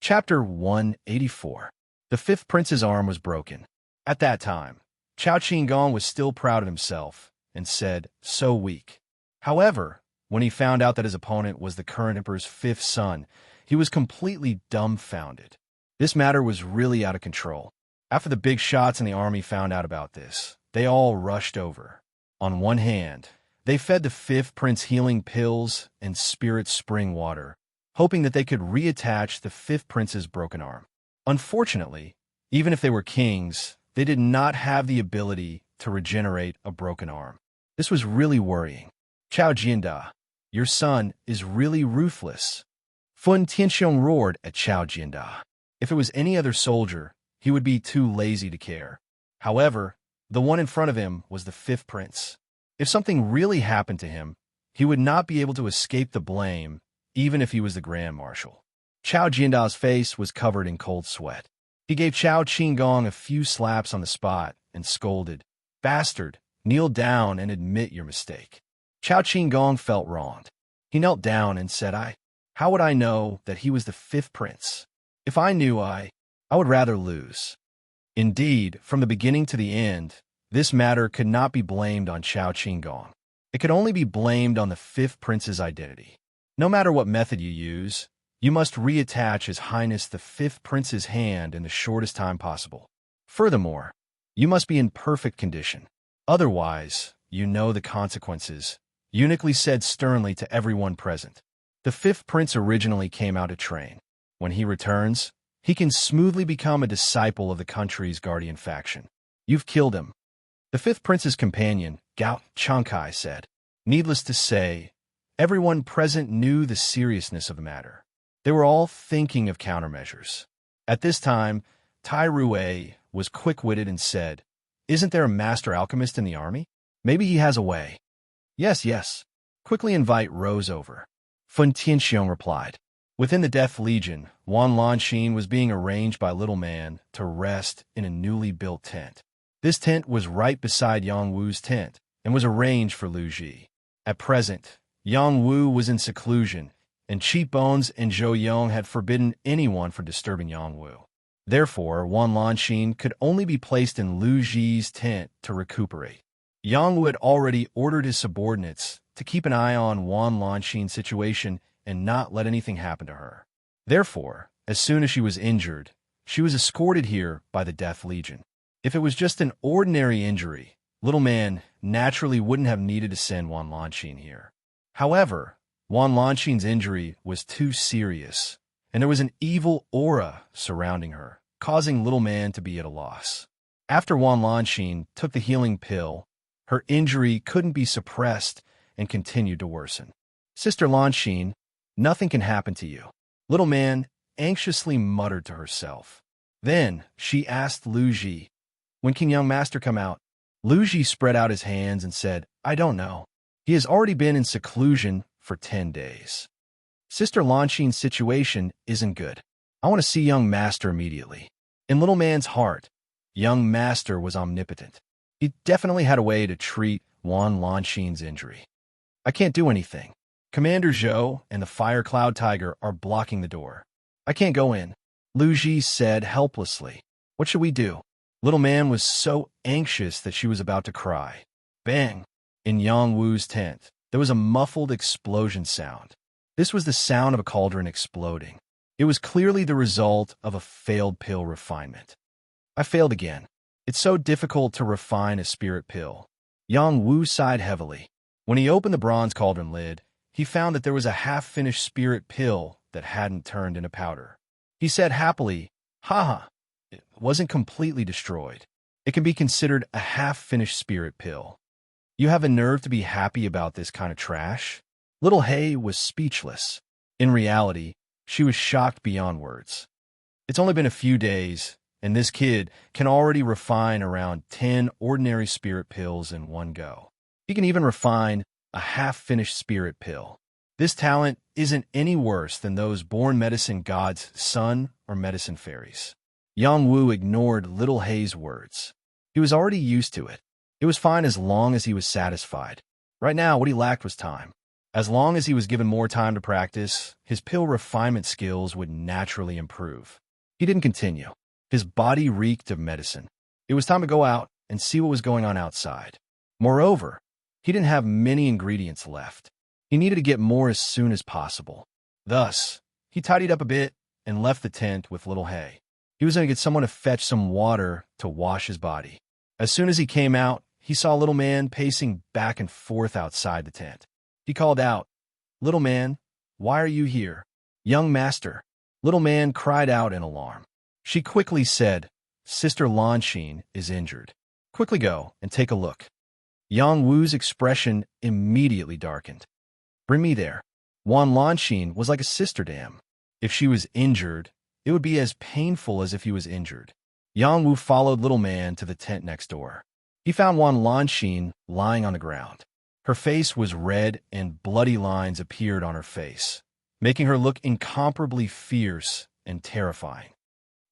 Chapter 184. The fifth prince's arm was broken. At that time, Chao Qinggong was still proud of himself and said, "So weak." However, when he found out that his opponent was the current emperor's fifth son, he was completely dumbfounded. This matter was really out of control. After the big shots in the army found out about this, they all rushed over. On one hand, they fed the fifth prince healing pills and spirit spring water, hoping that they could reattach the fifth prince's broken arm. Unfortunately, even if they were kings, they did not have the ability to regenerate a broken arm. This was really worrying. "Chao Jianda, your son is really ruthless." Fun Tianxiong roared at Chao Jianda. If it was any other soldier, he would be too lazy to care. However, the one in front of him was the fifth prince. If something really happened to him, he would not be able to escape the blame, even if he was the Grand Marshal. Chao Jianda's face was covered in cold sweat. He gave Chao Qinggong a few slaps on the spot and scolded, "Bastard, kneel down and admit your mistake." Chao Qinggong felt wronged. He knelt down and said, How would I know that he was the fifth prince? If I knew, I would rather lose." Indeed, from the beginning to the end, this matter could not be blamed on Chao Qinggong. It could only be blamed on the fifth prince's identity. No matter what method you use, you must reattach His Highness the fifth prince's hand in the shortest time possible. Furthermore, you must be in perfect condition. Otherwise, you know the consequences, Uniquely said sternly to everyone present. The fifth prince originally came out to train. When he returns, he can smoothly become a disciple of the country's guardian faction. You've killed him. The fifth prince's companion, Gao Changkai, said. Needless to say, everyone present knew the seriousness of the matter. They were all thinking of countermeasures. At this time, Tai Rue was quick-witted and said, "Isn't there a master alchemist in the army? Maybe he has a way." Yes. Quickly invite Rose over." Fun Tianxiong replied. Within the Death Legion, Wan Lanxin was being arranged by Little Man to rest in a newly built tent. This tent was right beside Yang Wu's tent and was arranged for Lu Ji. At present, Yang Wu was in seclusion, and Cheap Bones and Zhou Yong had forbidden anyone from disturbing Yang Wu. Therefore, Wan Lanxin could only be placed in Lu Ji's tent to recuperate. Yang Wu had already ordered his subordinates to keep an eye on Wan Lanxin's situation and not let anything happen to her. Therefore, as soon as she was injured, she was escorted here by the Death Legion. If it was just an ordinary injury, Little Man naturally wouldn't have needed to send Wan Lanxin here. However, Wan Lanxin's injury was too serious, and there was an evil aura surrounding her, causing Little Man to be at a loss. After Wan Lanxin took the healing pill, her injury couldn't be suppressed and continued to worsen. "Sister Lanxin, nothing can happen to you," Little Man anxiously muttered to herself. Then she asked Lu Ji, "When can young master come out?" Lu Ji spread out his hands and said, "I don't know. He has already been in seclusion for 10 days. Sister Lanxin's situation isn't good. I want to see young master immediately." In Little Man's heart, young master was omnipotent. He definitely had a way to treat Wan Lanxin's injury. "I can't do anything. Commander Zhou and the Fire Cloud Tiger are blocking the door. I can't go in," Lu Ji said helplessly. "What should we do?" Little Man was so anxious that she was about to cry. Bang! In Yang Wu's tent, there was a muffled explosion sound. This was the sound of a cauldron exploding. It was clearly the result of a failed pill refinement. "I failed again. It's so difficult to refine a spirit pill." Yang Wu sighed heavily. When he opened the bronze cauldron lid, he found that there was a half-finished spirit pill that hadn't turned into powder. He said happily, "Haha, it wasn't completely destroyed. It can be considered a half-finished spirit pill. You have a nerve to be happy about this kind of trash?" Little Hay was speechless. In reality, she was shocked beyond words. It's only been a few days, and this kid can already refine around 10 ordinary spirit pills in one go. He can even refine a half-finished spirit pill. This talent isn't any worse than those born medicine gods' son or medicine fairies. Yang Wu ignored Little Hay's words. He was already used to it. It was fine as long as he was satisfied. Right now, what he lacked was time. As long as he was given more time to practice, his pill refinement skills would naturally improve. He didn't continue. His body reeked of medicine. It was time to go out and see what was going on outside. Moreover, he didn't have many ingredients left. He needed to get more as soon as possible. Thus, he tidied up a bit and left the tent with Little Hay. He was going to get someone to fetch some water to wash his body. As soon as he came out, he saw Little Man pacing back and forth outside the tent. He called out, "Little Man, why are you here?" "Young master." Little Man cried out in alarm. She quickly said, "Sister Lanxin is injured. Quickly go and take a look." Yang Wu's expression immediately darkened. "Bring me there." Wan Lanxin was like a sister to him. If she was injured, it would be as painful as if he was injured. Yang Wu followed Little Man to the tent next door. He found Wan Lanxin lying on the ground. Her face was red and bloody lines appeared on her face, making her look incomparably fierce and terrifying.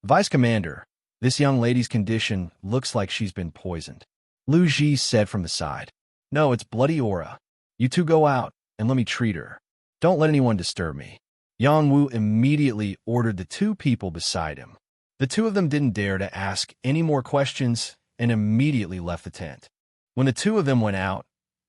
"Vice Commander, this young lady's condition looks like she's been poisoned," Lu Ji said from the side. "No, it's bloody aura. You two go out and let me treat her. Don't let anyone disturb me." Yang Wu immediately ordered the two people beside him. The two of them didn't dare to ask any more questions and immediately left the tent. When the two of them went out,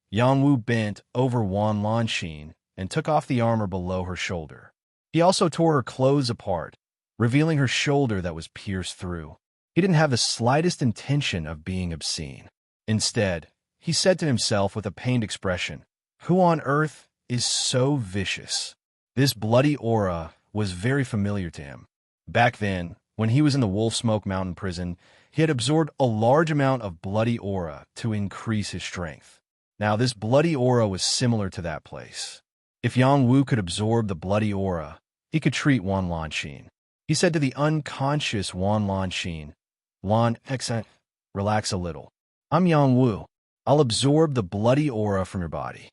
Yang Wu bent over Wan Lanxin and took off the armor below her shoulder. He also tore her clothes apart, revealing her shoulder that was pierced through. He didn't have the slightest intention of being obscene. Instead, he said to himself with a pained expression, "Who on earth is so vicious?" This bloody aura was very familiar to him. Back then, when he was in the Wolfsmoke Mountain prison, he had absorbed a large amount of bloody aura to increase his strength. Now, this bloody aura was similar to that place. If Yang Wu could absorb the bloody aura, he could treat Wan Lanxin. He said to the unconscious Wan Lanxin, "Lan Exent, relax a little. I'm Yang Wu. I'll absorb the bloody aura from your body."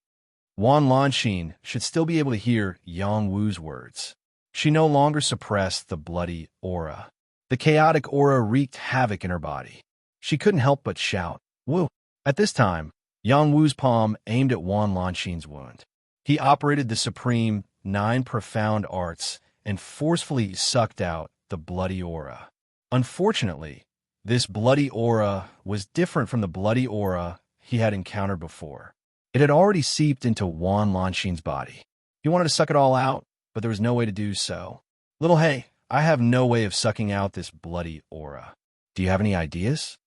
Wan Lanxin should still be able to hear Yang Wu's words. She no longer suppressed the bloody aura. The chaotic aura wreaked havoc in her body. She couldn't help but shout, "Wu!" At this time, Yang Wu's palm aimed at Wan Lanxin's wound. He operated the supreme 9 profound arts and forcefully sucked out the bloody aura. Unfortunately, this bloody aura was different from the bloody aura he had encountered before. It had already seeped into Wan Lanxin's body. He wanted to suck it all out, but there was no way to do so. "Little Hay, I have no way of sucking out this bloody aura. Do you have any ideas?"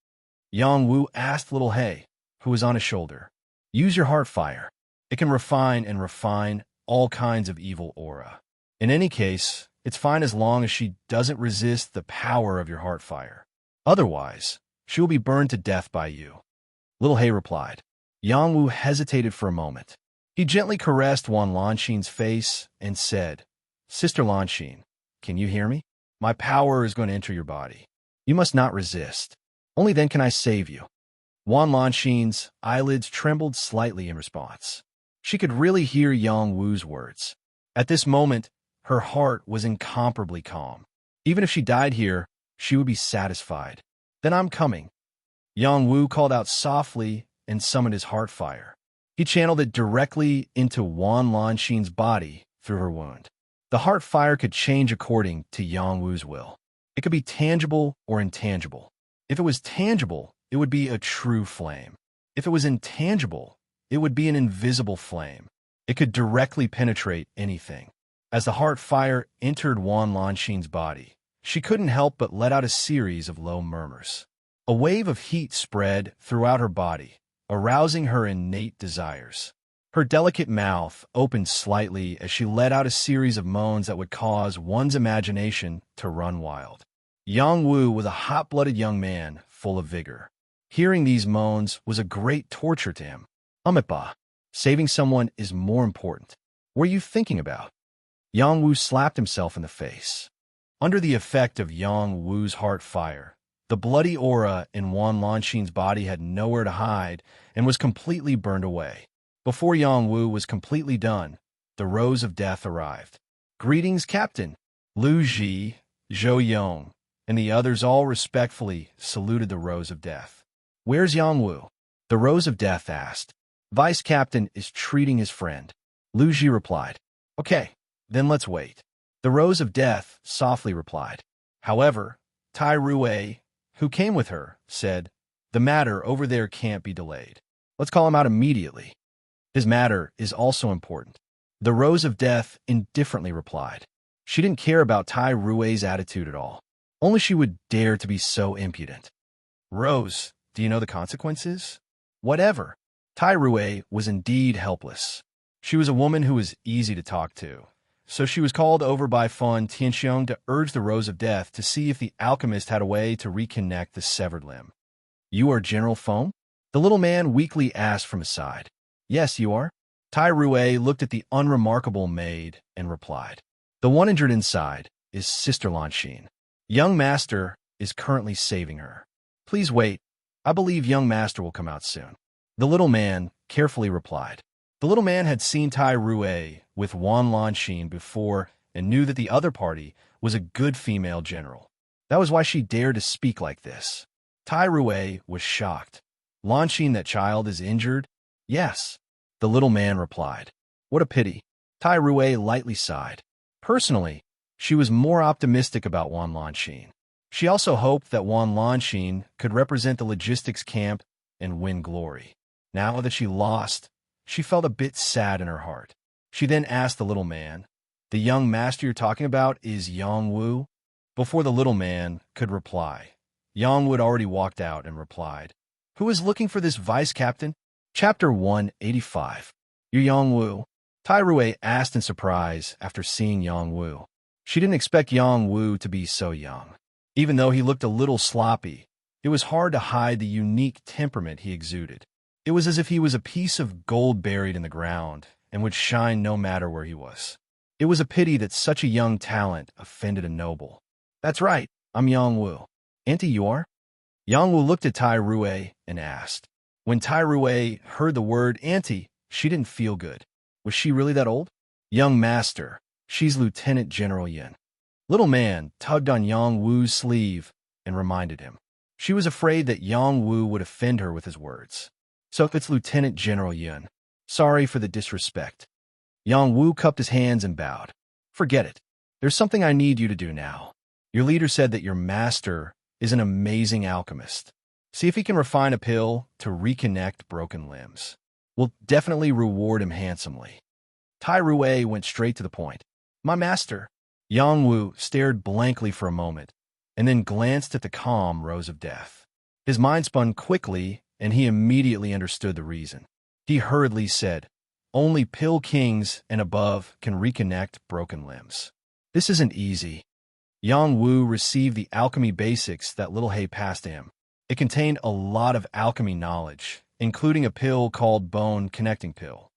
Yang Wu asked Little Hay, who was on his shoulder. "Use your heart fire. It can refine all kinds of evil aura. In any case, it's fine as long as she doesn't resist the power of your heart fire. Otherwise, she will be burned to death by you." Little Hay replied. Yang Wu hesitated for a moment. He gently caressed Wan Lanxin's face and said, "Sister Lanxin, can you hear me? My power is going to enter your body. You must not resist. Only then can I save you." Wan Lanxin's eyelids trembled slightly in response. She could really hear Yang Wu's words. At this moment, her heart was incomparably calm. Even if she died here, she would be satisfied. "Then I'm coming." Yang Wu called out softly and summoned his heart fire. He channeled it directly into Wan Lanxin's body through her wound. The heart fire could change according to Yang Wu's will. It could be tangible or intangible. If it was tangible, it would be a true flame. If it was intangible, it would be an invisible flame. It could directly penetrate anything. As the heart fire entered Wan Lanxin's body, she couldn't help but let out a series of low murmurs. A wave of heat spread throughout her body, arousing her innate desires. Her delicate mouth opened slightly as she let out a series of moans that would cause one's imagination to run wild. Yang Wu was a hot-blooded young man full of vigor. Hearing these moans was a great torture to him. "Amipa, saving someone is more important. What are you thinking about?" Yang Wu slapped himself in the face. Under the effect of Yang Wu's heart fire, the bloody aura in Wan Lanxin's body had nowhere to hide and was completely burned away. Before Yang Wu was completely done, the Rose of Death arrived. "Greetings, Captain." Lu Ji, Zhou Yong, and the others all respectfully saluted the Rose of Death. "Where's Yang Wu?" the Rose of Death asked. "Vice Captain is treating his friend." Lu Ji replied. Okay, then let's wait. The Rose of Death softly replied. However, Tai Rui, who came with her, said, the matter over there can't be delayed. Let's call him out immediately. His matter is also important. The Rose of Death indifferently replied. She didn't care about Tai Rui's attitude at all. Only she would dare to be so impudent. Rose, do you know the consequences? Whatever. Tai Rui was indeed helpless. She was a woman who was easy to talk to, so she was called over by Fan Tianxiong to urge the Rose of Death to see if the alchemist had a way to reconnect the severed limb. You are General Feng? The little man weakly asked from his side. Yes, you are. Tai Rui looked at the unremarkable maid and replied. The one injured inside is Sister Lanxin. Young Master is currently saving her. Please wait. I believe Young Master will come out soon. The little man carefully replied. The little man had seen Tai Rui with Wan Lanxin before and knew that the other party was a good female general. That was why she dared to speak like this. Tai Rui was shocked. Lanxin, that child, is injured? Yes. The little man replied. What a pity. Tai Rui lightly sighed. Personally, she was more optimistic about Wan Lanxin. She also hoped that Wan Lanxin could represent the logistics camp and win glory. Now that she lost, she felt a bit sad in her heart. She then asked the little man, the young master you're talking about is Yang Wu? Before the little man could reply, Yang Wu had already walked out and replied, Who is looking for this vice captain? Chapter 185. You're Yang Wu? Tai Rui asked in surprise after seeing Yang Wu. She didn't expect Yang Wu to be so young. Even though he looked a little sloppy, it was hard to hide the unique temperament he exuded. It was as if he was a piece of gold buried in the ground and would shine no matter where he was. It was a pity that such a young talent offended a noble. That's right, I'm Yang Wu. Auntie, you are? Yang Wu looked at Tai Rui and asked. When Tai Rui heard the word auntie, she didn't feel good. Was she really that old? Young Master, she's Lieutenant General Yin. Little man tugged on Yang Wu's sleeve and reminded him. She was afraid that Yang Wu would offend her with his words. So it's Lieutenant General Yin. Sorry for the disrespect. Yang Wu cupped his hands and bowed. Forget it. There's something I need you to do now. Your leader said that your master is an amazing alchemist. See if he can refine a pill to reconnect broken limbs. We'll definitely reward him handsomely. Tai Rui went straight to the point. My master. Yang Wu stared blankly for a moment, and then glanced at the calm Rose of Death. His mind spun quickly, and he immediately understood the reason. He hurriedly said, Only pill kings and above can reconnect broken limbs. This isn't easy. Yang Wu received the alchemy basics that Little Hay passed to him. It contained a lot of alchemy knowledge, including a pill called Bone Connecting Pill.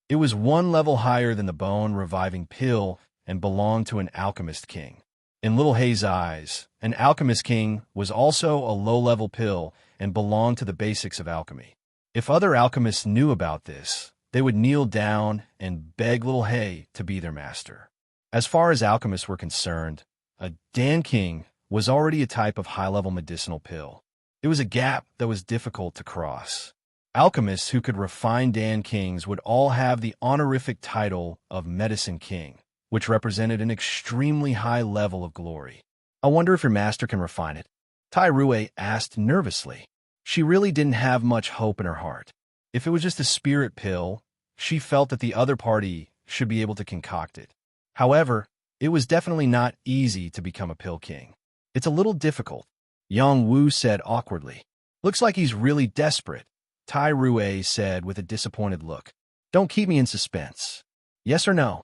It was one level higher than the Bone Reviving Pill and belonged to an alchemist king. In Little Hay's eyes, an alchemist king was also a low-level pill and belonged to the basics of alchemy. If other alchemists knew about this, they would kneel down and beg Little Hay to be their master. As far as alchemists were concerned, a Dan King was already a type of high-level medicinal pill. It was a gap that was difficult to cross. Alchemists who could refine Dan Kings would all have the honorific title of Medicine King, which represented an extremely high level of glory. I wonder if your master can refine it. Tai Rui asked nervously. She really didn't have much hope in her heart. If it was just a spirit pill, she felt that the other party should be able to concoct it. However, it was definitely not easy to become a pill king. It's a little difficult, Yang Wu said awkwardly. Looks like he's really desperate, Tai Rui said with a disappointed look. Don't keep me in suspense. Yes or no?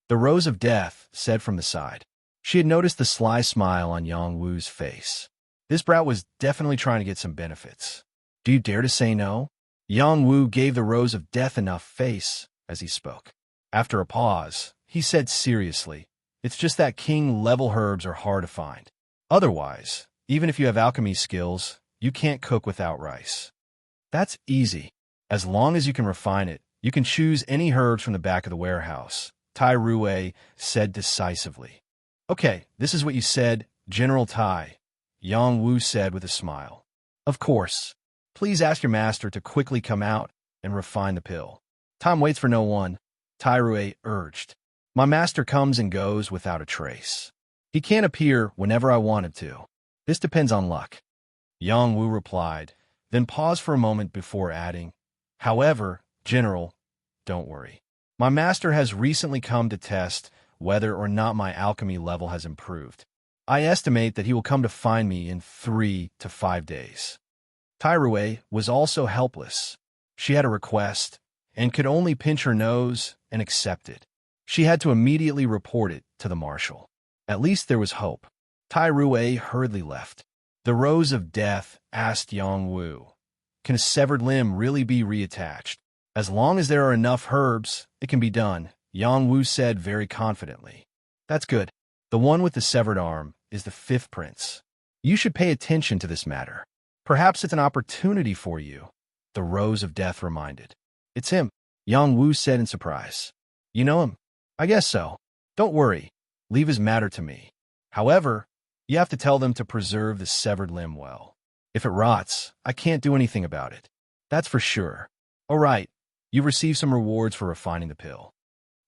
The Rose of Death said from the side. She had noticed the sly smile on Yang Wu's face. This brat was definitely trying to get some benefits. Do you dare to say no? Yang Wu gave the Rose of Death enough face as he spoke. After a pause, he said seriously, It's just that king-level herbs are hard to find. Otherwise, even if you have alchemy skills, you can't cook without rice. That's easy. As long as you can refine it, you can choose any herbs from the back of the warehouse, Tai Rui said decisively. Okay, this is what you said, General Tai, Yang Wu said with a smile. Of course. Please ask your master to quickly come out and refine the pill. Time waits for no one. Tairue urged. My master comes and goes without a trace. He can't appear whenever I want him to. This depends on luck. Yang Wu replied, then paused for a moment before adding, however, General, don't worry. My master has recently come to test whether or not my alchemy level has improved. I estimate that he will come to find me in 3 to 5 days. Tairue was also helpless. She had a request and could only pinch her nose and accept it. She had to immediately report it to the marshal. At least there was hope. Tairue hurriedly left. The Rose of Death asked Yang Wu, can a severed limb really be reattached? As long as there are enough herbs, it can be done, Yang Wu said very confidently. That's good. The one with the severed arm is the 5th prince. You should pay attention to this matter. Perhaps it's an opportunity for you, the Rose of Death reminded. It's him, Yang Wu said in surprise. You know him? I guess so. Don't worry. Leave his matter to me. However, you have to tell them to preserve the severed limb well. If it rots, I can't do anything about it. That's for sure. All right, you've received some rewards for refining the pill.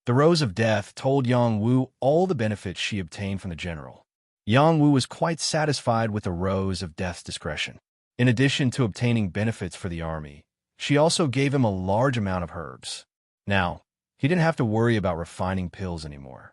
The Rose of Death told Yang Wu all the benefits she obtained from the general. Yang Wu was quite satisfied with the Rose of Death's discretion. In addition to obtaining benefits for the army, she also gave him a large amount of herbs. Now, he didn't have to worry about refining pills anymore.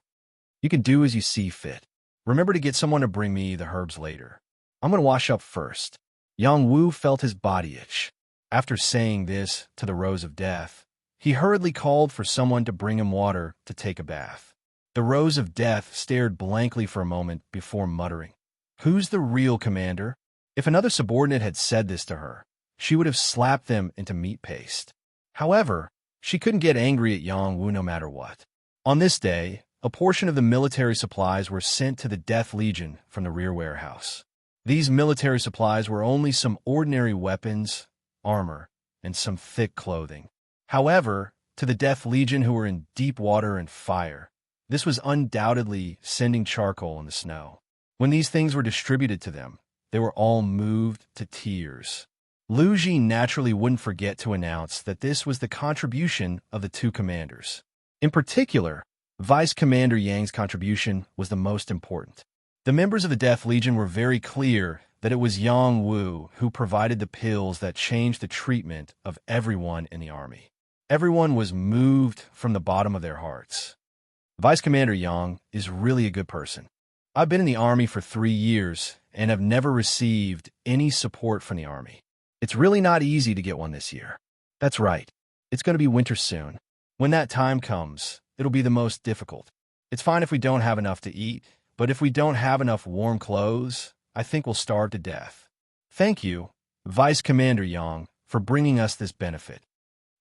You can do as you see fit. Remember to get someone to bring me the herbs later. I'm going to wash up first. Yang Wu felt his body itch. After saying this to the Rose of Death, he hurriedly called for someone to bring him water to take a bath. The Rose of Death stared blankly for a moment before muttering, Who's the real commander? If another subordinate had said this to her, she would have slapped them into meat paste. However, she couldn't get angry at Yang Wu no matter what. On this day, a portion of the military supplies were sent to the Death Legion from the rear warehouse. These military supplies were only some ordinary weapons, armor, and some thick clothing. However, to the Death Legion who were in deep water and fire, this was undoubtedly sending charcoal in the snow. When these things were distributed to them, they were all moved to tears. Lu Ji naturally wouldn't forget to announce that this was the contribution of the 2 commanders. In particular, Vice Commander Yang's contribution was the most important. The members of the Death Legion were very clear that it was Yang Wu who provided the pills that changed the treatment of everyone in the army. Everyone was moved from the bottom of their hearts. Vice Commander Yang is really a good person. I've been in the army for 3 years and have never received any support from the army. It's really not easy to get one this year. That's right. It's going to be winter soon. When that time comes, it'll be the most difficult. It's fine if we don't have enough to eat, but if we don't have enough warm clothes, I think we'll starve to death. Thank you, Vice Commander Yang, for bringing us this benefit.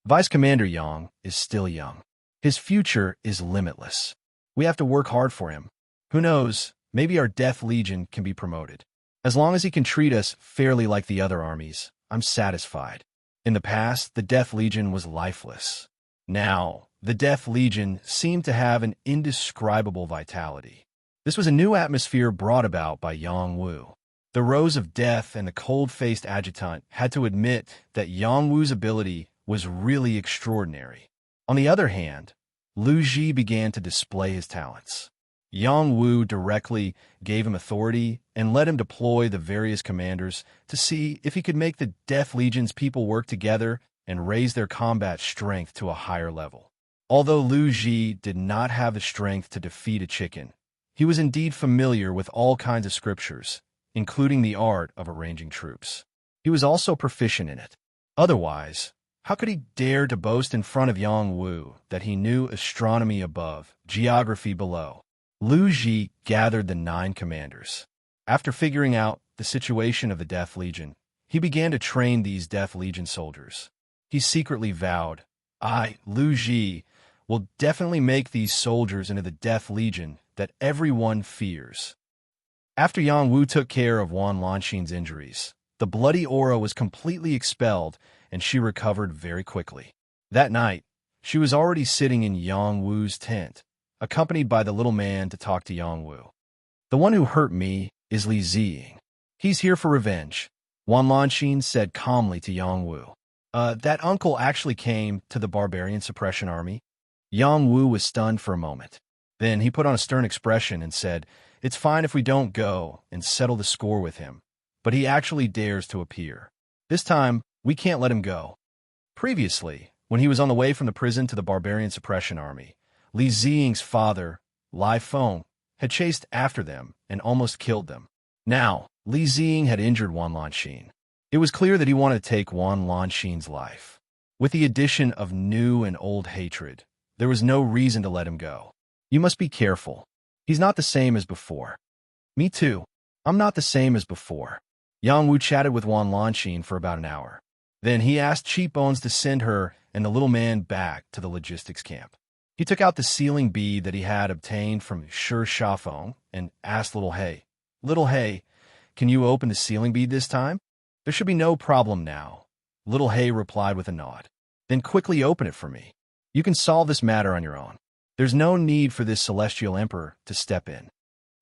Vice Commander Yang is still young. His future is limitless. We have to work hard for him. Who knows, maybe our Death Legion can be promoted. As long as he can treat us fairly like the other armies, I'm satisfied. In the past, the Death Legion was lifeless. Now, the Death Legion seemed to have an indescribable vitality. This was a new atmosphere brought about by Yang Wu. The Rose of Death and the cold-faced adjutant had to admit that Yang Wu's ability was really extraordinary. On the other hand, Lu Ji began to display his talents. Yang Wu directly gave him authority and let him deploy the various commanders to see if he could make the Death Legion's people work together and raise their combat strength to a higher level. Although Lu Ji did not have the strength to defeat a chicken, he was indeed familiar with all kinds of scriptures, including the art of arranging troops. He was also proficient in it. Otherwise, how could he dare to boast in front of Yang Wu that he knew astronomy above, geography below? Lu Ji gathered the 9 commanders. After figuring out the situation of the Death Legion, he began to train these Death Legion soldiers. He secretly vowed, I, Lu Ji, will definitely make these soldiers into the Death Legion that everyone fears. After Yang Wu took care of Wan Lanxin's injuries, the bloody aura was completely expelled and she recovered very quickly. That night, she was already sitting in Yang Wu's tent, accompanied by the little man to talk to Yang Wu. The one who hurt me is Li Ziying. He's here for revenge, Wan Lanxin said calmly to Yang Wu. That uncle actually came to the barbarian suppression army? Yang Wu was stunned for a moment. Then he put on a stern expression and said, "It's fine if we don't go and settle the score with him, but he actually dares to appear. This time, we can't let him go." Previously, when he was on the way from the prison to the barbarian suppression army, Li Ziying's father, Lai Feng, had chased after them and almost killed them. Now, Li Ziying had injured Wan Lanxin. It was clear that he wanted to take Wan Lanxin's life. With the addition of new and old hatred, there was no reason to let him go. "You must be careful. He's not the same as before." "Me too. I'm not the same as before." Yang Wu chatted with Wan Lanxin for about an hour. Then he asked Cheap Bones to send her and the little man back to the logistics camp. He took out the sealing bead that he had obtained from Shi Shafeng and asked Little Hay, "Little Hay, can you open the sealing bead this time?" "There should be no problem now," Little Hay replied with a nod. "Then quickly open it for me. You can solve this matter on your own. There's no need for this celestial emperor to step in."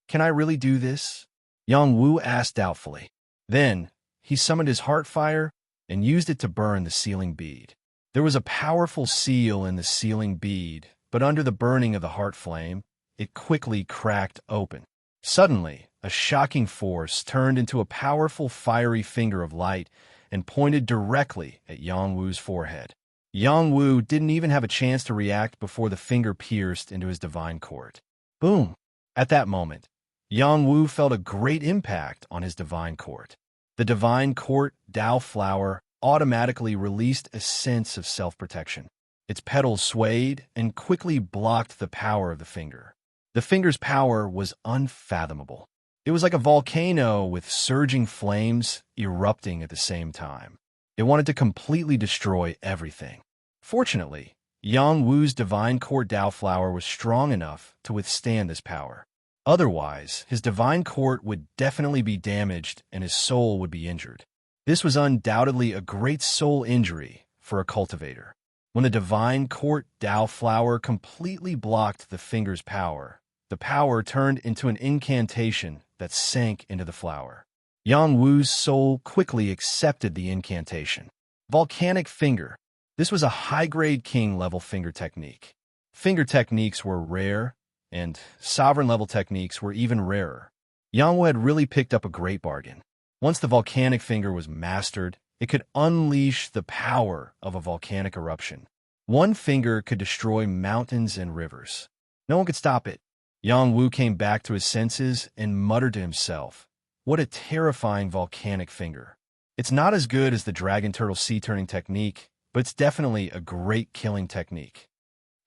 "Can I really do this?" Yang Wu asked doubtfully. Then he summoned his heart fire and used it to burn the sealing bead. There was a powerful seal in the sealing bead, but under the burning of the heart flame, it quickly cracked open. Suddenly, a shocking force turned into a powerful fiery finger of light and pointed directly at Yang Wu's forehead. Yang Wu didn't even have a chance to react before the finger pierced into his divine court. Boom! At that moment, Yang Wu felt a great impact on his divine court. The divine court Dao flower automatically released a sense of self-protection. Its petals swayed and quickly blocked the power of the finger. The finger's power was unfathomable. It was like a volcano with surging flames erupting at the same time. It wanted to completely destroy everything. Fortunately, Yang Wu's divine court Dao flower was strong enough to withstand this power. Otherwise, his divine court would definitely be damaged and his soul would be injured. This was undoubtedly a great soul injury for a cultivator. When the divine court Dao flower completely blocked the finger's power, the power turned into an incantation that sank into the flower. Yang Wu's soul quickly accepted the incantation. Volcanic finger. This was a high-grade king-level finger technique. Finger techniques were rare, and sovereign-level techniques were even rarer. Yang Wu had really picked up a great bargain. Once the volcanic finger was mastered, it could unleash the power of a volcanic eruption. One finger could destroy mountains and rivers. No one could stop it. Yang Wu came back to his senses and muttered to himself, "What a terrifying volcanic finger. It's not as good as the dragon turtle sea turning technique, but it's definitely a great killing technique."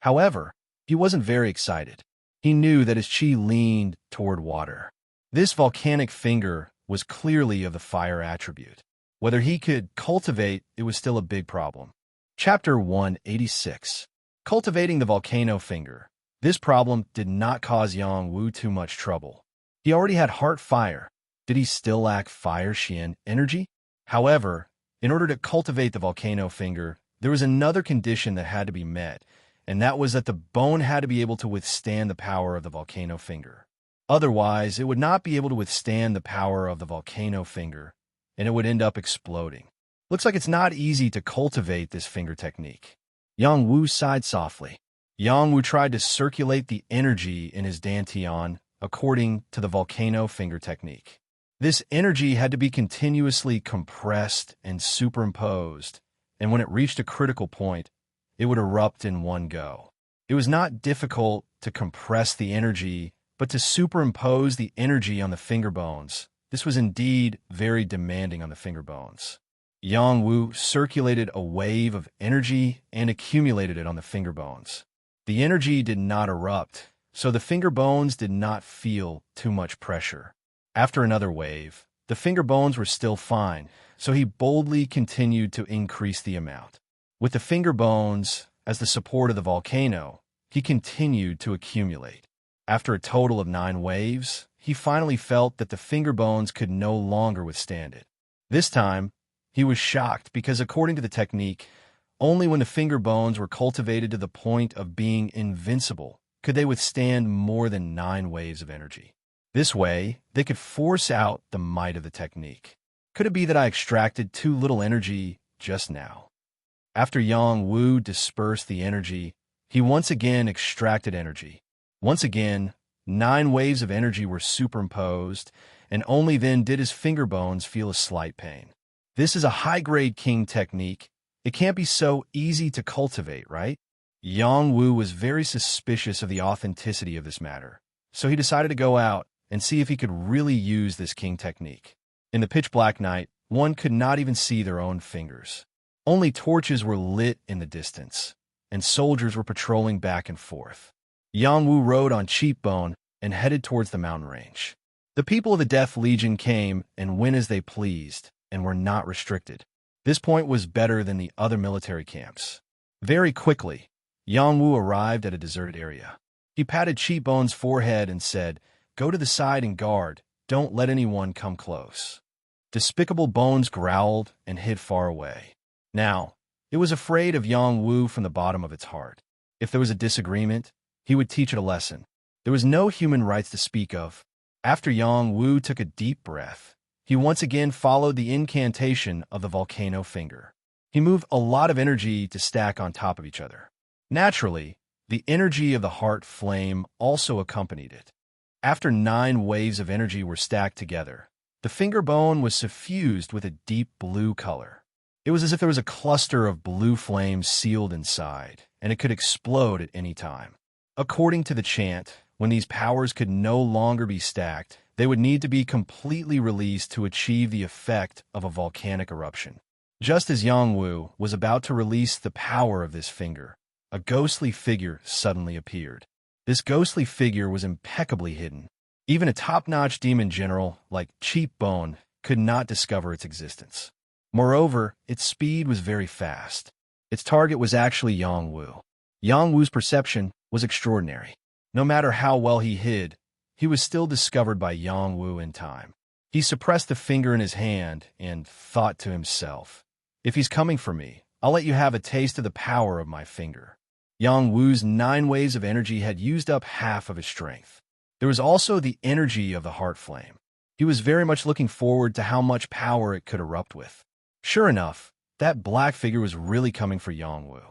However, he wasn't very excited. He knew that his chi leaned toward water. This volcanic finger was clearly of the fire attribute. Whether he could cultivate it was still a big problem. Chapter 186. Cultivating the volcano finger. This problem did not cause Yang Wu too much trouble. He already had heart fire. Did he still lack fire Xian energy? However, in order to cultivate the volcano finger, there was another condition that had to be met, and that was that the bone had to be able to withstand the power of the volcano finger. Otherwise, it would not be able to withstand the power of the volcano finger, and it would end up exploding. Looks like it's not easy to cultivate this finger technique. Yang Wu sighed softly. Yang Wu tried to circulate the energy in his dantian according to the volcano finger technique. This energy had to be continuously compressed and superimposed, and when it reached a critical point, it would erupt in one go. It was not difficult to compress the energy, but to superimpose the energy on the finger bones. This was indeed very demanding on the finger bones. Yang Wu circulated a wave of energy and accumulated it on the finger bones. The energy did not erupt, so the finger bones did not feel too much pressure. After another wave, the finger bones were still fine, so he boldly continued to increase the amount. With the finger bones as the support of the volcano, he continued to accumulate. After a total of 9 waves, he finally felt that the finger bones could no longer withstand it. This time, he was shocked because according to the technique, only when the finger bones were cultivated to the point of being invincible could they withstand more than 9 waves of energy. This way, they could force out the might of the technique. Could it be that I extracted too little energy just now? After Yang Wu dispersed the energy, he once again extracted energy. Once again, 9 waves of energy were superimposed, and only then did his finger bones feel a slight pain. This is a high-grade king technique. It can't be so easy to cultivate, right? Yang Wu was very suspicious of the authenticity of this matter, so he decided to go out and see if he could really use this king technique. In the pitch-black night, one could not even see their own fingers. Only torches were lit in the distance, and soldiers were patrolling back and forth. Yang Wu rode on Cheekbone and headed towards the mountain range. The people of the Death Legion came and went as they pleased and were not restricted. This point was better than the other military camps. Very quickly, Yang Wu arrived at a deserted area. He patted Cheekbone's forehead and said, "Go to the side and guard. Don't let anyone come close." Despicable Bones growled and hid far away. Now, it was afraid of Yang Wu from the bottom of its heart. If there was a disagreement, he would teach it a lesson. There was no human rights to speak of. After Yang Wu took a deep breath, he once again followed the incantation of the volcano finger. He moved a lot of energy to stack on top of each other. Naturally, the energy of the heart flame also accompanied it. After 9 waves of energy were stacked together, the finger bone was suffused with a deep blue color. It was as if there was a cluster of blue flames sealed inside, and it could explode at any time. According to the chant, when these powers could no longer be stacked, they would need to be completely released to achieve the effect of a volcanic eruption. Just as Yang Wu was about to release the power of this finger, a ghostly figure suddenly appeared. This ghostly figure was impeccably hidden. Even a top-notch demon general like Cheekbone could not discover its existence. Moreover, its speed was very fast. Its target was actually Yang Wu. Yang Wu's perception was extraordinary. No matter how well he hid, he was still discovered by Yang Wu in time. He suppressed the finger in his hand and thought to himself, "If he's coming for me, I'll let you have a taste of the power of my finger." Yang Wu's 9 waves of energy had used up half of his strength. There was also the energy of the heart flame. He was very much looking forward to how much power it could erupt with. Sure enough, that black figure was really coming for Yang Wu.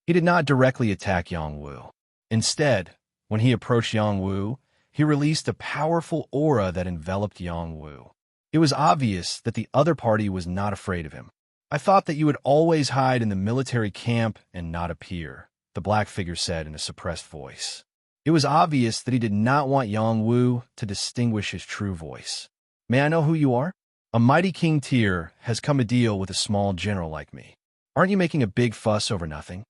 He did not directly attack Yang Wu. Instead, when he approached Yang Wu, he released a powerful aura that enveloped Yang Wu. It was obvious that the other party was not afraid of him. "I thought that you would always hide in the military camp and not appear," the black figure said in a suppressed voice. It was obvious that he did not want Yang Wu to distinguish his true voice. "May I know who you are? A mighty King Tyr has come to deal with a small general like me. Aren't you making a big fuss over nothing?"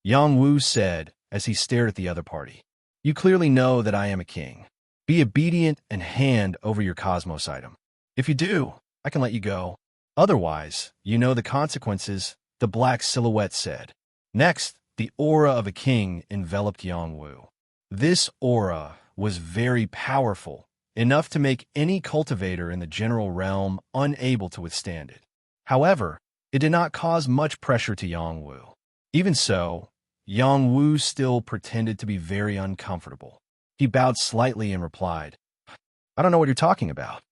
Yang Wu said as he stared at the other party. "You clearly know that I am a king. Be obedient and hand over your cosmos item. If you do, I can let you go. Otherwise, you know the consequences," the black silhouette said. Next, the aura of a king enveloped Yang Wu. This aura was very powerful, enough to make any cultivator in the general realm unable to withstand it. However, it did not cause much pressure to Yang Wu. Even so, Yang Wu still pretended to be very uncomfortable. He bowed slightly and replied, "I don't know what you're talking about.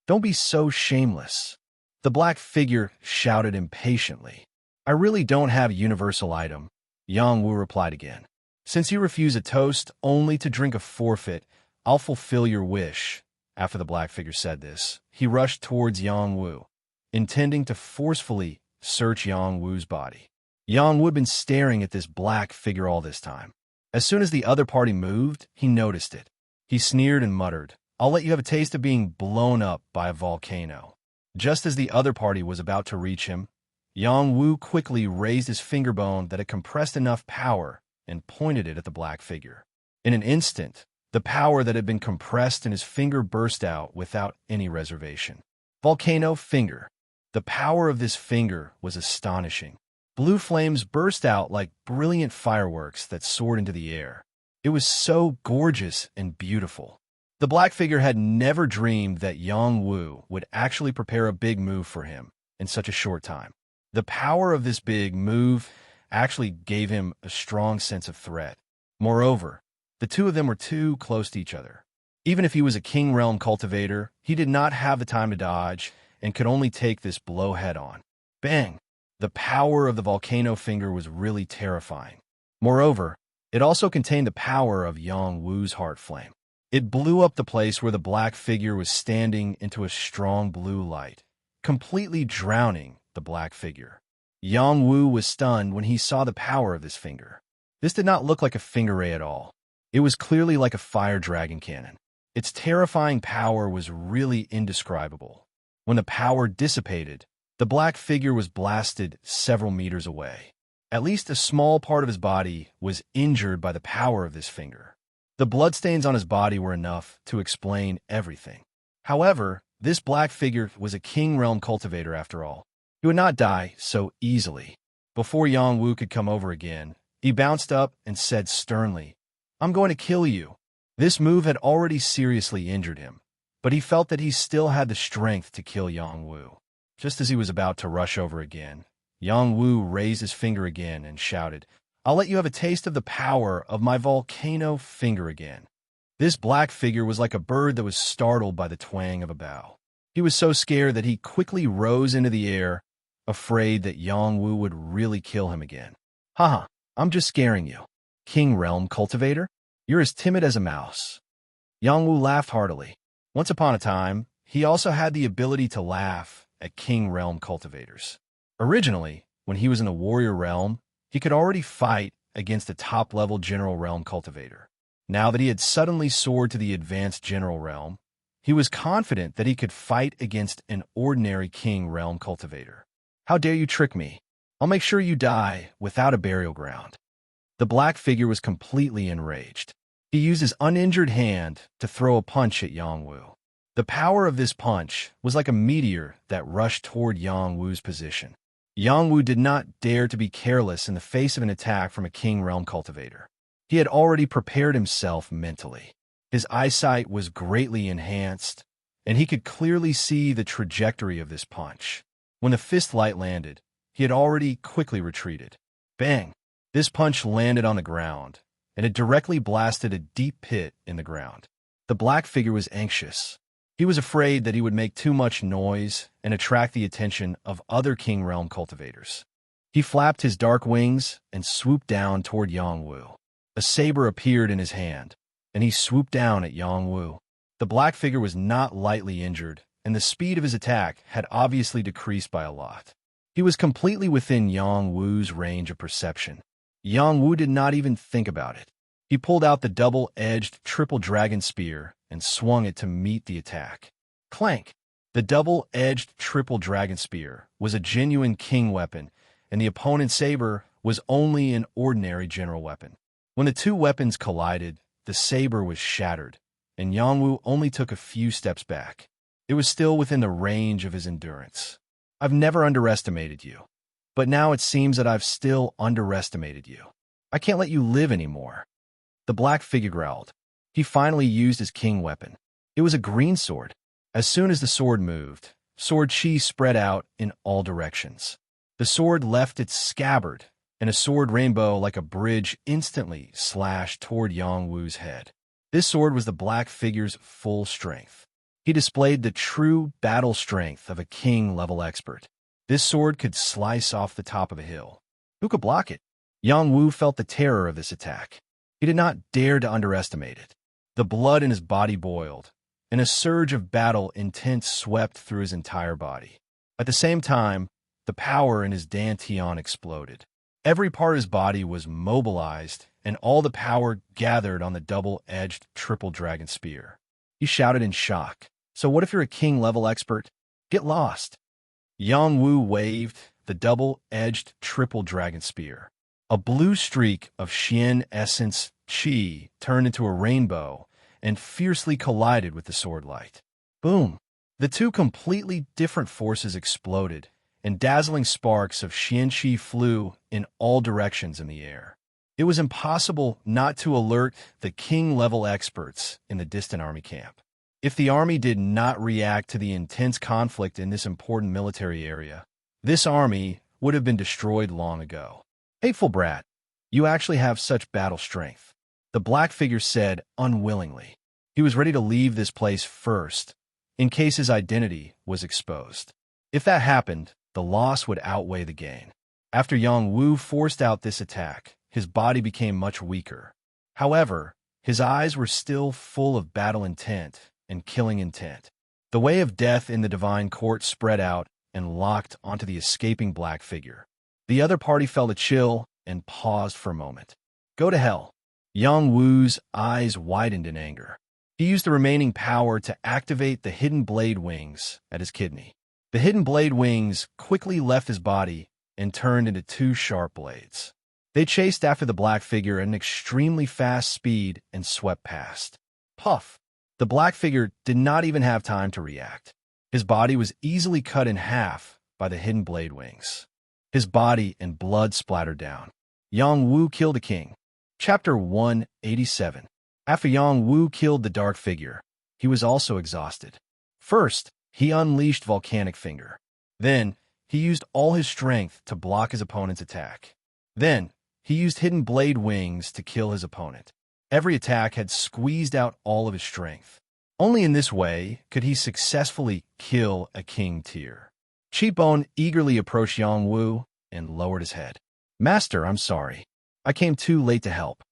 Don't be so shameless." The black figure shouted impatiently. "I really don't have a universal item," Yang Wu replied again. "Since you refuse a toast only to drink a forfeit, I'll fulfill your wish." After the black figure said this, he rushed towards Yang Wu, intending to forcefully search Yang Wu's body. Yang Wu had been staring at this black figure all this time. As soon as the other party moved, he noticed it. He sneered and muttered, "I'll let you have a taste of being blown up by a volcano." Just as the other party was about to reach him, Yang Wu quickly raised his finger bone that had compressed enough power and pointed it at the black figure. In an instant, the power that had been compressed in his finger burst out without any reservation. Volcano finger. The power of this finger was astonishing. Blue flames burst out like brilliant fireworks that soared into the air. It was so gorgeous and beautiful. The black figure had never dreamed that Yang Wu would actually prepare a big move for him in such a short time. The power of this big move actually gave him a strong sense of threat. Moreover, the two of them were too close to each other. Even if he was a King Realm cultivator, he did not have the time to dodge and could only take this blow head-on. Bang! The power of the volcano finger was really terrifying. Moreover, It also contained the power of Yang Wu's heart flame. It blew up the place where the black figure was standing into a strong blue light, completely drowning the black figure. Yang Wu was stunned when he saw the power of this finger. This did not look like a finger ray at all. It was clearly like a fire dragon cannon. Its terrifying power was really indescribable. When the power dissipated, the black figure was blasted several meters away. At least a small part of his body was injured by the power of this finger. The bloodstains on his body were enough to explain everything. However, this black figure was a King Realm cultivator after all. He would not die so easily. Before Yang Wu could come over again, he bounced up and said sternly, "I'm going to kill you." This move had already seriously injured him, but he felt that he still had the strength to kill Yang Wu. Just as he was about to rush over again, Yang Wu raised his finger again and shouted, "I'll let you have a taste of the power of my volcano finger again." This black figure was like a bird that was startled by the twang of a bow. He was so scared that he quickly rose into the air, afraid that Yang Wu would really kill him again. "Haha, I'm just scaring you. King Realm cultivator? You're as timid as a mouse." Yang Wu laughed heartily. Once upon a time, he also had the ability to laugh at King Realm cultivators. Originally, when he was in the warrior realm, he could already fight against a top-level general realm cultivator. Now that he had suddenly soared to the advanced general realm, he was confident that he could fight against an ordinary King Realm cultivator. "How dare you trick me? I'll make sure you die without a burial ground." The black figure was completely enraged. He used his uninjured hand to throw a punch at Yang Wu. The power of this punch was like a meteor that rushed toward Yang Wu's position. Yang Wu did not dare to be careless in the face of an attack from a King Realm cultivator. He had already prepared himself mentally. His eyesight was greatly enhanced, and he could clearly see the trajectory of this punch. When the fist light landed, he had already quickly retreated. Bang! This punch landed on the ground, and it directly blasted a deep pit in the ground. The black figure was anxious. He was afraid that he would make too much noise and attract the attention of other King Realm cultivators. He flapped his dark wings and swooped down toward Yang Wu. A saber appeared in his hand, and he swooped down at Yang Wu. The black figure was not lightly injured, and the speed of his attack had obviously decreased by a lot. He was completely within Yang Wu's range of perception. Yang Wu did not even think about it. He pulled out the double-edged triple dragon spear and swung it to meet the attack. Clank! The double-edged triple dragon spear was a genuine king weapon, and the opponent's saber was only an ordinary general weapon. When the two weapons collided, the saber was shattered, and Yang Wu only took a few steps back. It was still within the range of his endurance. "I've never underestimated you, but now it seems that I've still underestimated you. I can't let you live anymore." The black figure growled. He finally used his king weapon. It was a green sword. As soon as the sword moved, sword chi spread out in all directions. The sword left its scabbard, and a sword rainbow like a bridge instantly slashed toward Yang Wu's head. This sword was the black figure's full strength. He displayed the true battle strength of a king-level expert. This sword could slice off the top of a hill. Who could block it? Yang Wu felt the terror of this attack. He did not dare to underestimate it. The blood in his body boiled, and a surge of battle intent swept through his entire body. At the same time, the power in his dantian exploded. Every part of his body was mobilized, and all the power gathered on the double-edged triple dragon spear. He shouted in shock, "So what if you're a king-level expert? Get lost." Yang Wu waved the double-edged triple dragon spear. A blue streak of Xian essence chi turned into a rainbow and fiercely collided with the sword light. Boom! The two completely different forces exploded, and dazzling sparks of Xian chi flew in all directions in the air. It was impossible not to alert the king-level experts in the distant army camp. If the army did not react to the intense conflict in this important military area, this army would have been destroyed long ago. "Hateful brat, you actually have such battle strength," the black figure said unwillingly. He was ready to leave this place first, in case his identity was exposed. If that happened, the loss would outweigh the gain. After Yang Wu forced out this attack, his body became much weaker. However, his eyes were still full of battle intent and killing intent. The way of death in the divine court spread out and locked onto the escaping black figure. The other party felt a chill and paused for a moment. Go to hell. Yang Wu's eyes widened in anger. He used the remaining power to activate the hidden blade wings at his kidney. The hidden blade wings quickly left his body and turned into two sharp blades. They chased after the black figure at an extremely fast speed and swept past. Puff! The black figure did not even have time to react. His body was easily cut in half by the hidden blade wings. His body and blood splattered down. Yang Wu killed a king. Chapter 187. After Yang Wu killed the dark figure, he was also exhausted. First, he unleashed Volcanic Finger. Then, he used all his strength to block his opponent's attack. Then, he used Hidden Blade Wings to kill his opponent. Every attack had squeezed out all of his strength. Only in this way could he successfully kill a king tier. Cheapbone eagerly approached Yang Wu and lowered his head. Master, I'm sorry. I came too late to help.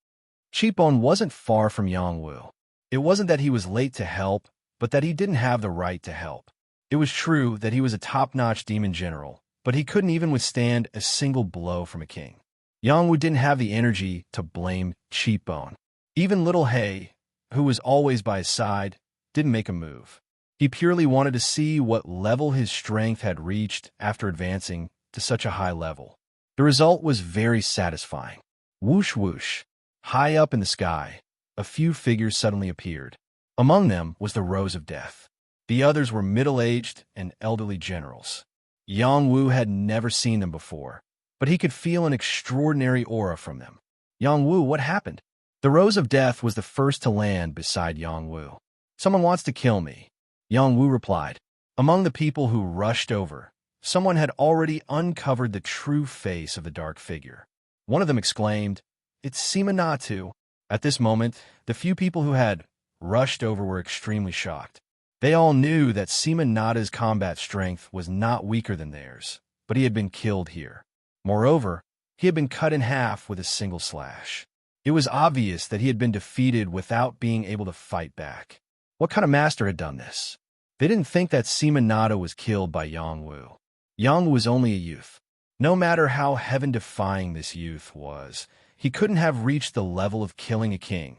Cheapbone wasn't far from Yang Wu. It wasn't that he was late to help, but that he didn't have the right to help. It was true that he was a top-notch demon general, but he couldn't even withstand a single blow from a king. Yang Wu didn't have the energy to blame Cheapbone. Even Little Hay, who was always by his side, didn't make a move. He purely wanted to see what level his strength had reached after advancing to such a high level. The result was very satisfying. Whoosh whoosh. High up in the sky, a few figures suddenly appeared. Among them was the Rose of Death. The others were middle-aged and elderly generals. Yang Wu had never seen them before, but he could feel an extraordinary aura from them. Yang Wu, what happened? The Rose of Death was the first to land beside Yang Wu. Someone wants to kill me, Yang Wu replied. Among the people who rushed over, someone had already uncovered the true face of the dark figure. One of them exclaimed, It's Sima Natu. At this moment, the few people who had rushed over were extremely shocked. They all knew that Sima Nata's combat strength was not weaker than theirs, but he had been killed here. Moreover, he had been cut in half with a single slash. It was obvious that he had been defeated without being able to fight back. What kind of master had done this? They didn't think that Sima Nata was killed by Yang Wu. Yang Wu was only a youth. No matter how heaven-defying this youth was, he couldn't have reached the level of killing a king,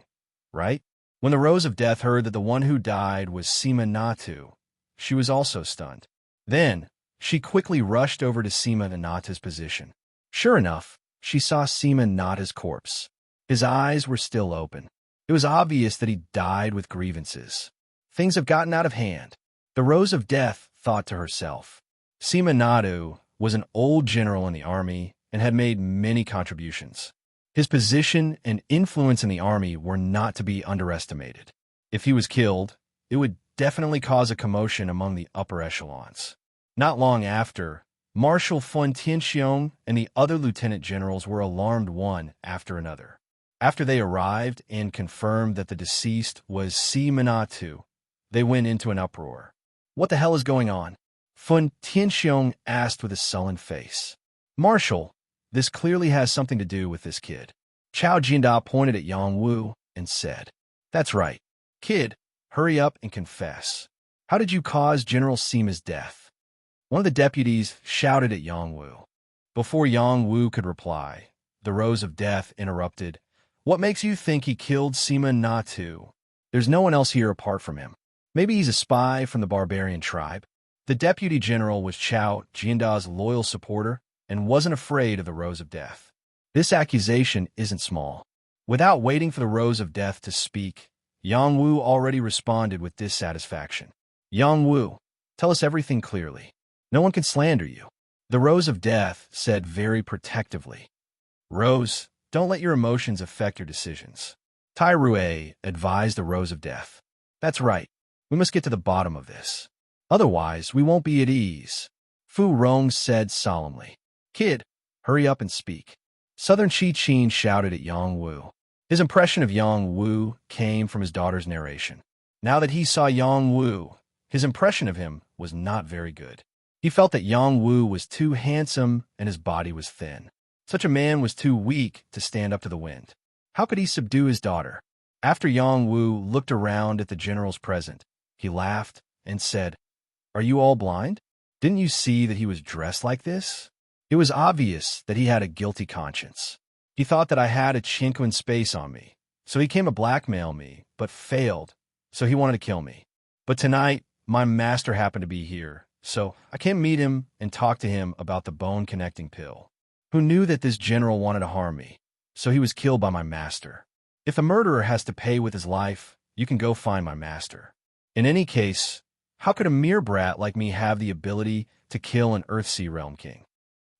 right? When the Rose of Death heard that the one who died was Sima Natu, she was also stunned. Then, she quickly rushed over to Sima Nata's position. Sure enough, she saw Sima Nata's corpse. His eyes were still open. It was obvious that he died with grievances. Things have gotten out of hand. The Rose of Death thought to herself. Sima Natu was an old general in the army and had made many contributions. His position and influence in the army were not to be underestimated. If he was killed, it would definitely cause a commotion among the upper echelons. Not long after, Marshal Fun Tianxiong and the other lieutenant generals were alarmed one after another. After they arrived and confirmed that the deceased was Sima Natu, they went into an uproar. What the hell is going on? Fun Tianxiong asked with a sullen face. Marshal, this clearly has something to do with this kid. Chao Jinda pointed at Yang Wu and said, That's right. Kid, hurry up and confess. How did you cause General Sima's death? One of the deputies shouted at Yang Wu. Before Yang Wu could reply, the Rose of Death interrupted. What makes you think he killed Sima Natu? There's no one else here apart from him. Maybe he's a spy from the barbarian tribe. The deputy general was Chao Jinda's loyal supporter and wasn't afraid of the Rose of Death. This accusation isn't small. Without waiting for the Rose of Death to speak, Yang Wu already responded with dissatisfaction. Yang Wu, tell us everything clearly. No one can slander you. The Rose of Death said very protectively. Rose, don't let your emotions affect your decisions. Tai Rue advised the Rose of Death. That's right. We must get to the bottom of this. Otherwise, we won't be at ease. Fu Rong said solemnly. Kid, hurry up and speak. Southern Chi Chin shouted at Yang Wu. His impression of Yang Wu came from his daughter's narration. Now that he saw Yang Wu, his impression of him was not very good. He felt that Yang Wu was too handsome and his body was thin. Such a man was too weak to stand up to the wind. How could he subdue his daughter? After Yang Wu looked around at the generals present, he laughed and said, "Are you all blind? Didn't you see that he was dressed like this?" It was obvious that he had a guilty conscience. He thought that I had a chink in space on me, so he came to blackmail me, but failed, so he wanted to kill me. But tonight, my master happened to be here, so I came meet him and talk to him about the bone-connecting pill. Who knew that this general wanted to harm me, so he was killed by my master. If a murderer has to pay with his life, you can go find my master. In any case, how could a mere brat like me have the ability to kill an Earthsea Realm king?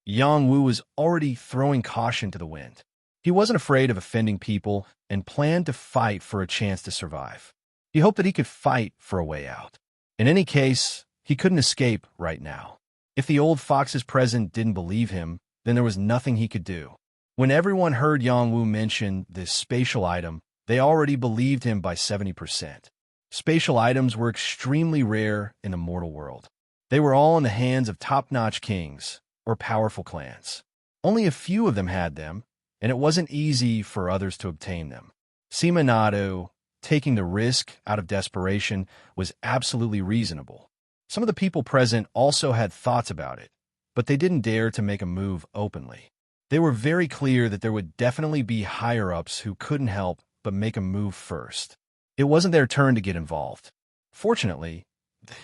Yang Wu was already throwing caution to the wind. He wasn't afraid of offending people and planned to fight for a chance to survive. He hoped that he could fight for a way out. In any case, he couldn't escape right now. If the old foxes present didn't believe him, then there was nothing he could do. When everyone heard Yang Wu mention this spatial item, they already believed him by 70%. Spatial items were extremely rare in the mortal world. They were all in the hands of top-notch kings or powerful clans. Only a few of them had them, and it wasn't easy for others to obtain them. Sima Nadu, taking the risk out of desperation, was absolutely reasonable. Some of the people present also had thoughts about it, but they didn't dare to make a move openly. They were very clear that there would definitely be higher-ups who couldn't help but make a move first. It wasn't their turn to get involved. Fortunately,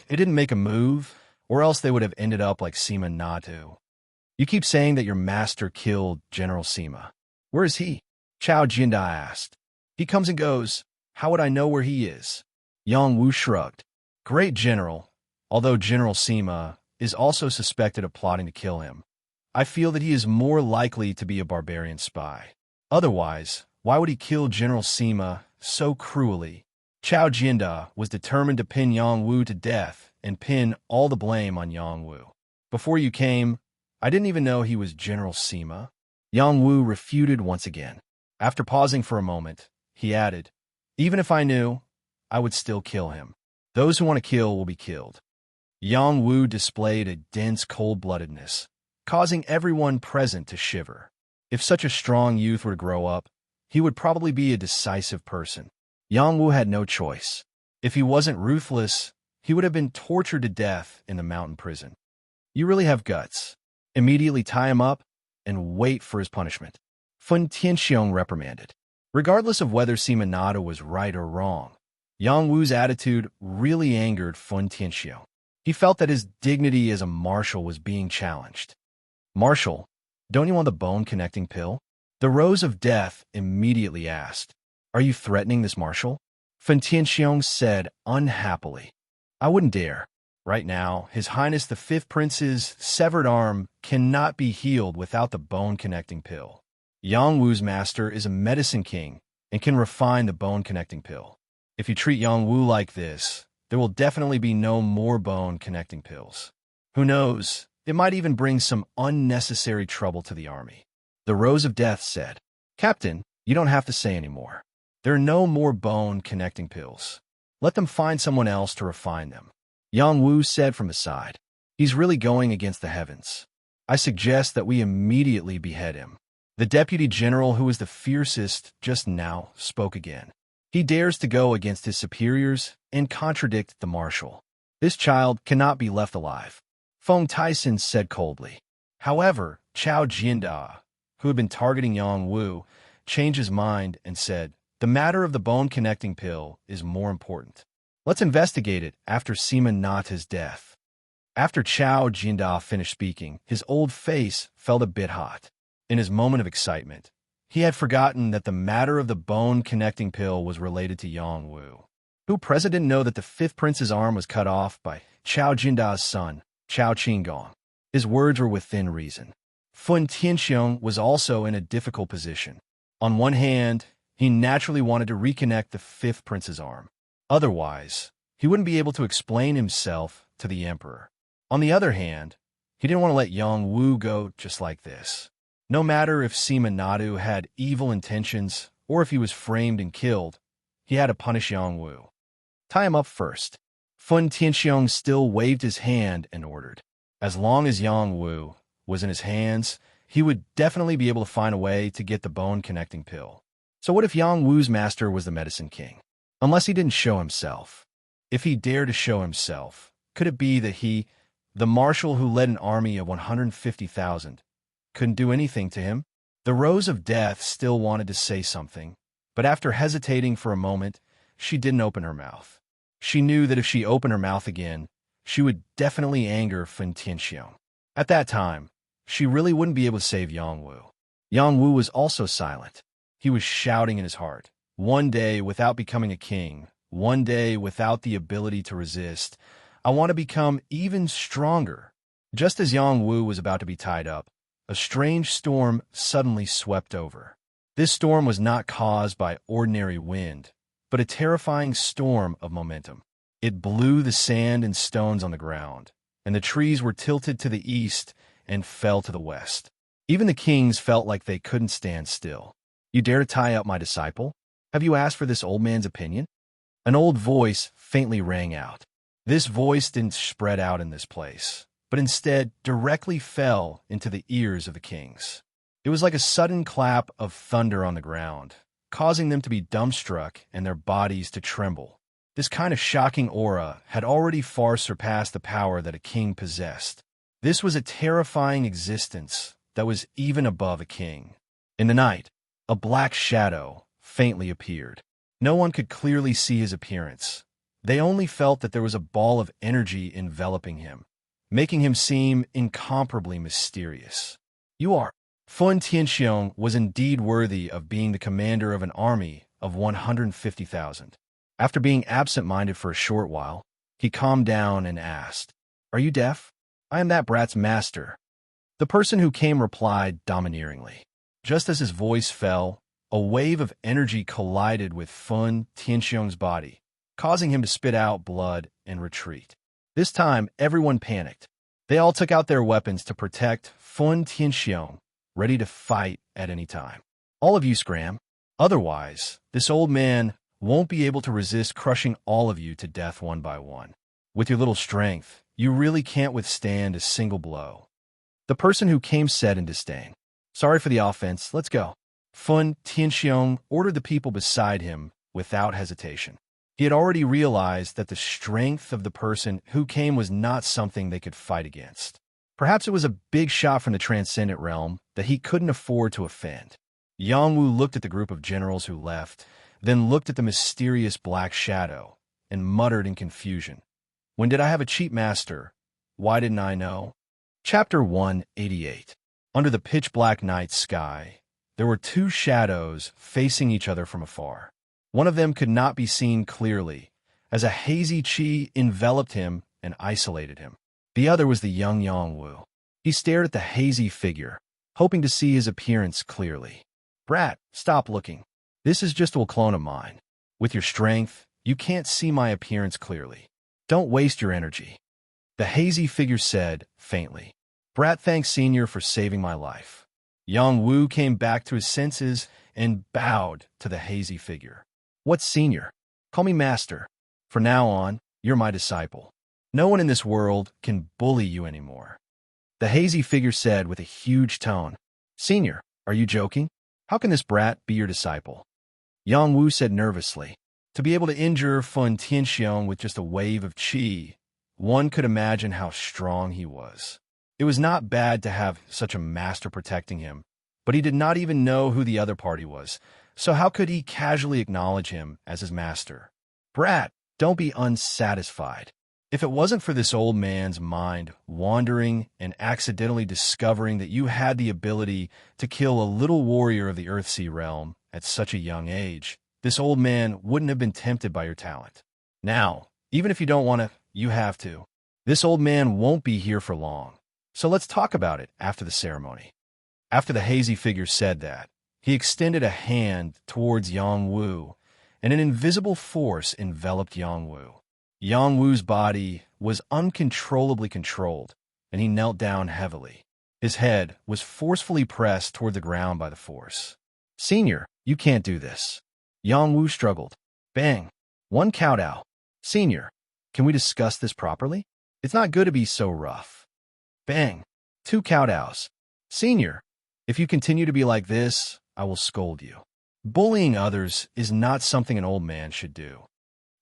they didn't make a move, or else they would have ended up like Sima Nadu. "You keep saying that your master killed General Sima. Where is he?" Chao Jinda asked. "He comes and goes. How would I know where he is?" Yang Wu shrugged. "Great general, although General Sima is also suspected of plotting to kill him. I feel that he is more likely to be a barbarian spy. Otherwise, why would he kill General Sima so cruelly?" Chao Jinda was determined to pin Yang Wu to death and pin all the blame on Yang Wu. "Before you came, I didn't even know he was General Sima." Yang Wu refuted once again. After pausing for a moment, he added, "Even if I knew, I would still kill him. Those who want to kill will be killed." Yang Wu displayed a dense cold-bloodedness, causing everyone present to shiver. If such a strong youth were to grow up, he would probably be a decisive person. Yang Wu had no choice. If he wasn't ruthless, he would have been tortured to death in the mountain prison. "You really have guts. Immediately tie him up and wait for his punishment," Fun Tianxiong reprimanded. Regardless of whether Sima Nada was right or wrong, Yang Wu's attitude really angered Fun Tianxiong. He felt that his dignity as a marshal was being challenged. "Marshal, don't you want the bone-connecting pill?" The Rose of Death immediately asked. "Are you threatening this marshal?" Fun Tianxiong said unhappily. "I wouldn't dare. Right now, His Highness the Fifth Prince's severed arm cannot be healed without the bone-connecting pill. Yang Wu's master is a medicine king and can refine the bone-connecting pill. If you treat Yang Wu like this, there will definitely be no more bone-connecting pills. Who knows, it might even bring some unnecessary trouble to the army." The Rose of Death said, "Captain, you don't have to say anymore. There are no more bone-connecting pills. Let them find someone else to refine them." Yang Wu said from his side, "He's really going against the heavens. I suggest that we immediately behead him." The deputy general, who was the fiercest just now, spoke again. "He dares to go against his superiors and contradict the marshal. This child cannot be left alive," Feng Tyson said coldly. However, Chao Jinda, who had been targeting Yang Wu, changed his mind and said, "The matter of the bone-connecting pill is more important. Let's investigate it after Sima Nata's death." After Chao Jinda finished speaking, his old face felt a bit hot. In his moment of excitement, he had forgotten that the matter of the bone-connecting pill was related to Yang Wu, who present didn't know that the fifth prince's arm was cut off by Chao Jinda's son, Chao Qinggong. His words were within reason. Fun Tianxiong was also in a difficult position. On one hand, he naturally wanted to reconnect the fifth prince's arm. Otherwise, he wouldn't be able to explain himself to the emperor. On the other hand, he didn't want to let Yang Wu go just like this. No matter if Sima Nadu had evil intentions or if he was framed and killed, he had to punish Yang Wu. "Tie him up first." Fun Tianxiong still waved his hand and ordered. As long as Yang Wu was in his hands, he would definitely be able to find a way to get the bone-connecting pill. So what if Yang Wu's master was the Medicine King? Unless he didn't show himself. If he dared to show himself, could it be that he, the marshal who led an army of 150,000, couldn't do anything to him? The Rose of Death still wanted to say something, but after hesitating for a moment, she didn't open her mouth. She knew that if she opened her mouth again, she would definitely anger Fen Tianxiong. At that time, she really wouldn't be able to save Yang Wu. Yang Wu was also silent. He was shouting in his heart, "One day without becoming a king, one day without the ability to resist, I want to become even stronger." Just as Yang Wu was about to be tied up, a strange storm suddenly swept over. This storm was not caused by ordinary wind, but a terrifying storm of momentum. It blew the sand and stones on the ground, and the trees were tilted to the east and fell to the west. Even the kings felt like they couldn't stand still. "You dare to tie up my disciple? Have you asked for this old man's opinion?" An old voice faintly rang out. This voice didn't spread out in this place, but instead directly fell into the ears of the kings. It was like a sudden clap of thunder on the ground, causing them to be dumbstruck and their bodies to tremble. This kind of shocking aura had already far surpassed the power that a king possessed. This was a terrifying existence that was even above a king. In the night, a black shadow faintly appeared. No one could clearly see his appearance. They only felt that there was a ball of energy enveloping him, making him seem incomparably mysterious. "You are..." Fen Tianxiong was indeed worthy of being the commander of an army of 150,000. After being absent-minded for a short while, he calmed down and asked, "Are you deaf? I am that brat's master." The person who came replied domineeringly. Just as his voice fell, a wave of energy collided with Fen Tianxiong's body, causing him to spit out blood and retreat. This time, everyone panicked. They all took out their weapons to protect Fen Tianxiong, ready to fight at any time. "All of you scram. Otherwise, this old man won't be able to resist crushing all of you to death one by one. With your little strength, you really can't withstand a single blow." The person who came said in disdain, "Sorry for the offense, let's go." Fen Tianxiong ordered the people beside him without hesitation. He had already realized that the strength of the person who came was not something they could fight against. Perhaps it was a big shot from the transcendent realm that he couldn't afford to offend. Yang Wu looked at the group of generals who left, then looked at the mysterious black shadow, and muttered in confusion, "When did I have a cheap master? Why didn't I know?" Chapter 188. Under the pitch-black night sky, there were two shadows facing each other from afar. One of them could not be seen clearly, as a hazy qi enveloped him and isolated him. The other was the young Yang Wu. He stared at the hazy figure, hoping to see his appearance clearly. "Brat, stop looking. This is just a clone of mine. With your strength, you can't see my appearance clearly. Don't waste your energy." The hazy figure said, faintly, "Brat thanks Senior for saving my life." Yang Wu came back to his senses and bowed to the hazy figure. "What's Senior? Call me Master. From now on, you're my disciple. No one in this world can bully you anymore." The hazy figure said with a huge tone, "Senior, are you joking? How can this brat be your disciple?" Yang Wu said nervously, "To be able to injure Fen Tianxiong with just a wave of qi, one could imagine how strong he was. It was not bad to have such a master protecting him, but he did not even know who the other party was, so how could he casually acknowledge him as his master? Brat, don't be unsatisfied. If it wasn't for this old man's mind wandering and accidentally discovering that you had the ability to kill a little warrior of the Earthsea realm at such a young age, this old man wouldn't have been tempted by your talent. Now, even if you don't want to, you have to. This old man won't be here for long, so let's talk about it after the ceremony." After the hazy figure said that, he extended a hand towards Yang Wu, and an invisible force enveloped Yang Wu. Yang Wu's body was uncontrollably controlled, and he knelt down heavily. His head was forcefully pressed toward the ground by the force. "Senior, you can't do this." Yang Wu struggled. Bang! One kowtow. "Senior, can we discuss this properly? It's not good to be so rough." Bang! Two kowtows. "Senior, If you continue to be like this, I will scold you. Bullying others is not something an old man should do.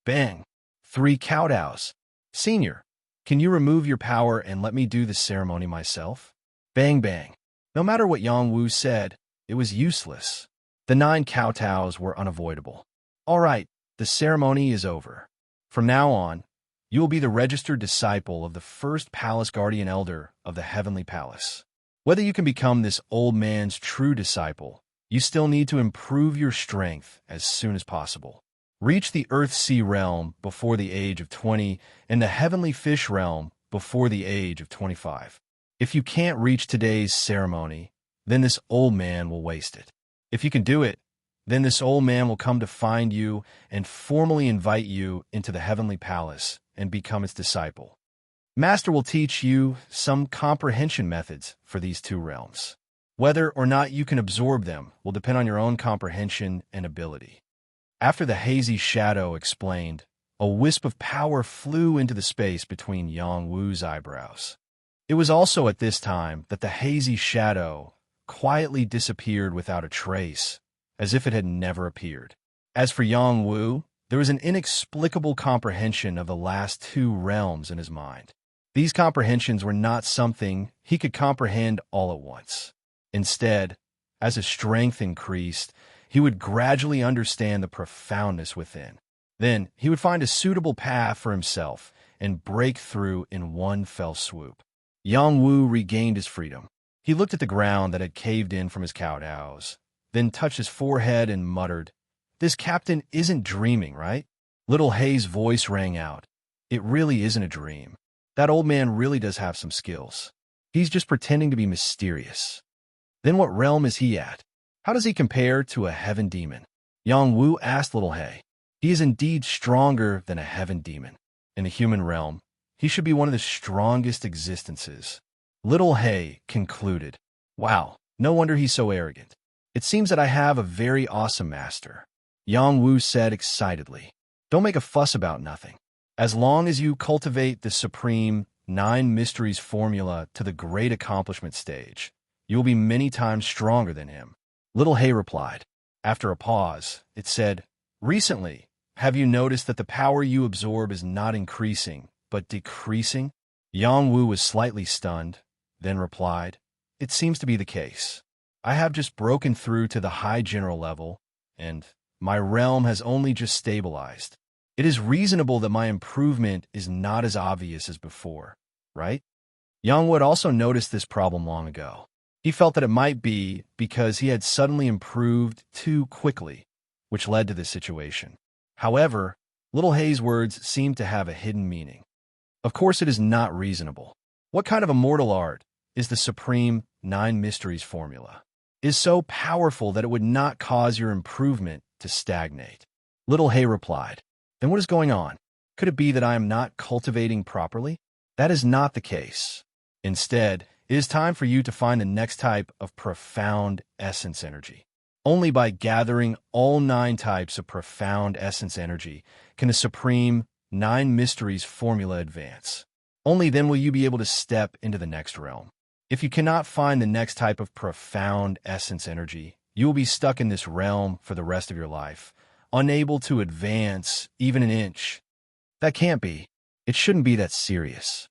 Bang! 3 kowtows. Senior, can you remove your power and let me do the ceremony myself? Bang bang. No matter what Yang Wu said, it was useless. The 9 kowtows were unavoidable. All right, the ceremony is over. From now on, you will be the registered disciple of the first palace guardian elder of the heavenly palace. Whether you can become this old man's true disciple, you still need to improve your strength as soon as possible. Reach the Earth-Sea realm before the age of 20 and the heavenly fish realm before the age of 25. If you can't reach today's ceremony, then this old man will waste it. If you can do it, then this old man will come to find you and formally invite you into the heavenly palace and become its disciple. Master will teach you some comprehension methods for these 2 realms. Whether or not you can absorb them will depend on your own comprehension and ability. After the hazy shadow explained, a wisp of power flew into the space between Yang Wu's eyebrows. It was also at this time that the hazy shadow quietly disappeared without a trace, as if it had never appeared. As for Yang Wu, there was an inexplicable comprehension of the last 2 realms in his mind. These comprehensions were not something he could comprehend all at once. Instead, as his strength increased, he would gradually understand the profoundness within. Then he would find a suitable path for himself and break through in one fell swoop. Yang Wu regained his freedom. He looked at the ground that had caved in from his kowtows, then touched his forehead and muttered, "This captain isn't dreaming, right?" Little Hei's voice rang out. "It really isn't a dream. That old man really does have some skills. He's just pretending to be mysterious." Then what realm is he at? How does he compare to a heaven demon? Yang Wu asked Little Hei. He is indeed stronger than a heaven demon. In the human realm, he should be one of the strongest existences. Little Hei concluded, "Wow, no wonder he's so arrogant. It seems that I have a very awesome master." Yang Wu said excitedly, "Don't make a fuss about nothing. As long as you cultivate the supreme 9 mysteries formula to the great accomplishment stage, you will be many times stronger than him." Little Hei replied. After a pause, it said, "Recently, have you noticed that the power you absorb is not increasing, but decreasing?" Yang Wu was slightly stunned, then replied, "It seems to be the case. I have just broken through to the high general level, and my realm has only just stabilized. It is reasonable that my improvement is not as obvious as before, right?" Yang Wu had also noticed this problem long ago. He felt that it might be because he had suddenly improved too quickly, which led to this situation. However, Little Hei's words seemed to have a hidden meaning. Of course it is not reasonable. What kind of immortal art is the supreme 9 mysteries formula? It is so powerful that it would not cause your improvement to stagnate. Little Hei replied, "Then what is going on? Could it be that I am not cultivating properly?" That is not the case. Instead, it is time for you to find the next type of profound essence energy. Only by gathering all 9 types of profound essence energy can the supreme 9 mysteries formula advance. Only then will you be able to step into the next realm. If you cannot find the next type of profound essence energy, you will be stuck in this realm for the rest of your life, unable to advance even an inch. That can't be. It shouldn't be that serious.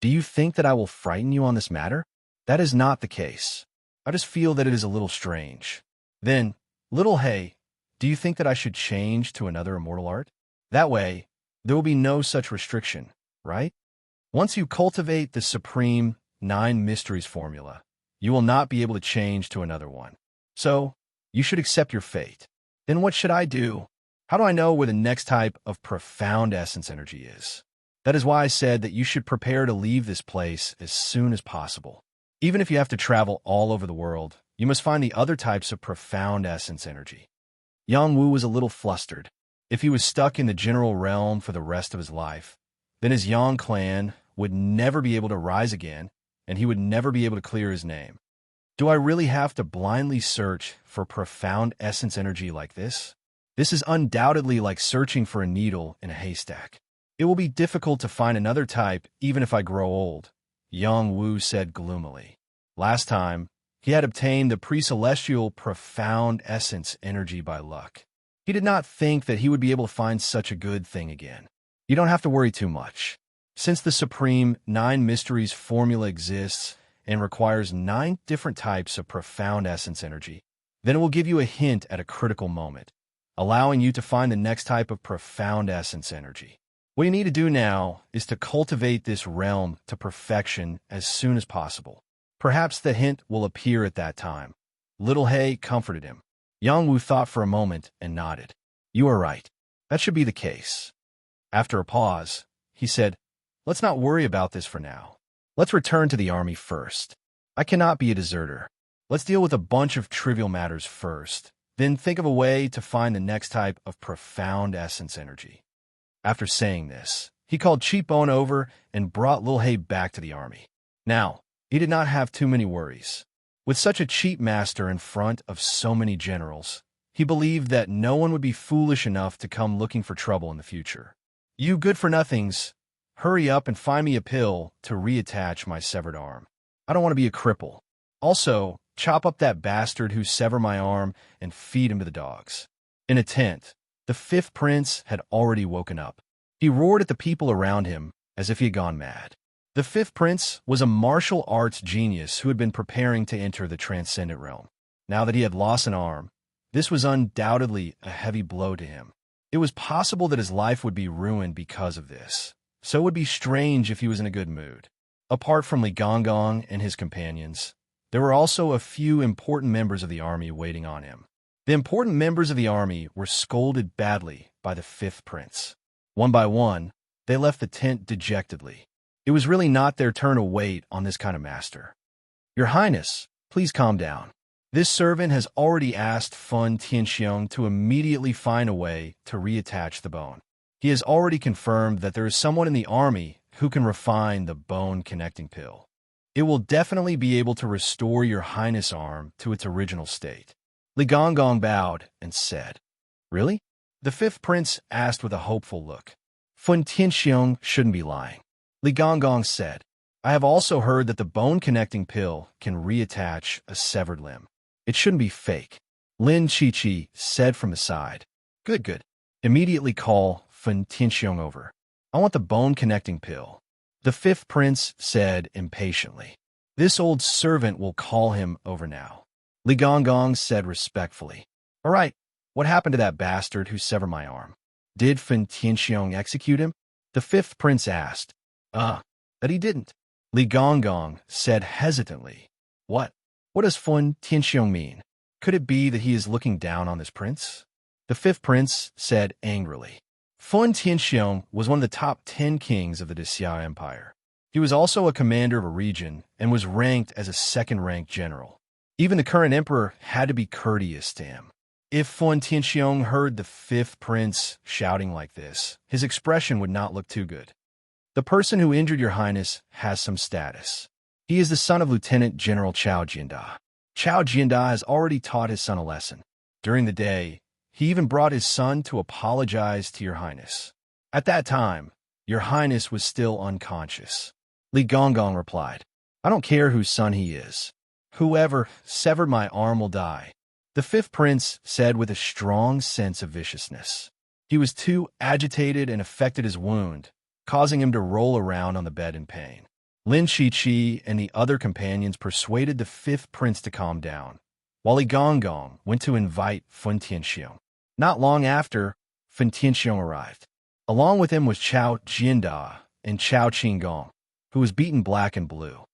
Do you think that I will frighten you on this matter? That is not the case. I just feel that it is a little strange. Then, Little Hei, do you think that I should change to another immortal art? That way, there will be no such restriction, right? Once you cultivate the supreme 9 mysteries formula, you will not be able to change to another one. So, you should accept your fate. Then what should I do? How do I know where the next type of profound essence energy is? That is why I said that you should prepare to leave this place as soon as possible. Even if you have to travel all over the world, you must find the other types of profound essence energy. Yang Wu was a little flustered. If he was stuck in the general realm for the rest of his life, then his Yang clan would never be able to rise again, and he would never be able to clear his name. Do I really have to blindly search for profound essence energy like this? This is undoubtedly like searching for a needle in a haystack. It will be difficult to find another type even if I grow old, Yang Wu said gloomily. Last time, He had obtained the pre-celestial profound essence energy by luck. He did not think that he would be able to find such a good thing again. You don't have to worry too much. Since the supreme 9 mysteries formula exists and requires 9 different types of profound essence energy, then it will give you a hint at a critical moment, allowing you to find the next type of profound essence energy. What you need to do now is to cultivate this realm to perfection as soon as possible. Perhaps the hint will appear at that time. Little Hay comforted him. Yangwu thought for a moment and nodded. You are right. That should be the case. After a pause, he said, let's not worry about this for now. Let's return to the army first. I cannot be a deserter. Let's deal with a bunch of trivial matters first, then think of a way to find the next type of profound essence energy. After saying this, he called Cheap Bone over and brought Lil Hay back to the army. Now, he did not have too many worries. With such a cheap master in front of so many generals, he believed that no one would be foolish enough to come looking for trouble in the future. You good-for-nothings, hurry up and find me a pill to reattach my severed arm. I don't want to be a cripple. Also, chop up that bastard who severed my arm and feed him to the dogs. In a tent, the 5th prince had already woken up. He roared at the people around him as if he had gone mad. The 5th prince was a martial arts genius who had been preparing to enter the transcendent realm. Now that he had lost an arm, this was undoubtedly a heavy blow to him. It was possible that his life would be ruined because of this, so it would be strange if he was in a good mood. Apart from Li Gongong and his companions, there were also a few important members of the army waiting on him. The important members of the army were scolded badly by the 5th prince. One by one, they left the tent dejectedly. It was really not their turn to wait on this kind of master. Your Highness, please calm down. This servant has already asked Fun Tianxiong to immediately find a way to reattach the bone. He has already confirmed that there is someone in the army who can refine the bone-connecting pill. It will definitely be able to restore your Highness' arm to its original state. Li Gongong bowed and said, Really? The 5th prince asked with a hopeful look. Fun Tianxiong shouldn't be lying. Li Gongong said, I have also heard that the bone-connecting pill can reattach a severed limb. It shouldn't be fake. Lin Chi said from the side. Good. Immediately call Fun Tianxiong over. I want the bone-connecting pill. The 5th prince said impatiently. This old servant will call him over now. Li Gongong said respectfully. All right, what happened to that bastard who severed my arm? Did Fun Tianxiong execute him? The 5th prince asked. That he didn't. Li Gongong said hesitantly. What? What does Fun Tianxiong mean? Could it be that he is looking down on this prince? The 5th prince said angrily. Fun Tianxiong was one of the top 10 kings of the Xia Empire. He was also a commander of a region and was ranked as a second-ranked general. Even the current emperor had to be courteous to him. If Fun Tianxiong heard the 5th prince shouting like this, his expression would not look too good. The person who injured your Highness has some status. He is the son of Lieutenant General Chao Jianda. Chao Jianda has already taught his son a lesson. During the day, he even brought his son to apologize to your Highness. At that time, your Highness was still unconscious. Li Gongong replied, I don't care whose son he is. Whoever severed my arm will die. The 5th prince said with a strong sense of viciousness. He was too agitated and affected his wound, causing him to roll around on the bed in pain. Lin Chi and the other companions persuaded the 5th prince to calm down, while Li Gongong went to invite Fun Tianxiong. Not long after, Fun Tianxiong arrived. Along with him was Chao Jianda and Chao Qinggong, who was beaten black and blue.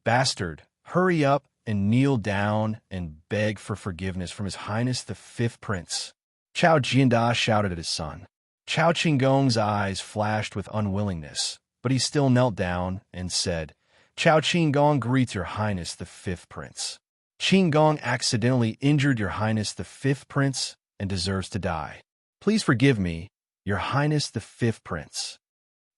Bastard, hurry up and kneel down and beg for forgiveness from His Highness the 5th prince. Chao Jianda shouted at his son. Chao Qinggong's eyes flashed with unwillingness, but he still knelt down and said, Chao Qinggong greets your Highness the 5th prince. Qinggong accidentally injured your Highness the 5th prince and deserves to die. Please forgive me, your Highness the 5th prince.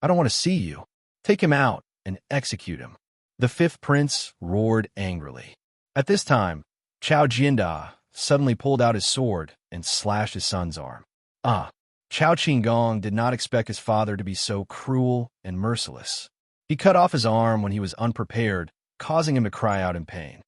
I don't want to see you. Take him out and execute him. The 5th prince roared angrily. At this time, Chao Jianda suddenly pulled out his sword and slashed his son's arm. Chao Qinggong did not expect his father to be so cruel and merciless. He cut off his arm when he was unprepared, causing him to cry out in pain.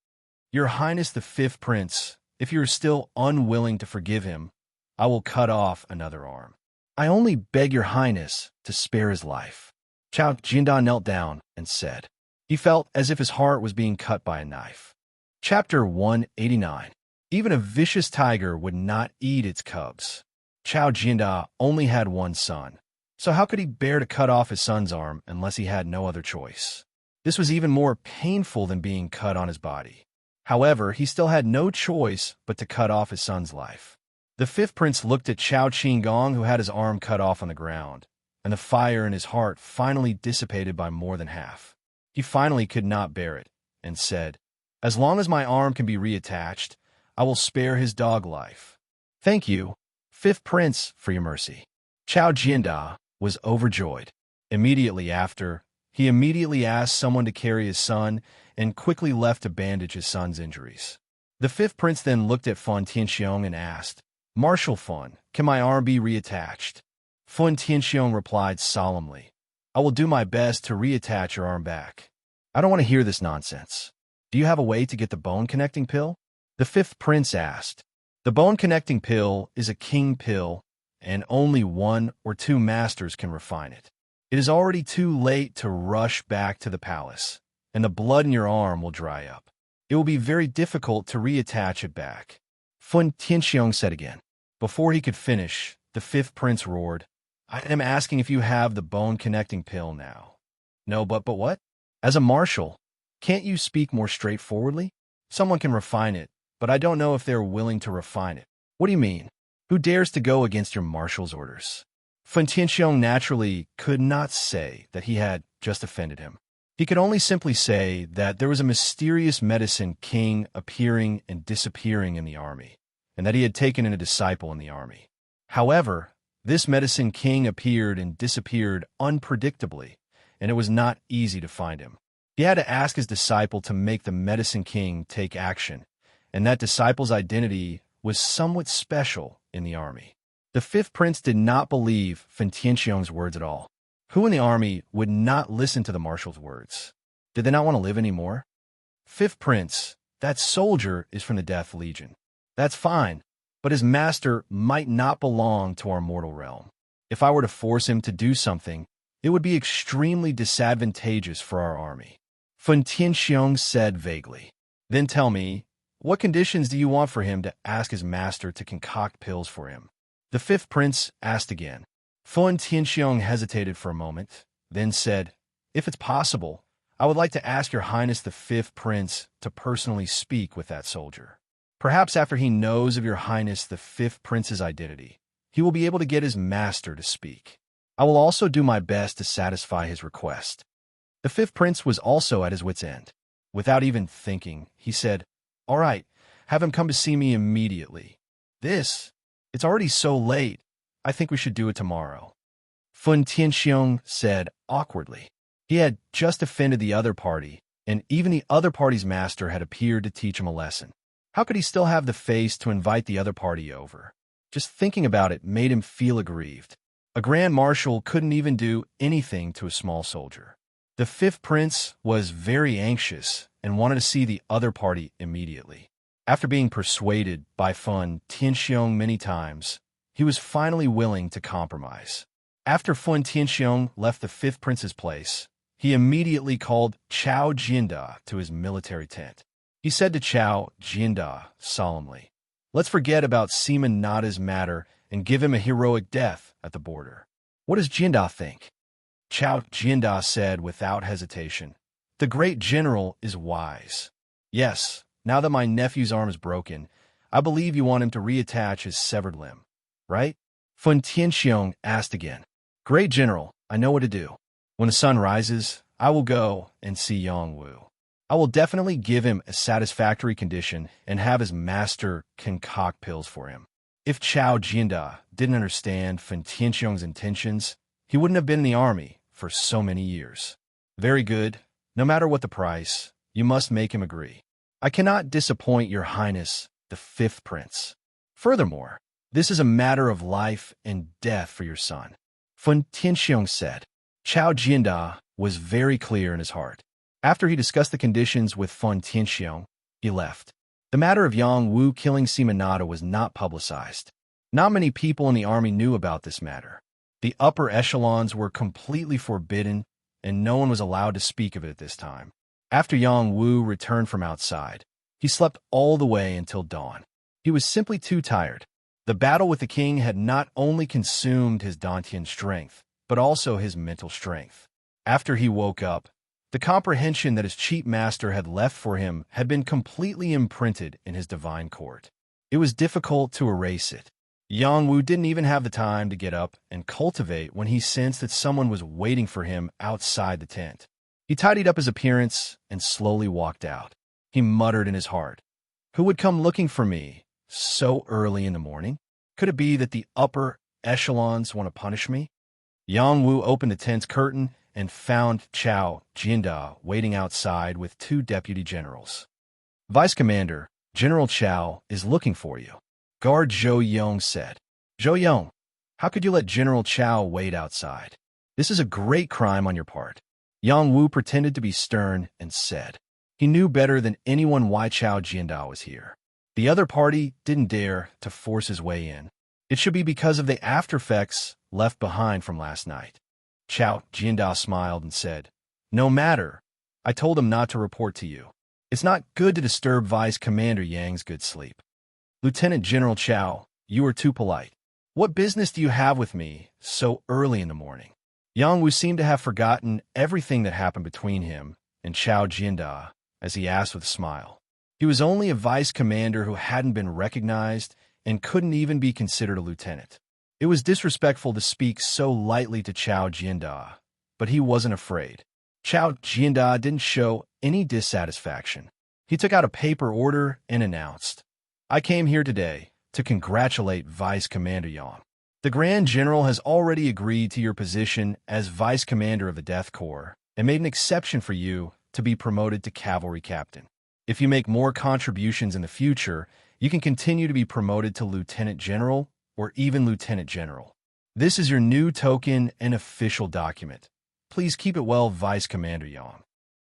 Your Highness the fifth prince, if you are still unwilling to forgive him, I will cut off another arm. I only beg your Highness to spare his life. Chao Jinda knelt down and said. He felt as if his heart was being cut by a knife. Chapter 189. Even a vicious tiger would not eat its cubs. Chao Jinda only had one son, so how could he bear to cut off his son's arm unless he had no other choice? This was even more painful than being cut on his body. However, he still had no choice but to cut off his son's life. The fifth prince looked at Chao Qinggong, who had his arm cut off on the ground, and the fire in his heart finally dissipated by more than half. He finally could not bear it, and said, As long as my arm can be reattached, I will spare his dog life. Thank you, fifth prince, for your mercy. Chao Jinda was overjoyed. Immediately after, he immediately asked someone to carry his son and quickly left to bandage his son's injuries. The fifth prince then looked at Fun Tianxiong and asked, Marshal Fun, can my arm be reattached? Fun Tianxiong replied solemnly, I will do my best to reattach your arm back. I don't want to hear this nonsense. Do you have a way to get the bone-connecting pill? The fifth prince asked. The bone-connecting pill is a king pill, and only 1 or 2 masters can refine it. It is already too late to rush back to the palace, and the blood in your arm will dry up. It will be very difficult to reattach it back. Fun Tianxiong said again. Before he could finish, the fifth prince roared, I am asking if you have the bone-connecting pill now. No, but what? As a marshal, can't you speak more straightforwardly? Someone can refine it, but I don't know if they're willing to refine it. What do you mean? Who dares to go against your marshal's orders? Fun Tianxiong naturally could not say that he had just offended him. He could only simply say that there was a mysterious medicine king appearing and disappearing in the army, and that he had taken in a disciple in the army. However, this medicine king appeared and disappeared unpredictably, and it was not easy to find him. He had to ask his disciple to make the medicine king take action, and that disciple's identity was somewhat special in the army. The fifth prince did not believe Fun Tianxiong's words at all. Who in the army would not listen to the marshal's words? Did they not want to live anymore? Fifth prince, that soldier is from the Death Legion. That's fine, but his master might not belong to our mortal realm. If I were to force him to do something, it would be extremely disadvantageous for our army. Fun Tianxiong said vaguely. Then tell me, what conditions do you want for him to ask his master to concoct pills for him? The fifth prince asked again. Fun Tianxiong hesitated for a moment, then said, If it's possible, I would like to ask your Highness the fifth prince to personally speak with that soldier. Perhaps after he knows of your Highness the fifth prince's identity, he will be able to get his master to speak. I will also do my best to satisfy his request. The fifth prince was also at his wit's end. Without even thinking, he said, All right, have him come to see me immediately. It's already so late. I think we should do it tomorrow. Fun Tianxiong said awkwardly. He had just offended the other party, and even the other party's master had appeared to teach him a lesson. How could he still have the face to invite the other party over? Just thinking about it made him feel aggrieved. A grand marshal couldn't even do anything to a small soldier. The fifth prince was very anxious and wanted to see the other party immediately. After being persuaded by Fun Tianxiong many times, he was finally willing to compromise. After Fun Tianxiong left the fifth prince's place, he immediately called Chao Jinda to his military tent. He said to Chao Jinda solemnly, Let's forget about Seaman Nada's matter and give him a heroic death at the border. What does Jinda think? Chao Jinda said without hesitation, The great general is wise. Yes, now that my nephew's arm is broken, I believe you want him to reattach his severed limb. Right? Fun Tianxiong asked again. Great general, I know what to do. When the sun rises, I will go and see Yongwu. I will definitely give him a satisfactory condition and have his master concoct pills for him. If Chao Jinda didn't understand Fun Tianxiong's intentions, he wouldn't have been in the army for so many years. Very good. No matter what the price, you must make him agree. I cannot disappoint your Highness, the fifth prince. Furthermore, this is a matter of life and death for your son. Fun Tianxiong said. Chao Jinda was very clear in his heart. After he discussed the conditions with Fun Tianxiong, He left. The matter of Yang Wu killing Sima Nada was not publicized. Not many people in the army knew about this matter. The upper echelons were completely forbidden, and no one was allowed to speak of it at this time. After Yang Wu returned from outside, he slept all the way until dawn. He was simply too tired. The battle with the king had not only consumed his Dantian strength, but also his mental strength. After he woke up, the comprehension that his chief master had left for him had been completely imprinted in his divine court. It was difficult to erase it. Yang Wu didn't even have the time to get up and cultivate when he sensed that someone was waiting for him outside the tent. He tidied up his appearance and slowly walked out. He muttered in his heart, "Who would come looking for me so early in the morning? Could it be that the upper echelons want to punish me?" Yang Wu opened the tent's curtain and found Chao Jianda waiting outside with 2 deputy generals. "Vice Commander, General Chao is looking for you," Guard Zhou Yong said. "Zhou Yong, how could you let General Chao wait outside? This is a great crime on your part." Yang Wu pretended to be stern and said he knew better than anyone why Chao Jianda was here. The other party didn't dare to force his way in. It should be because of the aftereffects left behind from last night. Chao Jianda smiled and said, "No matter. I told him not to report to you. It's not good to disturb Vice Commander Yang's good sleep." "Lieutenant General Chao, you are too polite. What business do you have with me so early in the morning?" Yang Wu seemed to have forgotten everything that happened between him and Chao Jianda as he asked with a smile. He was only a vice commander who hadn't been recognized and couldn't even be considered a lieutenant. It was disrespectful to speak so lightly to Chao Jianda, but he wasn't afraid. Chao Jianda didn't show any dissatisfaction. He took out a paper order and announced, "I came here today to congratulate Vice Commander Yang. The Grand General has already agreed to your position as Vice Commander of the Death Corps and made an exception for you to be promoted to Cavalry Captain. If you make more contributions in the future, you can continue to be promoted to Lieutenant General or even Lieutenant General. This is your new token and official document. Please keep it well, Vice Commander Yang."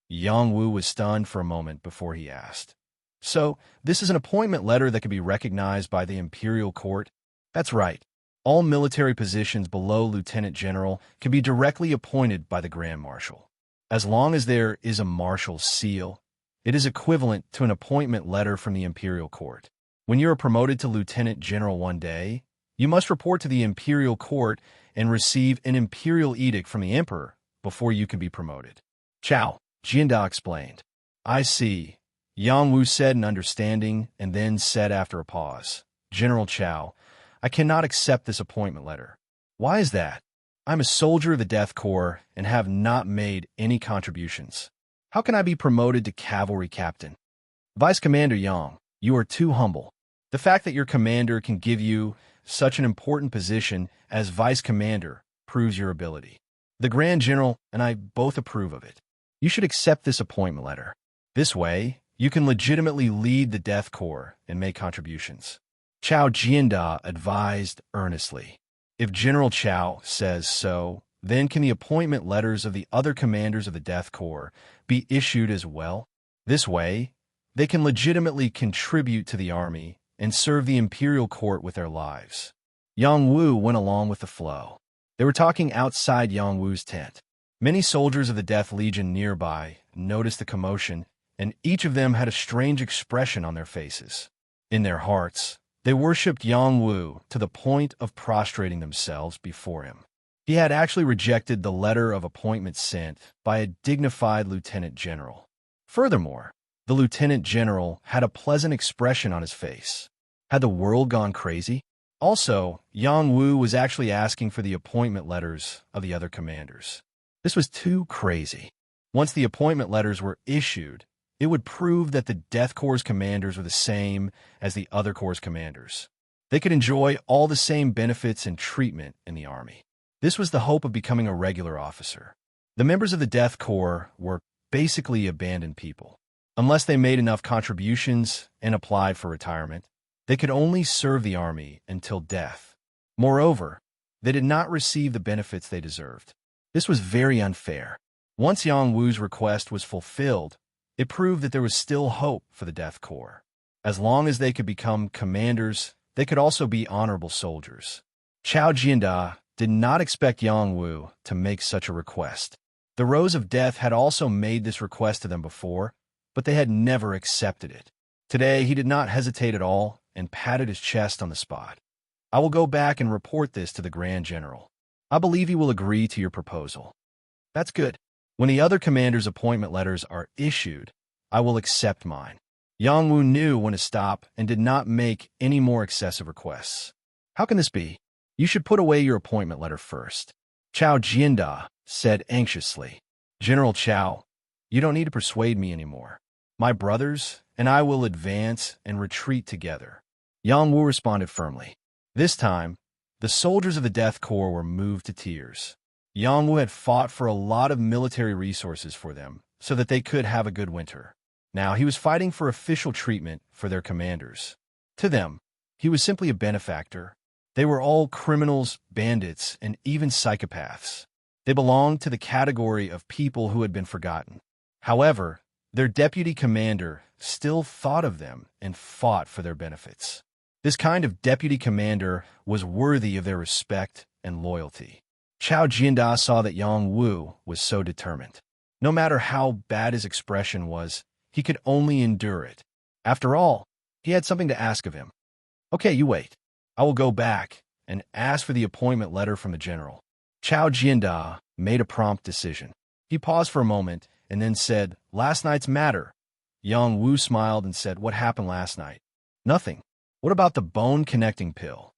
Yang Wu was stunned for a moment before he asked, "So, this is an appointment letter that can be recognized by the Imperial Court?" "That's right. All military positions below Lieutenant General can be directly appointed by the Grand Marshal. As long as there is a Marshal's seal, it is equivalent to an appointment letter from the Imperial Court. When you are promoted to Lieutenant General one day, you must report to the Imperial Court and receive an Imperial edict from the Emperor before you can be promoted." Chao Jianda explained. "I see," Yang Wu said in understanding and then said after a pause, "General Chao, I cannot accept this appointment letter." "Why is that?" "I'm a soldier of the Death Corps and have not made any contributions. How can I be promoted to Cavalry Captain?" "Vice Commander Yang, you are too humble. The fact that your commander can give you such an important position as Vice Commander proves your ability. The Grand General and I both approve of it. You should accept this appointment letter. This way, you can legitimately lead the Death Corps and make contributions." Chao Jianda advised earnestly. "If General Chao says so, then can the appointment letters of the other commanders of the Death Corps be issued as well? This way, they can legitimately contribute to the army and serve the Imperial Court with their lives." Yang Wu went along with the flow. They were talking outside Yang Wu's tent. Many soldiers of the Death Legion nearby noticed the commotion, and each of them had a strange expression on their faces. In their hearts, they worshipped Yang Wu to the point of prostrating themselves before him. He had actually rejected the letter of appointment sent by a dignified lieutenant general. Furthermore, the lieutenant general had a pleasant expression on his face. Had the world gone crazy? Also, Yang Wu was actually asking for the appointment letters of the other commanders. This was too crazy. Once the appointment letters were issued, it would prove that the Death Corps' commanders were the same as the other corps' commanders. They could enjoy all the same benefits and treatment in the army. This was the hope of becoming a regular officer. The members of the Death Corps were basically abandoned people. Unless they made enough contributions and applied for retirement, they could only serve the army until death. Moreover, they did not receive the benefits they deserved. This was very unfair. Once Yang Wu's request was fulfilled, It proved that there was still hope for the Death Corps. As long as they could become commanders, they could also be honorable soldiers. Chao Jianda did not expect Yang Wu to make such a request. The Rose of Death had also made this request to them before, but they had never accepted it. Today, he did not hesitate at all and patted his chest on the spot. I will go back and report this to the Grand General. I believe he will agree to your proposal. That's good. When the other commanders' appointment letters are issued, I will accept mine. Yang Wu knew when to stop and did not make any more excessive requests. How can this be? You should put away your appointment letter first. Chao Jianda said anxiously. General Chao, you don't need to persuade me anymore. My brothers and I will advance and retreat together. Yang Wu responded firmly. This time, the soldiers of the Death Corps were moved to tears. Yang Wu had fought for a lot of military resources for them so that they could have a good winter. Now he was fighting for official treatment for their commanders. To them, he was simply a benefactor. They were all criminals, bandits, and even psychopaths. They belonged to the category of people who had been forgotten. However, their deputy commander still thought of them and fought for their benefits. This kind of deputy commander was worthy of their respect and loyalty. Chao Jianda saw that Yang Wu was so determined. No matter how bad his expression was, he could only endure it. After all, he had something to ask of him. Okay, you wait. I will go back and ask for the appointment letter from the general. Chao Jianda made a prompt decision. He paused for a moment and then said, last night's matter. Yang Wu smiled and said, what happened last night? Nothing. What about the bone-connecting pill?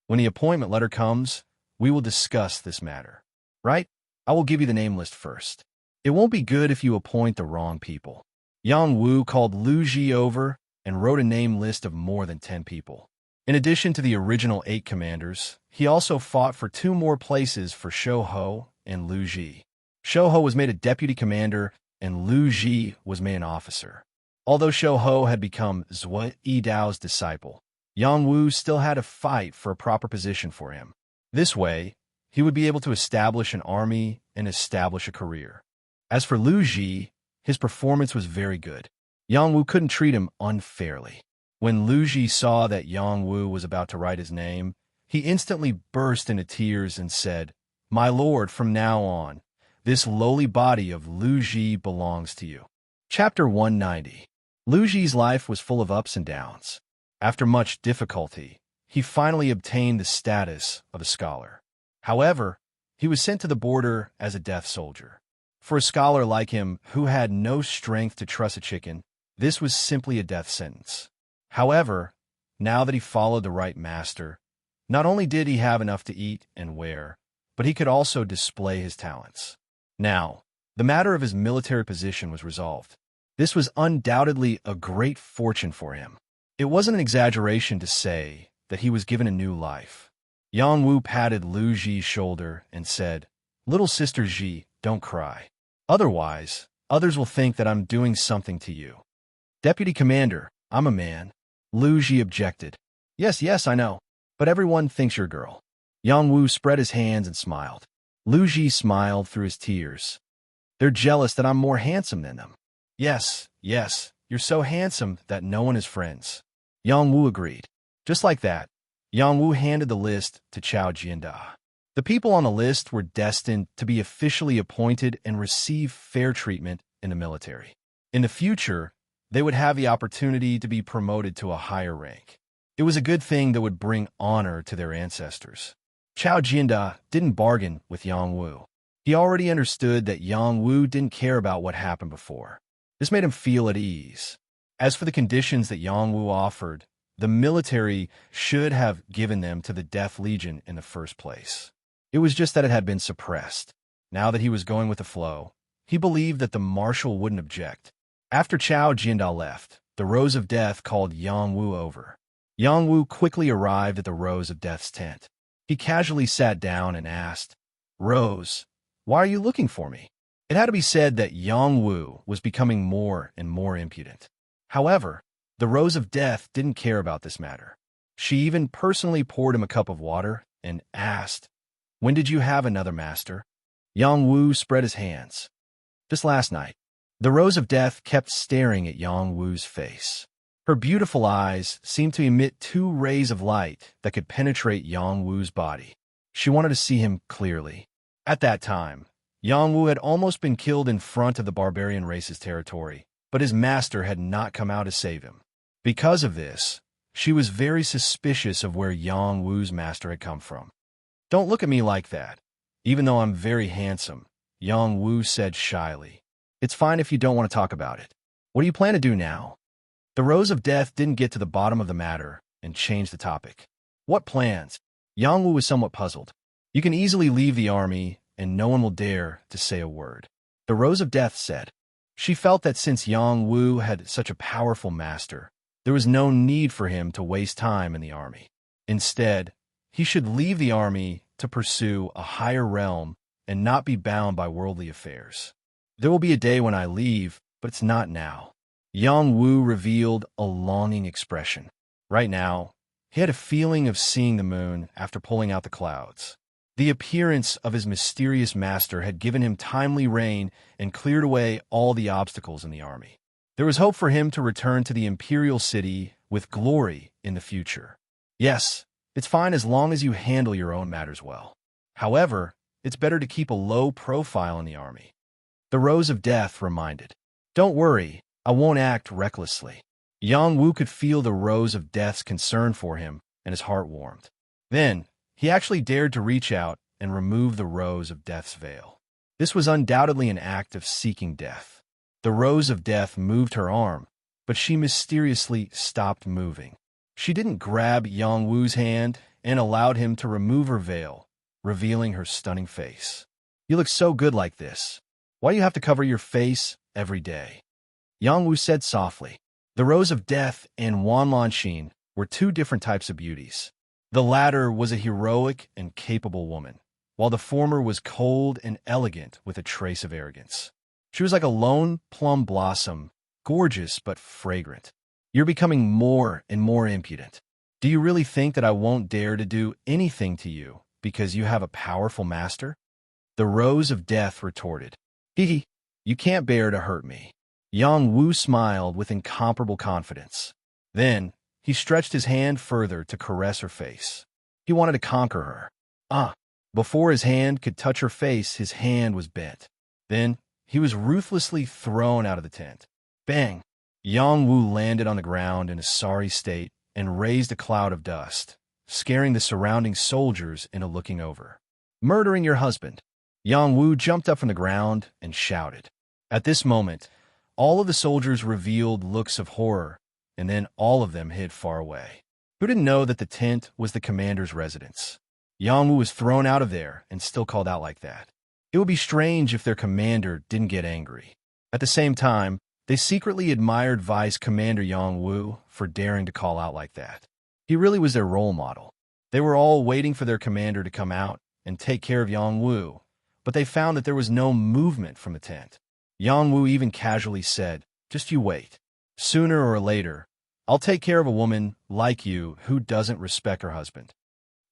When the appointment letter comes, we will discuss this matter. Right? I will give you the name list first. It won't be good if you appoint the wrong people. Yang Wu called Lu Ji over and wrote a name list of more than 10 people. In addition to the original 8 commanders, he also fought for 2 more places for Shou Ho and Lu Ji. Shou Ho was made a deputy commander and Lu Ji was made an officer. Although Shou Ho had become Zhou Yidao's disciple, Yang Wu still had to fight for a proper position for him. This way, he would be able to establish an army and establish a career. As for Lu Ji, his performance was very good. Yang Wu couldn't treat him unfairly. When Lu Ji saw that Yang Wu was about to write his name, he instantly burst into tears and said, My lord, from now on, this lowly body of Lu Ji belongs to you. Chapter 190. Lu Ji's life was full of ups and downs. After much difficulty, he finally obtained the status of a scholar. However, he was sent to the border as a death soldier. For a scholar like him who had no strength to truss a chicken, this was simply a death sentence. However, now that he followed the right master, not only did he have enough to eat and wear, but he could also display his talents. Now, the matter of his military position was resolved. This was undoubtedly a great fortune for him. It wasn't an exaggeration to say that he was given a new life. Yang Wu patted Lu Ji's shoulder and said, Little sister Ji, don't cry. Otherwise, others will think that I'm doing something to you. Deputy Commander, I'm a man. Lu Ji objected. Yes, I know. But everyone thinks you're a girl. Yang Wu spread his hands and smiled. Lu Ji smiled through his tears. They're jealous that I'm more handsome than them. Yes, you're so handsome that no one is friends. Yang Wu agreed. Just like that, Yang Wu handed the list to Chao Jianda. The people on the list were destined to be officially appointed and receive fair treatment in the military. In the future, they would have the opportunity to be promoted to a higher rank. It was a good thing that would bring honor to their ancestors. Chao Jianda didn't bargain with Yang Wu. He already understood that Yang Wu didn't care about what happened before. This made him feel at ease. As for the conditions that Yang Wu offered, the military should have given them to the Death Legion in the first place. It was just that it had been suppressed. Now that he was going with the flow, he believed that the marshal wouldn't object. After Chao Jianda left, the Rose of Death called Yang Wu over. Yang Wu quickly arrived at the Rose of Death's tent. He casually sat down and asked, Rose, why are you looking for me? It had to be said that Yang Wu was becoming more and more impudent. However, the Rose of Death didn't care about this matter. She even personally poured him a cup of water and asked, When did you have another master? Yang Wu spread his hands. Just last night. The Rose of Death kept staring at Yang Wu's face. Her beautiful eyes seemed to emit two rays of light that could penetrate Yang Wu's body. She wanted to see him clearly. At that time, Yang Wu had almost been killed in front of the barbarian race's territory, but his master had not come out to save him. Because of this, she was very suspicious of where Yang Wu's master had come from. "Don't look at me like that, even though I'm very handsome," Yang Wu said shyly. "It's fine if you don't want to talk about it. What do you plan to do now?" The Rose of Death didn't get to the bottom of the matter and changed the topic. "What plans?" Yang Wu was somewhat puzzled. "You can easily leave the army, and no one will dare to say a word," the Rose of Death said. She felt that since Yang Wu had such a powerful master, there was no need for him to waste time in the army. Instead, he should leave the army to pursue a higher realm and not be bound by worldly affairs. "There will be a day when I leave, but it's not now." Yang Wu revealed a longing expression. Right now, he had a feeling of seeing the moon after pulling out the clouds. The appearance of his mysterious master had given him timely rain and cleared away all the obstacles in the army. There was hope for him to return to the imperial city with glory in the future. "Yes, it's fine as long as you handle your own matters well. However, it's better to keep a low profile in the army," the Rose of Death reminded. "Don't worry, I won't act recklessly." Yang Wu could feel the Rose of Death's concern for him, and his heart warmed. Then, he actually dared to reach out and remove the Rose of Death's veil. This was undoubtedly an act of seeking death. The Rose of Death moved her arm, but she mysteriously stopped moving. She didn't grab Yang Wu's hand and allowed him to remove her veil, revealing her stunning face. "You look so good like this. Why do you have to cover your face every day?" Yang Wu said softly. The Rose of Death and Wan Lanxin were two different types of beauties. The latter was a heroic and capable woman, while the former was cold and elegant with a trace of arrogance. She was like a lone plum blossom, gorgeous but fragrant. "You're becoming more and more impudent. Do you really think that I won't dare to do anything to you because you have a powerful master?" The Rose of Death retorted. "Hee, you can't bear to hurt me." Yang Wu smiled with incomparable confidence. Then, he stretched his hand further to caress her face. He wanted to conquer her. Before his hand could touch her face, his hand was bent. Then, he was ruthlessly thrown out of the tent. Bang! Yang Wu landed on the ground in a sorry state and raised a cloud of dust, scaring the surrounding soldiers into looking over. "Murdering your husband!" Yang Wu jumped up from the ground and shouted. At this moment, all of the soldiers revealed looks of horror, and then all of them hid far away. Who didn't know that the tent was the commander's residence? Yang Wu was thrown out of there and still called out like that. It would be strange if their commander didn't get angry. At the same time, they secretly admired Vice Commander Yang Wu for daring to call out like that. He really was their role model. They were all waiting for their commander to come out and take care of Yang Wu, but they found that there was no movement from the tent. Yang Wu even casually said, "Just you wait. Sooner or later, I'll take care of a woman like you who doesn't respect her husband."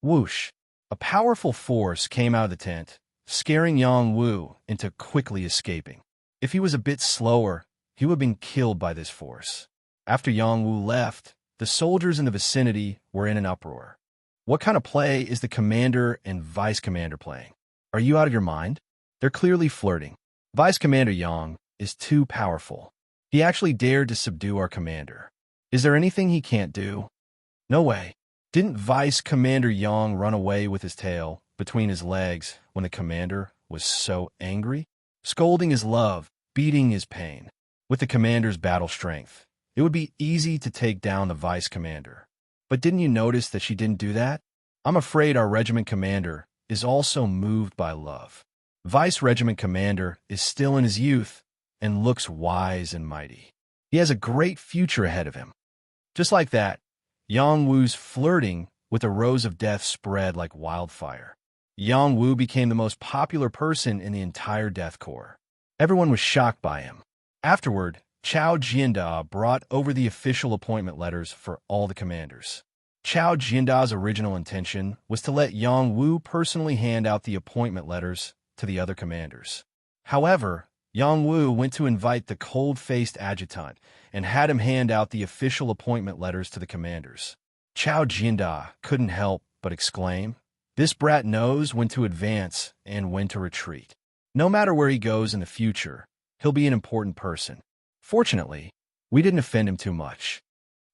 Whoosh! A powerful force came out of the tent, scaring Yang Wu into quickly escaping. If he was a bit slower, he would have been killed by this force. After Yang Wu left, the soldiers in the vicinity were in an uproar. What kind of play is the commander and vice commander playing? Are you out of your mind? They're clearly flirting. Vice Commander Yang is too powerful. He actually dared to subdue our commander. Is there anything he can't do? No way. Didn't Vice Commander Yang run away with his tail between his legs when the commander was so angry? Scolding is love, beating is pain. With the commander's battle strength, it would be easy to take down the vice commander. But didn't you notice that she didn't do that? I'm afraid our regiment commander is also moved by love. Vice Regiment Commander is still in his youth and looks wise and mighty. He has a great future ahead of him. Just like that, Yang Wu's flirting with the Rose of Death spread like wildfire. Yang Wu became the most popular person in the entire Death Corps. Everyone was shocked by him. Afterward, Chao Jianda brought over the official appointment letters for all the commanders. Chao Jianda's original intention was to let Yang Wu personally hand out the appointment letters to the other commanders. However, Yang Wu went to invite the cold-faced adjutant and had him hand out the official appointment letters to the commanders. Chao Jinda couldn't help but exclaim, "This brat knows when to advance and when to retreat. No matter where he goes in the future, he'll be an important person." Fortunately, we didn't offend him too much.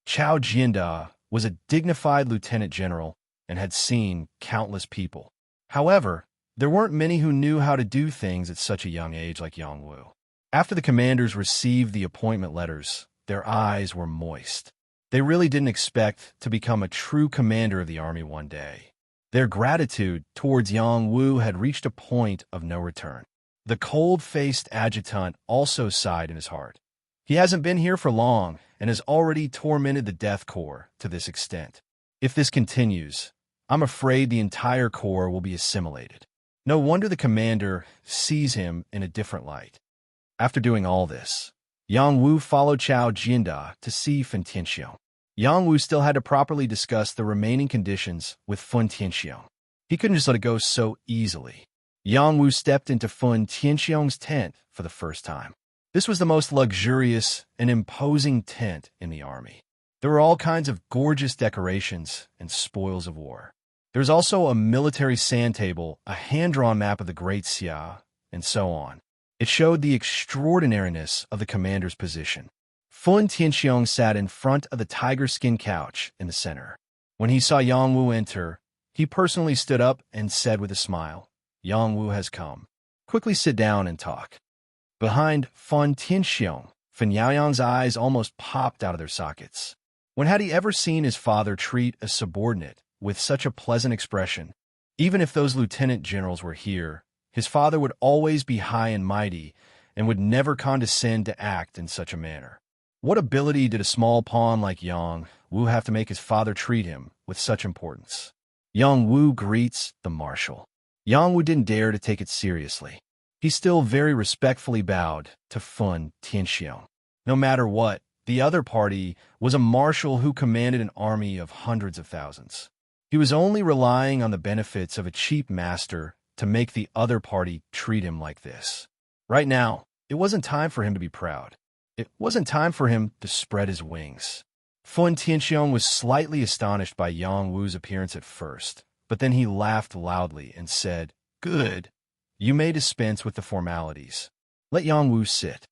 Chao Jinda was a dignified lieutenant general and had seen countless people. However, there weren't many who knew how to do things at such a young age like Yang Wu. After the commanders received the appointment letters, their eyes were moist. They really didn't expect to become a true commander of the army one day. Their gratitude towards Yang Wu had reached a point of no return. The cold-faced adjutant also sighed in his heart. He hasn't been here for long and has already tormented the Death Corps to this extent. If this continues, I'm afraid the entire corps will be assimilated. No wonder the commander sees him in a different light. After doing all this, Yang Wu followed Chao Jinda to see Fen Tianxiong. Yang Wu still had to properly discuss the remaining conditions with Fen Tianxiong. He couldn't just let it go so easily. Yang Wu stepped into Fen Tianxiong's tent for the first time. This was the most luxurious and imposing tent in the army. There were all kinds of gorgeous decorations and spoils of war. There was also a military sand table, a hand-drawn map of the Great Xia, and so on. It showed the extraordinariness of the commander's position. Fen Tianxiong sat in front of the tiger skin couch in the center. When he saw Yang Wu enter, he personally stood up and said with a smile, "Yang Wu has come. Quickly sit down and talk." Behind Fen Tianxiong, Fen Yaoyang's eyes almost popped out of their sockets. When had he ever seen his father treat a subordinate with such a pleasant expression? Even if those lieutenant generals were here, his father would always be high and mighty and would never condescend to act in such a manner. What ability did a small pawn like Yang Wu have to make his father treat him with such importance? Yang Wu greets the marshal. Yang Wu didn't dare to take it seriously. He still very respectfully bowed to Fen Tianxiong. No matter what, the other party was a marshal who commanded an army of hundreds of thousands. He was only relying on the benefits of a cheap master to make the other party treat him like this. Right now, it wasn't time for him to be proud. It wasn't time for him to spread his wings. Fen Tianxiong was slightly astonished by Yang Wu's appearance at first, but then he laughed loudly and said, "Good. You may dispense with the formalities. Let Yang Wu sit."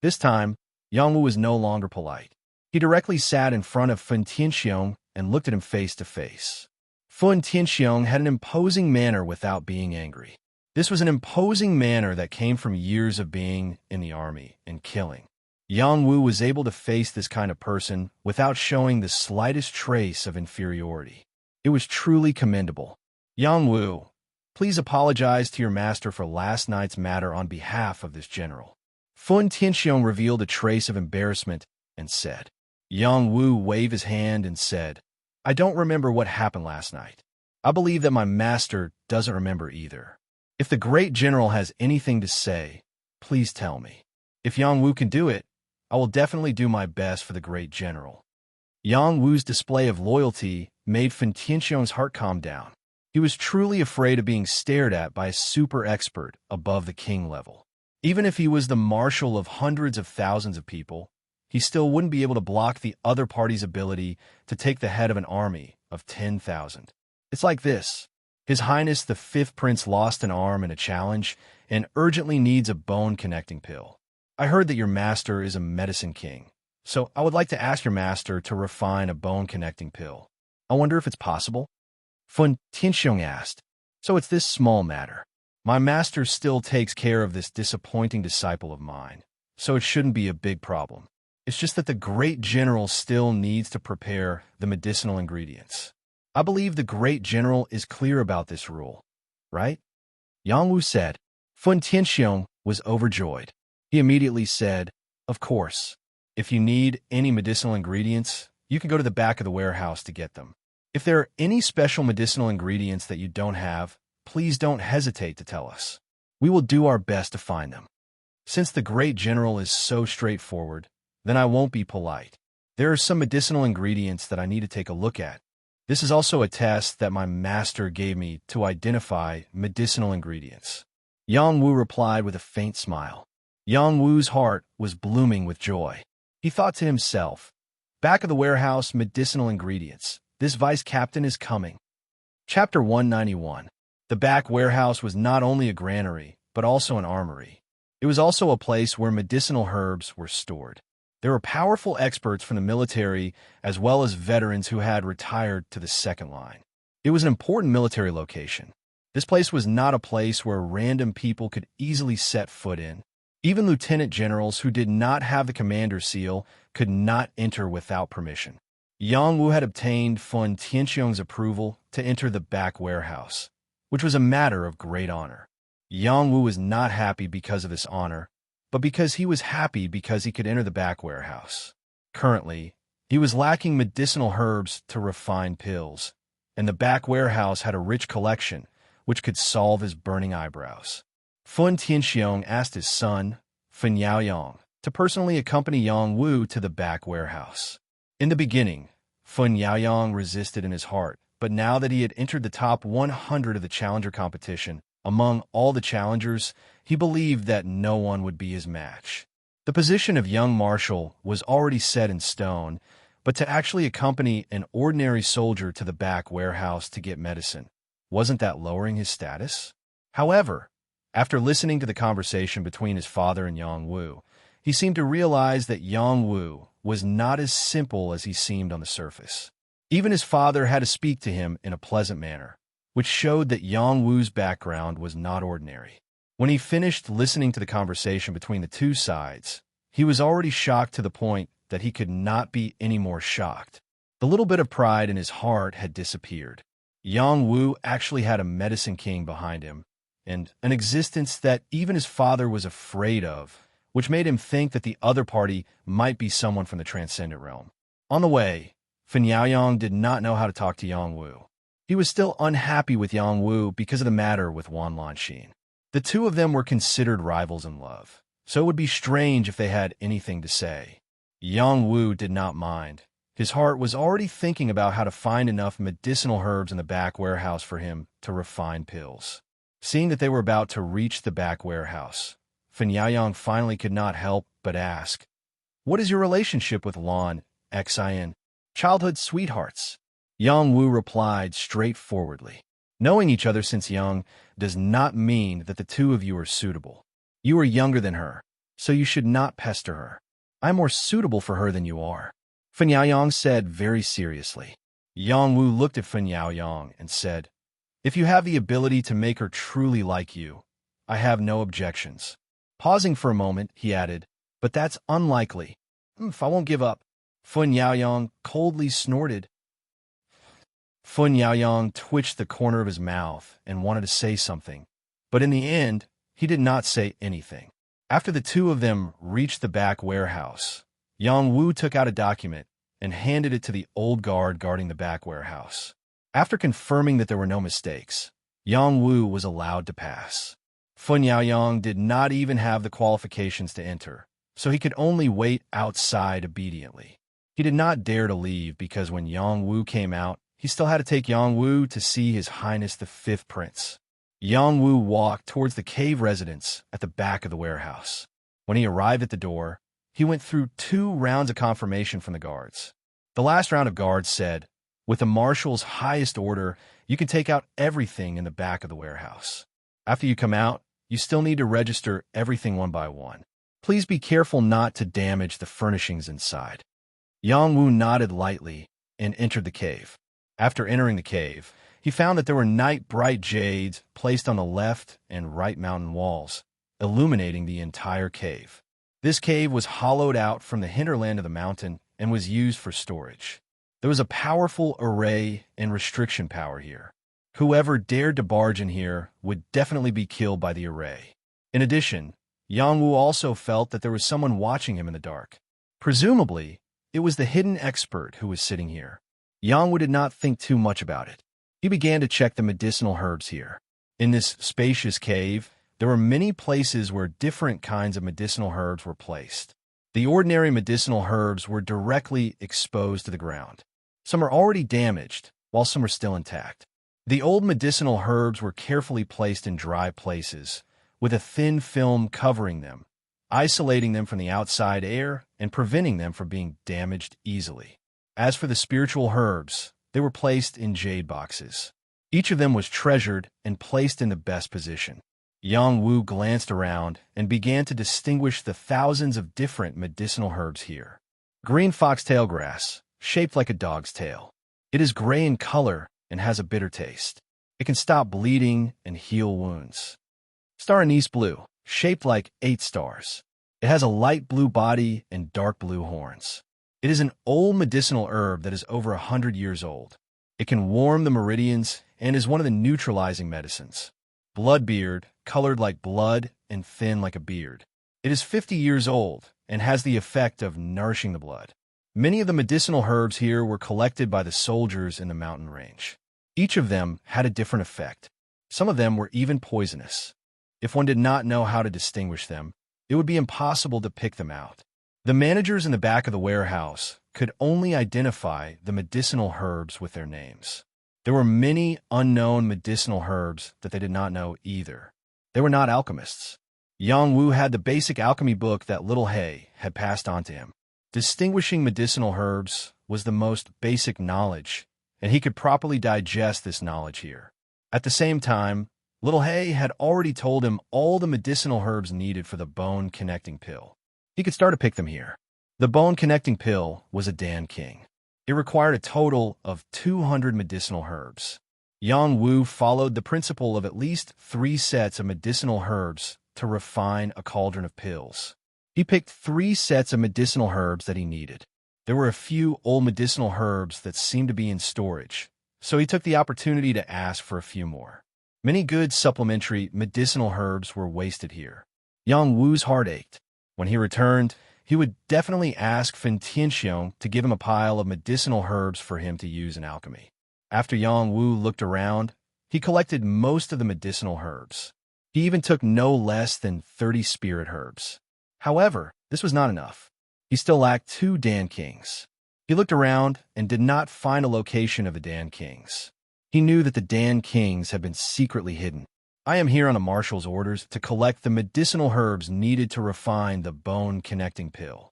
This time, Yang Wu was no longer polite. He directly sat in front of Fen Tianxiong and looked at him face to face. Fen Tianxiong had an imposing manner without being angry. This was an imposing manner that came from years of being in the army and killing. Yang Wu was able to face this kind of person without showing the slightest trace of inferiority. It was truly commendable. "Yang Wu, please apologize to your master for last night's matter on behalf of this general." Fen Tianxiong revealed a trace of embarrassment and said. Yang Wu waved his hand and said, "I don't remember what happened last night. I believe that my master doesn't remember either. If the great general has anything to say, please tell me. If Yang Wu can do it, I will definitely do my best for the great general." Yang Wu's display of loyalty made Fen Tianxiong's heart calm down. He was truly afraid of being stared at by a super expert above the king level. Even if he was the marshal of hundreds of thousands of people, he still wouldn't be able to block the other party's ability to take the head of an army of 10,000. It's like this. His Highness the Fifth Prince lost an arm in a challenge and urgently needs a bone-connecting pill. I heard that your master is a medicine king, so I would like to ask your master to refine a bone-connecting pill. I wonder if it's possible?" Fen Tianxiong asked. "So it's this small matter. My master still takes care of this disappointing disciple of mine, so it shouldn't be a big problem. It's just that the great general still needs to prepare the medicinal ingredients. I believe the great general is clear about this rule, right?" Yang Wu said. Fen Tianxiong was overjoyed. He immediately said, "Of course. If you need any medicinal ingredients, you can go to the back of the warehouse to get them. If there are any special medicinal ingredients that you don't have, please don't hesitate to tell us. We will do our best to find them. Since the great general is so straightforward, then I won't be polite. There are some medicinal ingredients that I need to take a look at. This is also a test that my master gave me to identify medicinal ingredients." Yang Wu replied with a faint smile. Yang Wu's heart was blooming with joy. He thought to himself, "Back of the warehouse, medicinal ingredients. This vice captain is coming." Chapter 191. The back warehouse was not only a granary, but also an armory. It was also a place where medicinal herbs were stored. There were powerful experts from the military as well as veterans who had retired to the second line. It was an important military location. This place was not a place where random people could easily set foot in. Even lieutenant generals who did not have the commander's seal could not enter without permission. Yang Wu had obtained Fun Tianxiong's approval to enter the back warehouse, which was a matter of great honor. Yang Wu was not happy because of this honor, but because he was happy because he could enter the back warehouse. Currently, he was lacking medicinal herbs to refine pills, and the back warehouse had a rich collection which could solve his burning eyebrows. Fun Tianxiong asked his son, Fun Yaoyang, to personally accompany Yang Wu to the back warehouse. In the beginning, Fun Yaoyang resisted in his heart, but now that he had entered the top 100 of the challenger competition, among all the challengers, he believed that no one would be his match. The position of young marshal was already set in stone, but to actually accompany an ordinary soldier to the back warehouse to get medicine, wasn't that lowering his status? However, after listening to the conversation between his father and Yang Wu, he seemed to realize that Yang Wu was not as simple as he seemed on the surface. Even his father had to speak to him in a pleasant manner, which showed that Yang Wu's background was not ordinary. When he finished listening to the conversation between the two sides, he was already shocked to the point that he could not be any more shocked. The little bit of pride in his heart had disappeared. Yang Wu actually had a medicine king behind him, and an existence that even his father was afraid of, which made him think that the other party might be someone from the transcendent realm. On the way, Fun Yaoyang did not know how to talk to Yang Wu. He was still unhappy with Yang Wu because of the matter with Wan Lanxin. The two of them were considered rivals in love, so it would be strange if they had anything to say. Yang Wu did not mind. His heart was already thinking about how to find enough medicinal herbs in the back warehouse for him to refine pills. Seeing that they were about to reach the back warehouse, Fun Yaoyang finally could not help but ask, "What is your relationship with Lan Xin? Childhood sweethearts?" Yang Wu replied straightforwardly, "Knowing each other since young does not mean that the two of you are suitable. You are younger than her, so you should not pester her. I am more suitable for her than you are," Fun Yaoyang said very seriously. Yang Wu looked at Fun Yaoyang and said, "If you have the ability to make her truly like you, I have no objections." Pausing for a moment, he added, "But that's unlikely. I won't give up." Fun Yaoyang coldly snorted. Fun Yaoyang twitched the corner of his mouth and wanted to say something, but in the end, he did not say anything. After the two of them reached the back warehouse, Yang Wu took out a document and handed it to the old guard guarding the back warehouse. After confirming that there were no mistakes, Yang Wu was allowed to pass. Fun Yaoyang did not even have the qualifications to enter, so he could only wait outside obediently. He did not dare to leave because when Yang Wu came out, he still had to take Yang Wu to see His Highness the Fifth Prince. Yang Wu walked towards the cave residence at the back of the warehouse. When he arrived at the door, he went through 2 rounds of confirmation from the guards. The last round of guards said, "With the marshal's highest order, you can take out everything in the back of the warehouse. After you come out, you still need to register everything one by one. Please be careful not to damage the furnishings inside." Yang Wu nodded lightly and entered the cave. After entering the cave, he found that there were night-bright jades placed on the left and right mountain walls, illuminating the entire cave. This cave was hollowed out from the hinterland of the mountain and was used for storage. There was a powerful array and restriction power here. Whoever dared to barge in here would definitely be killed by the array. In addition, Yang Wu also felt that there was someone watching him in the dark. Presumably, it was the hidden expert who was sitting here. Yang Wu did not think too much about it. He began to check the medicinal herbs here. In this spacious cave, there were many places where different kinds of medicinal herbs were placed. The ordinary medicinal herbs were directly exposed to the ground. Some are already damaged, while some are still intact. The old medicinal herbs were carefully placed in dry places, with a thin film covering them, isolating them from the outside air and preventing them from being damaged easily. As for the spiritual herbs, they were placed in jade boxes. Each of them was treasured and placed in the best position. Yang Wu glanced around and began to distinguish the thousands of different medicinal herbs here. Green foxtail grass, shaped like a dog's tail. It is gray in color and has a bitter taste. It can stop bleeding and heal wounds. Star anise blue, shaped like 8 stars. It has a light blue body and dark blue horns. It is an old medicinal herb that is over 100 years old. It can warm the meridians and is one of the neutralizing medicines. Bloodbeard, colored like blood and thin like a beard. It is 50 years old and has the effect of nourishing the blood. Many of the medicinal herbs here were collected by the soldiers in the mountain range. Each of them had a different effect. Some of them were even poisonous. If one did not know how to distinguish them, it would be impossible to pick them out. The managers in the back of the warehouse could only identify the medicinal herbs with their names. There were many unknown medicinal herbs that they did not know either. They were not alchemists. Yang Wu had the basic alchemy book that Little Hay had passed on to him. Distinguishing medicinal herbs was the most basic knowledge, and he could properly digest this knowledge here. At the same time, Little Hay had already told him all the medicinal herbs needed for the bone-connecting pill. He could start to pick them here. The bone-connecting pill was a Dan King. It required a total of 200 medicinal herbs. Yang Wu followed the principle of at least 3 sets of medicinal herbs to refine a cauldron of pills. He picked 3 sets of medicinal herbs that he needed. There were a few old medicinal herbs that seemed to be in storage, so he took the opportunity to ask for a few more. Many good supplementary medicinal herbs were wasted here. Yang Wu's heart ached. When he returned, he would definitely ask Fin Tianxiong to give him a pile of medicinal herbs for him to use in alchemy. After Yang Wu looked around, he collected most of the medicinal herbs. He even took no less than 30 spirit herbs. However, this was not enough. He still lacked 2 Dan Kings. He looked around and did not find a location of the Dan Kings. He knew that the Dan Kings had been secretly hidden. I am here on a marshal's orders to collect the medicinal herbs needed to refine the bone-connecting pill.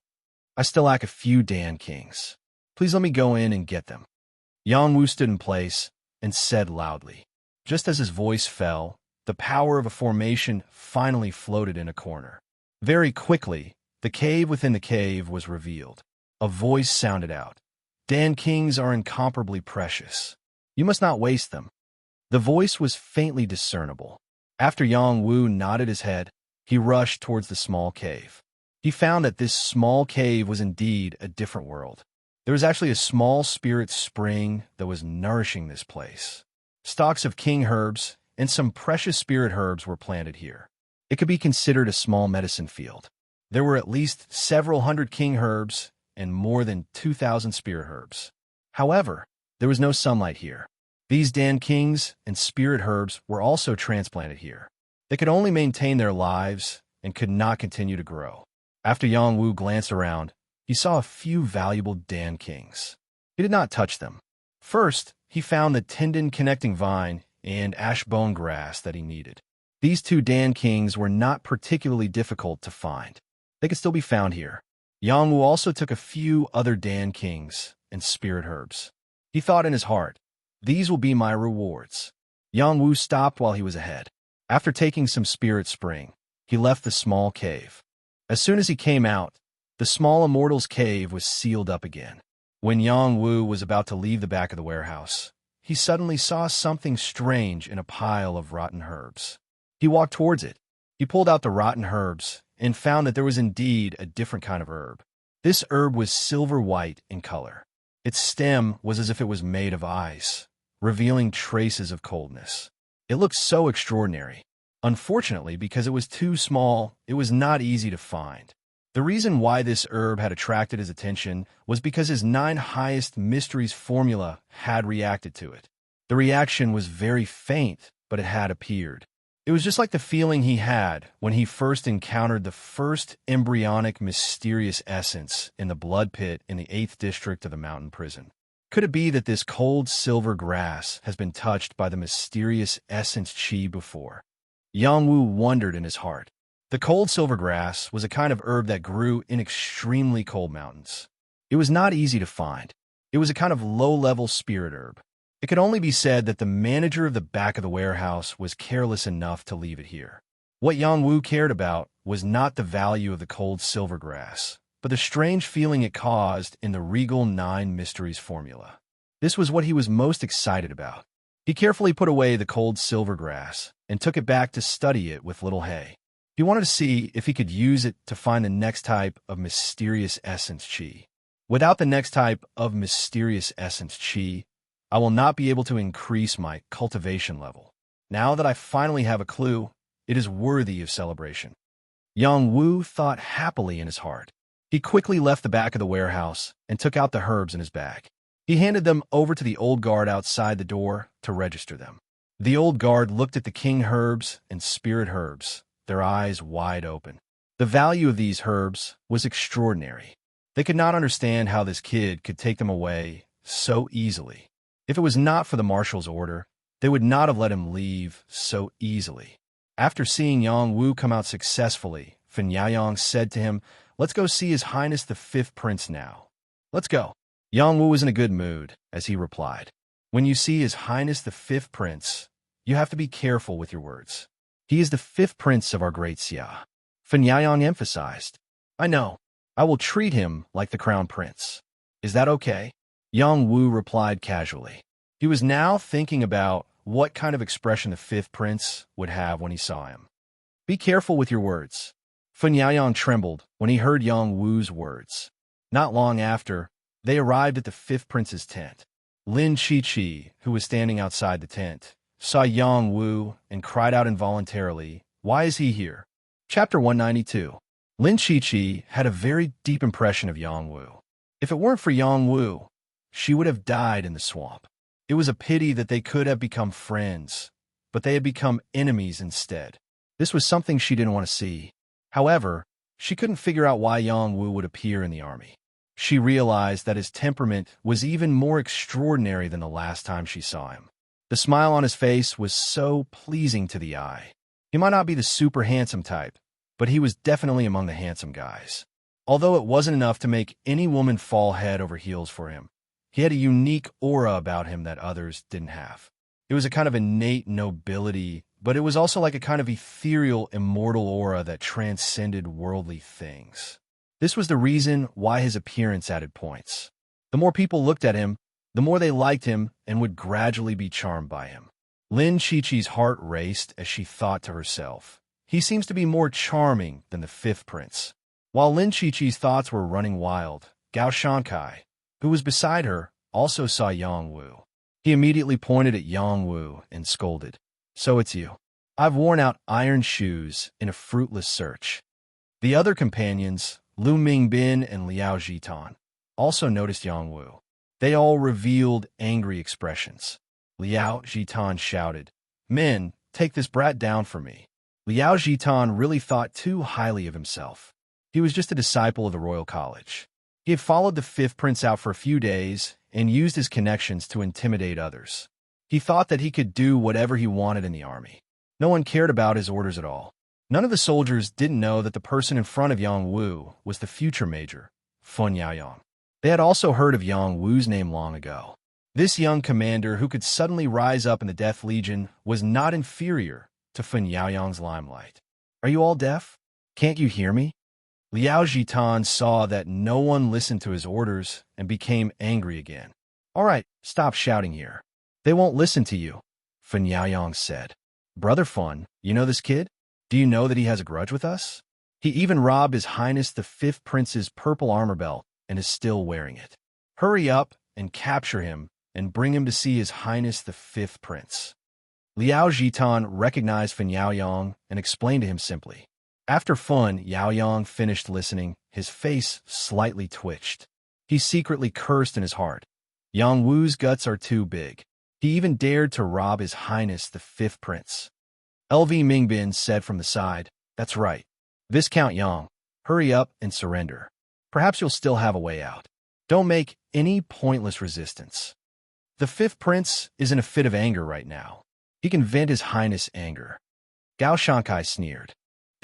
I still lack a few Dan Kings. Please let me go in and get them. Yang Wu stood in place and said loudly. Just as his voice fell, the power of a formation finally floated in a corner. Very quickly, the cave within the cave was revealed. A voice sounded out. Dan Kings are incomparably precious. You must not waste them. The voice was faintly discernible. After Yang Wu nodded his head, he rushed towards the small cave. He found that this small cave was indeed a different world. There was actually a small spirit spring that was nourishing this place. Stalks of king herbs and some precious spirit herbs were planted here. It could be considered a small medicine field. There were at least several hundred king herbs and more than 2,000 spirit herbs. However, there was no sunlight here. These Dan Kings and spirit herbs were also transplanted here. They could only maintain their lives and could not continue to grow. After Yang Wu glanced around, he saw a few valuable Dan Kings. He did not touch them. First, he found the tendon-connecting vine and ashbone grass that he needed. These 2 Dan Kings were not particularly difficult to find. They could still be found here. Yang Wu also took a few other Dan Kings and spirit herbs. He thought in his heart, these will be my rewards. Yang Wu stopped while he was ahead. After taking some spirit spring, he left the small cave. As soon as he came out, the small immortal's cave was sealed up again. When Yang Wu was about to leave the back of the warehouse, he suddenly saw something strange in a pile of rotten herbs. He walked towards it. He pulled out the rotten herbs and found that there was indeed a different kind of herb. This herb was silver white in color. Its stem was as if it was made of ice, revealing traces of coldness. It looked so extraordinary. Unfortunately, because it was too small, it was not easy to find. The reason why this herb had attracted his attention was because his 9 highest mysteries formula had reacted to it. The reaction was very faint, but it had appeared. It was just like the feeling he had when he first encountered the first embryonic mysterious essence in the blood pit in the 8th district of the mountain prison. Could it be that this cold silver grass has been touched by the mysterious essence chi before? Yang Wu wondered in his heart. The cold silvergrass was a kind of herb that grew in extremely cold mountains. It was not easy to find. It was a kind of low-level spirit herb. It could only be said that the manager of the back of the warehouse was careless enough to leave it here. What Yang Wu cared about was not the value of the cold silvergrass, but the strange feeling it caused in the regal 9 mysteries formula. This was what he was most excited about. He carefully put away the cold silvergrass and took it back to study it with little Hay. He wanted to see if he could use it to find the next type of mysterious essence chi. Without the next type of mysterious essence chi, I will not be able to increase my cultivation level. Now that I finally have a clue, it is worthy of celebration. Yang Wu thought happily in his heart. He quickly left the back of the warehouse and took out the herbs in his bag. He handed them over to the old guard outside the door to register them. The old guard looked at the king herbs and spirit herbs, their eyes wide open. The value of these herbs was extraordinary. They could not understand how this kid could take them away so easily. If it was not for the marshal's order, they would not have let him leave so easily. After seeing Yang Wu come out successfully, Fan Yaoyang said to him, "Let's go see His Highness the 5th Prince now." "Let's go." Yang Wu was in a good mood, as he replied. "When you see His Highness the 5th Prince, you have to be careful with your words. He is the 5th Prince of our great Xia." Fan Yaoyang emphasized. "I know. I will treat him like the Crown Prince. Is that okay?" Yang Wu replied casually. He was now thinking about what kind of expression the 5th Prince would have when he saw him. "Be careful with your words." Fan Yaoyang trembled when he heard Yang Wu's words. Not long after, they arrived at the 5th Prince's tent. Lin Chi-Chi, who was standing outside the tent, saw Yang Wu and cried out involuntarily, "Why is he here?" Chapter 192. Lin Chi-Chi had a very deep impression of Yang Wu. If it weren't for Yang Wu, she would have died in the swamp. It was a pity that they could have become friends, but they had become enemies instead. This was something she didn't want to see. However, she couldn't figure out why Yang Wu would appear in the army. She realized that his temperament was even more extraordinary than the last time she saw him. The smile on his face was so pleasing to the eye. He might not be the super handsome type, but he was definitely among the handsome guys. Although it wasn't enough to make any woman fall head over heels for him, he had a unique aura about him that others didn't have. It was a kind of innate nobility, but it was also like a kind of ethereal, immortal aura that transcended worldly things. This was the reason why his appearance added points. The more people looked at him, the more they liked him and would gradually be charmed by him. Lin Chi-Chi's heart raced as she thought to herself, "He seems to be more charming than the 5th Prince." While Lin Chi-Chi's thoughts were running wild, Gao Shankai, who was beside her, also saw Yang Wu. He immediately pointed at Yang Wu and scolded, "So it's you. I've worn out iron shoes in a fruitless search." The other companions, Lu Mingbin and Liao Jitan, also noticed Yang Wu. They all revealed angry expressions. Liao Jitan shouted, "Men, take this brat down for me." Liao Jitan really thought too highly of himself. He was just a disciple of the Royal College. He had followed the 5th Prince out for a few days and used his connections to intimidate others. He thought that he could do whatever he wanted in the army. No one cared about his orders at all. None of the soldiers didn't know that the person in front of Yang Wu was the future major, Fan Yaoyang. They had also heard of Yang Wu's name long ago. This young commander who could suddenly rise up in the Death Legion was not inferior to Fan Yaoyang's limelight. "Are you all deaf? Can't you hear me?" Liao Jitan saw that no one listened to his orders and became angry again. "All right, stop shouting here. They won't listen to you," Fan Yaoyang said. "Brother Fan, you know this kid? Do you know that he has a grudge with us? He even robbed His Highness the 5th Prince's purple armor belt and is still wearing it. Hurry up and capture him and bring him to see His Highness the 5th Prince." Liao Jitan recognized Fan Yaoyang and explained to him simply. After Fan Yaoyang finished listening, his face slightly twitched. He secretly cursed in his heart. Yang Wu's guts are too big. He even dared to rob His Highness the 5th Prince. LV Mingbin said from the side, "That's right. Viscount Yang, hurry up and surrender. Perhaps you'll still have a way out. Don't make any pointless resistance. The 5th Prince is in a fit of anger right now. He can vent His Highness' anger." Gao Shankai sneered.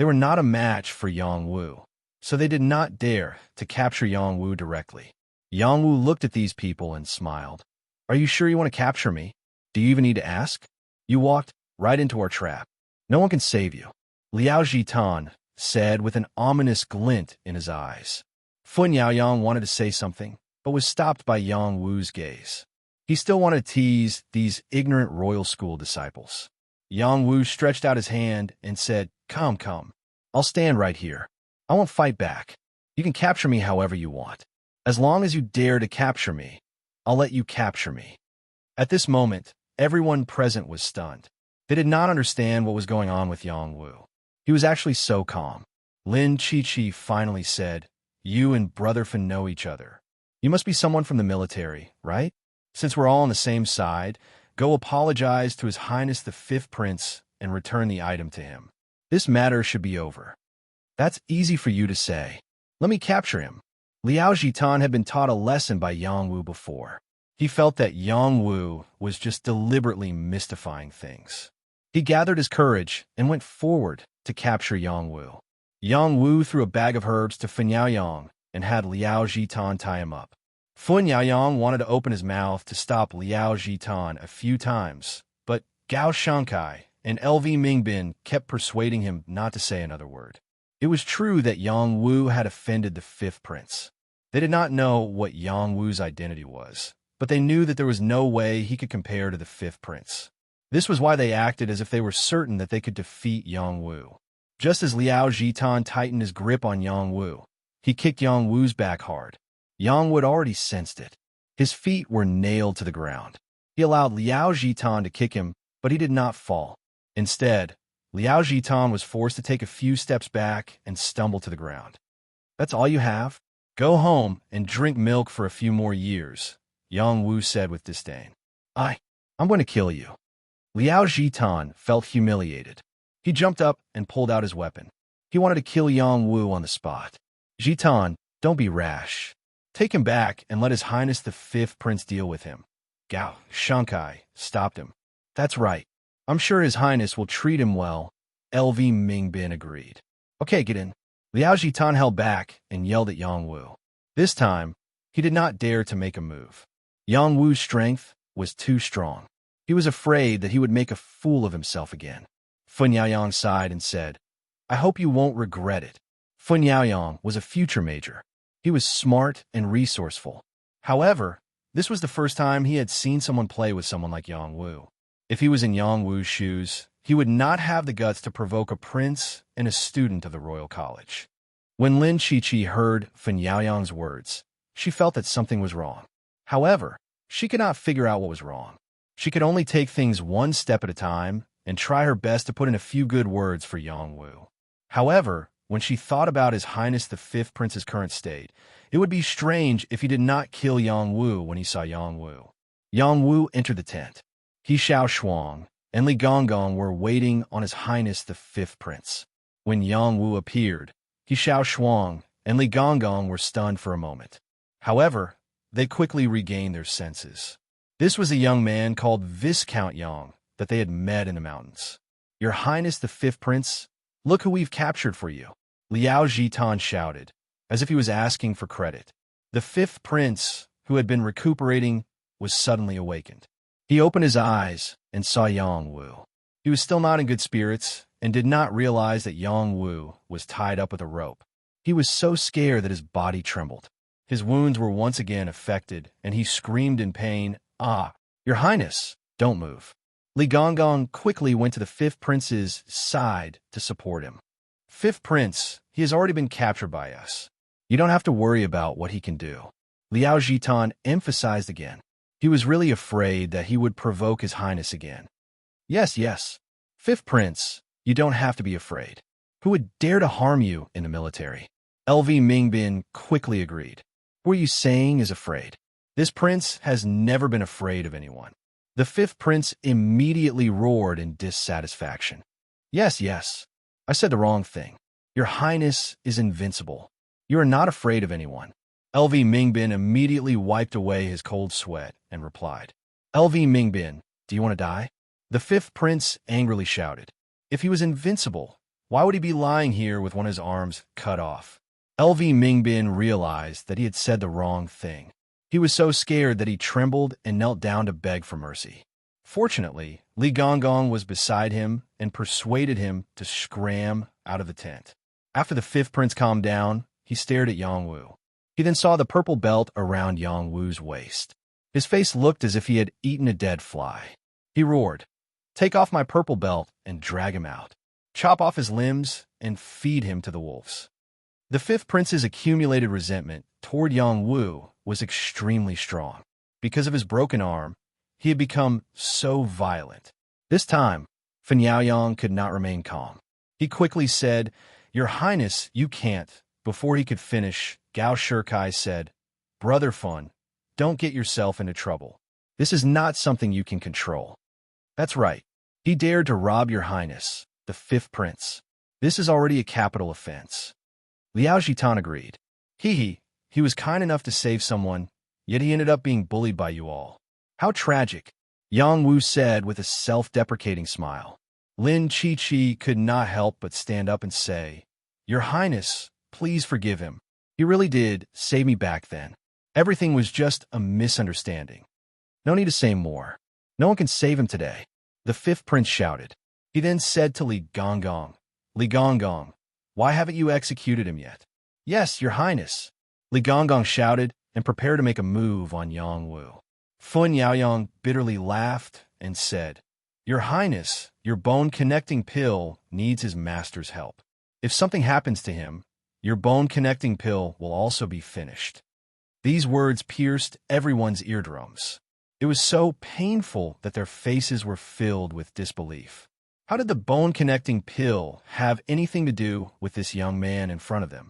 They were not a match for Yang Wu, so they did not dare to capture Yang Wu directly. Yang Wu looked at these people and smiled. Are you sure you want to capture me? Do you even need to ask? You walked right into our trap. No one can save you, Liao Jitan said with an ominous glint in his eyes. Fun Yaoyang wanted to say something, but was stopped by Yang Wu's gaze. He still wanted to tease these ignorant royal school disciples. Yang Wu stretched out his hand and said, Come, come. I'll stand right here. I won't fight back. You can capture me however you want. As long as you dare to capture me, I'll let you capture me. At this moment, everyone present was stunned. They did not understand what was going on with Yang Wu. He was actually so calm. Lin Chi finally said, You and Brother Fan know each other. You must be someone from the military, right? Since we're all on the same side, go apologize to His Highness the Fifth Prince and return the item to him. This matter should be over. That's easy for you to say. Let me capture him. Liao Jitan had been taught a lesson by Yang Wu before. He felt that Yang Wu was just deliberately mystifying things. He gathered his courage and went forward to capture Yang Wu. Yang Wu threw a bag of herbs to Fun Yaoyang and had Liao Jitan tie him up. Fun Yaoyang wanted to open his mouth to stop Liao Jitan a few times, but Gao Shankai and LV Mingbin kept persuading him not to say another word. It was true that Yang Wu had offended the Fifth Prince. They did not know what Yang Wu's identity was, but they knew that there was no way he could compare to the Fifth Prince. This was why they acted as if they were certain that they could defeat Yang Wu. Just as Liao Jitan tightened his grip on Yang Wu, he kicked Yang Wu's back hard. Yang Wu had already sensed it. His feet were nailed to the ground. He allowed Liao Jitan to kick him, but he did not fall. Instead, Liao Jitan was forced to take a few steps back and stumble to the ground. That's all you have? Go home and drink milk for a few more years, Yang Wu said with disdain. I'm going to kill you. Liao Jitan felt humiliated. He jumped up and pulled out his weapon. He wanted to kill Yang Wu on the spot. Jitan, don't be rash. Take him back and let His Highness the Fifth Prince deal with him. Gao Shankai stopped him. That's right. I'm sure His Highness will treat him well, LV Mingbin agreed. Okay, get in. Liao Jitan held back and yelled at Yang Wu. This time, he did not dare to make a move. Yang Wu's strength was too strong. He was afraid that he would make a fool of himself again. Fun Yaoyang sighed and said, I hope you won't regret it. Fun Yaoyang was a future major. He was smart and resourceful. However, this was the first time he had seen someone play with someone like Yang Wu. If he was in Yang Wu's shoes, he would not have the guts to provoke a prince and a student of the royal college. When Lin Chi heard Fun Yaoyang's words, she felt that something was wrong. However, she could not figure out what was wrong. She could only take things one step at a time and try her best to put in a few good words for Yang Wu. However, when she thought about His Highness the Fifth Prince's current state, it would be strange if he did not kill Yang Wu when he saw Yang Wu. Yang Wu entered the tent. He Xiao Shuang and Li Gonggong were waiting on His Highness the Fifth Prince. When Yang Wu appeared, He Xiao Shuang and Li Gonggong were stunned for a moment. However, they quickly regained their senses. This was a young man called Viscount Yang that they had met in the mountains. Your Highness the Fifth Prince, look who we've captured for you, Liao Jitan shouted, as if he was asking for credit. The Fifth Prince, who had been recuperating, was suddenly awakened. He opened his eyes and saw Yang Wu. He was still not in good spirits and did not realize that Yang Wu was tied up with a rope. He was so scared that his body trembled. His wounds were once again affected, and he screamed in pain, Your Highness, don't move. Li Gonggong quickly went to the Fifth Prince's side to support him. Fifth Prince, he has already been captured by us. You don't have to worry about what he can do. Liao Jitan emphasized again. He was really afraid that he would provoke His Highness again. Yes. Fifth Prince, you don't have to be afraid. Who would dare to harm you in the military? LV Mingbin quickly agreed. Who are you saying is afraid? This prince has never been afraid of anyone. The Fifth Prince immediately roared in dissatisfaction. Yes. I said the wrong thing. Your Highness is invincible. You are not afraid of anyone. LV Mingbin immediately wiped away his cold sweat and replied, LV Mingbin, do you want to die? The Fifth Prince angrily shouted. If he was invincible, Why would he be lying here with one of his arms cut off? LV Mingbin realized that he had said the wrong thing. He was so scared that he trembled and knelt down to beg for mercy. Fortunately, Li Gonggong was beside him and persuaded him to scram out of the tent. After the fifth prince calmed down, he stared at Yang Wu. He then saw the purple belt around Yang Wu's waist. His face looked as if he had eaten a dead fly. He roared, "Take off my purple belt and drag him out. Chop off his limbs and feed him to the wolves." The fifth prince's accumulated resentment toward Yang Wu was extremely strong. Because of his broken arm, he had become so violent. This time, Fan Yaoyang could not remain calm. He quickly said, "Your Highness, you can't." Before he could finish, Gao Shikai said, "Brother Fan, don't get yourself into trouble. This is not something you can control." That's right. He dared to rob your Highness, the fifth prince. This is already a capital offense. Liao Jitan agreed. He was kind enough to save someone, yet he ended up being bullied by you all. How tragic, Yang Wu said with a self-deprecating smile. Lin Chi could not help but stand up and say, "Your Highness, please forgive him. He really did save me back then. Everything was just a misunderstanding. No need to say more. No one can save him today," the fifth prince shouted. He then said to Li Gonggong, "Li Gonggong, why haven't you executed him yet?" "Yes, your Highness," Li Gonggong shouted and prepared to make a move on Yang Wu. Fan Yaoyang bitterly laughed and said, "Your Highness, your bone-connecting pill needs his master's help. If something happens to him, your bone-connecting pill will also be finished." These words pierced everyone's eardrums. It was so painful that their faces were filled with disbelief. How did the bone-connecting pill have anything to do with this young man in front of them?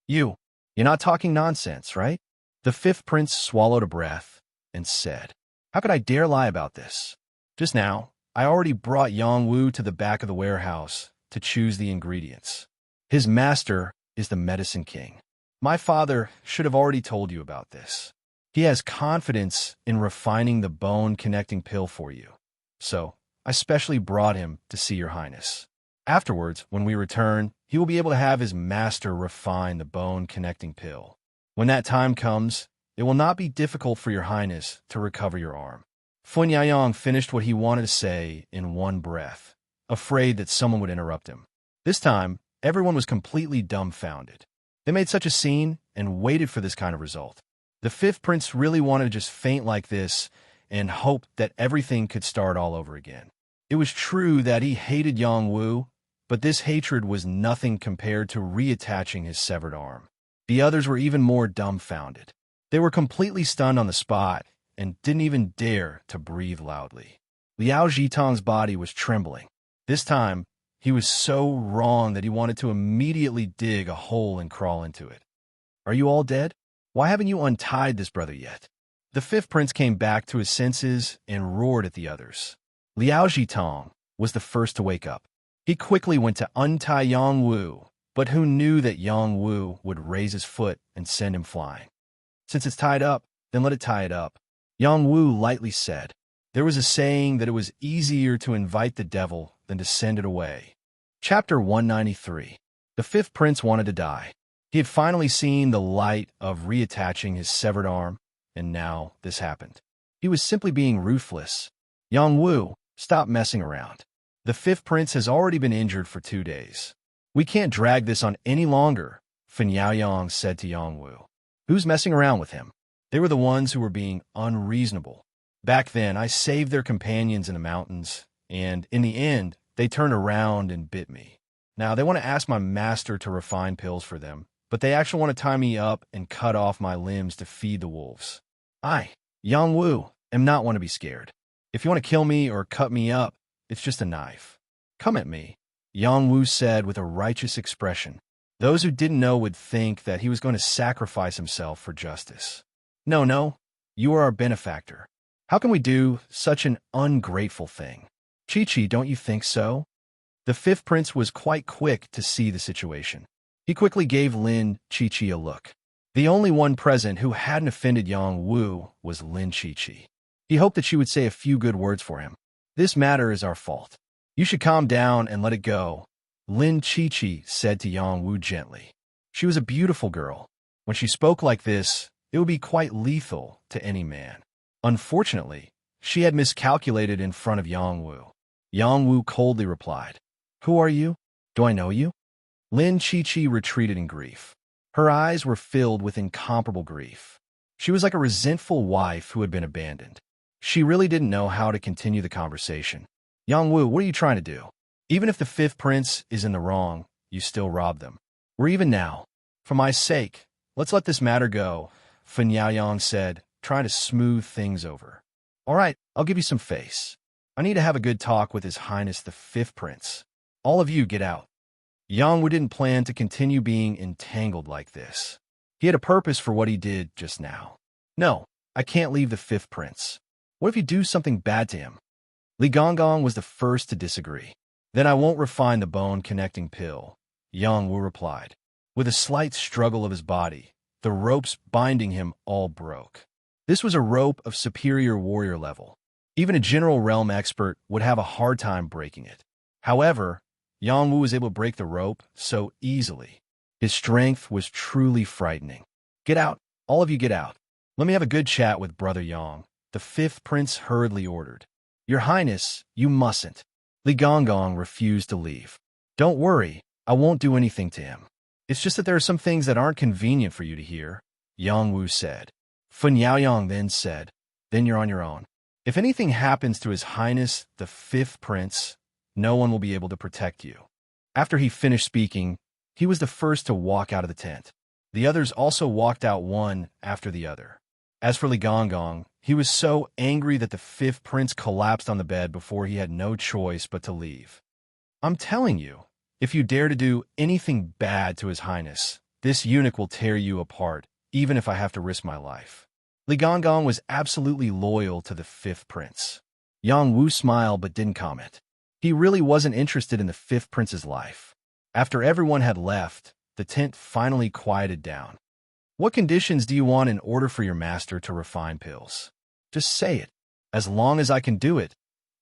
You're not talking nonsense, right? The fifth prince swallowed a breath and said, "How could I dare lie about this? Just now, I already brought Yang Wu to the back of the warehouse to choose the ingredients. His master is the medicine king. My father should have already told you about this. He has confidence in refining the bone-connecting pill for you. So, I specially brought him to see your Highness. Afterwards, when we return, he will be able to have his master refine the bone-connecting pill. When that time comes, it will not be difficult for your Highness to recover your arm." Fan Yaoyang finished what he wanted to say in one breath, afraid that someone would interrupt him. This time, everyone was completely dumbfounded. They made such a scene and waited for this kind of result. The fifth prince really wanted to just faint like this and hope that everything could start all over again. It was true that he hated Yang Wu, but this hatred was nothing compared to reattaching his severed arm. The others were even more dumbfounded. They were completely stunned on the spot and didn't even dare to breathe loudly. Liao Jitang's body was trembling. This time, he was so wrong that he wanted to immediately dig a hole and crawl into it. "Are you all dead? Why haven't you untied this brother yet?" The fifth prince came back to his senses and roared at the others. Liao Jitang was the first to wake up. He quickly went to untie Yang Wu, but who knew that Yang Wu would raise his foot and send him flying? "Since it's tied up, then let it tie it up," Yang Wu lightly said. There was a saying that it was easier to invite the devil than to send it away. Chapter 193. The fifth prince wanted to die. He had finally seen the light of reattaching his severed arm, and now this happened. He was simply being ruthless. "Yang Wu, stop messing around. The fifth prince has already been injured for 2 days. We can't drag this on any longer," Fan Yaoyang said to Yang Wu. "Who's messing around with him?" They were the ones who were being unreasonable. Back then, I saved their companions in the mountains, and in the end, they turned around and bit me. Now, they want to ask my master to refine pills for them, but they actually want to tie me up and cut off my limbs to feed the wolves. I, Yang Wu, am not one to be scared. If you want to kill me or cut me up, it's just a knife. Come at me, Yang Wu said with a righteous expression. Those who didn't know would think that he was going to sacrifice himself for justice. No, you are our benefactor. How can we do such an ungrateful thing? Chi-Chi, don't you think so? The fifth prince was quite quick to see the situation. He quickly gave Lin Chi-Chi a look. The only one present who hadn't offended Yang Wu was Lin Chi-Chi. He hoped that she would say a few good words for him. "This matter is our fault. You should calm down and let it go," Lin Chi said to Yang Wu gently. She was a beautiful girl. When she spoke like this, it would be quite lethal to any man. Unfortunately, she had miscalculated in front of Yang Wu. Yang Wu coldly replied, "Who are you? Do I know you?" Lin Chi retreated in grief. Her eyes were filled with incomparable grief. She was like a resentful wife who had been abandoned. She really didn't know how to continue the conversation. "Yang Wu, what are you trying to do? Even if the fifth prince is in the wrong, you still robbed them. We're even now. For my sake, let's let this matter go," Fen Yaoyang said, trying to smooth things over. "All right, I'll give you some face. I need to have a good talk with His Highness the Fifth Prince. All of you get out." Yang Wu didn't plan to continue being entangled like this. He had a purpose for what he did just now. "No, I can't leave the Fifth Prince. What if you do something bad to him?" Li Gongong was the first to disagree. "Then I won't refine the bone-connecting pill," Yang Wu replied. With a slight struggle of his body, the ropes binding him all broke. This was a rope of superior warrior level. Even a general realm expert would have a hard time breaking it. However, Yang Wu was able to break the rope so easily. His strength was truly frightening. "Get out, all of you get out. Let me have a good chat with Brother Yang," the fifth prince hurriedly ordered. "Your Highness, you mustn't." Li Gongong refused to leave. "Don't worry, I won't do anything to him. It's just that there are some things that aren't convenient for you to hear," Yang Wu said. Fen Yaoyang then said, "Then you're on your own. If anything happens to His Highness the Fifth Prince, no one will be able to protect you." After he finished speaking, he was the first to walk out of the tent. The others also walked out one after the other. As for Li Gongong, he was so angry that the fifth prince collapsed on the bed before he had no choice but to leave. "I'm telling you, if you dare to do anything bad to His Highness, this eunuch will tear you apart, even if I have to risk my life." Li Gongong was absolutely loyal to the fifth prince. Yang Wu smiled but didn't comment. He really wasn't interested in the fifth prince's life. After everyone had left, the tent finally quieted down. "What conditions do you want in order for your master to refine pills? Just say it. As long as I can do it,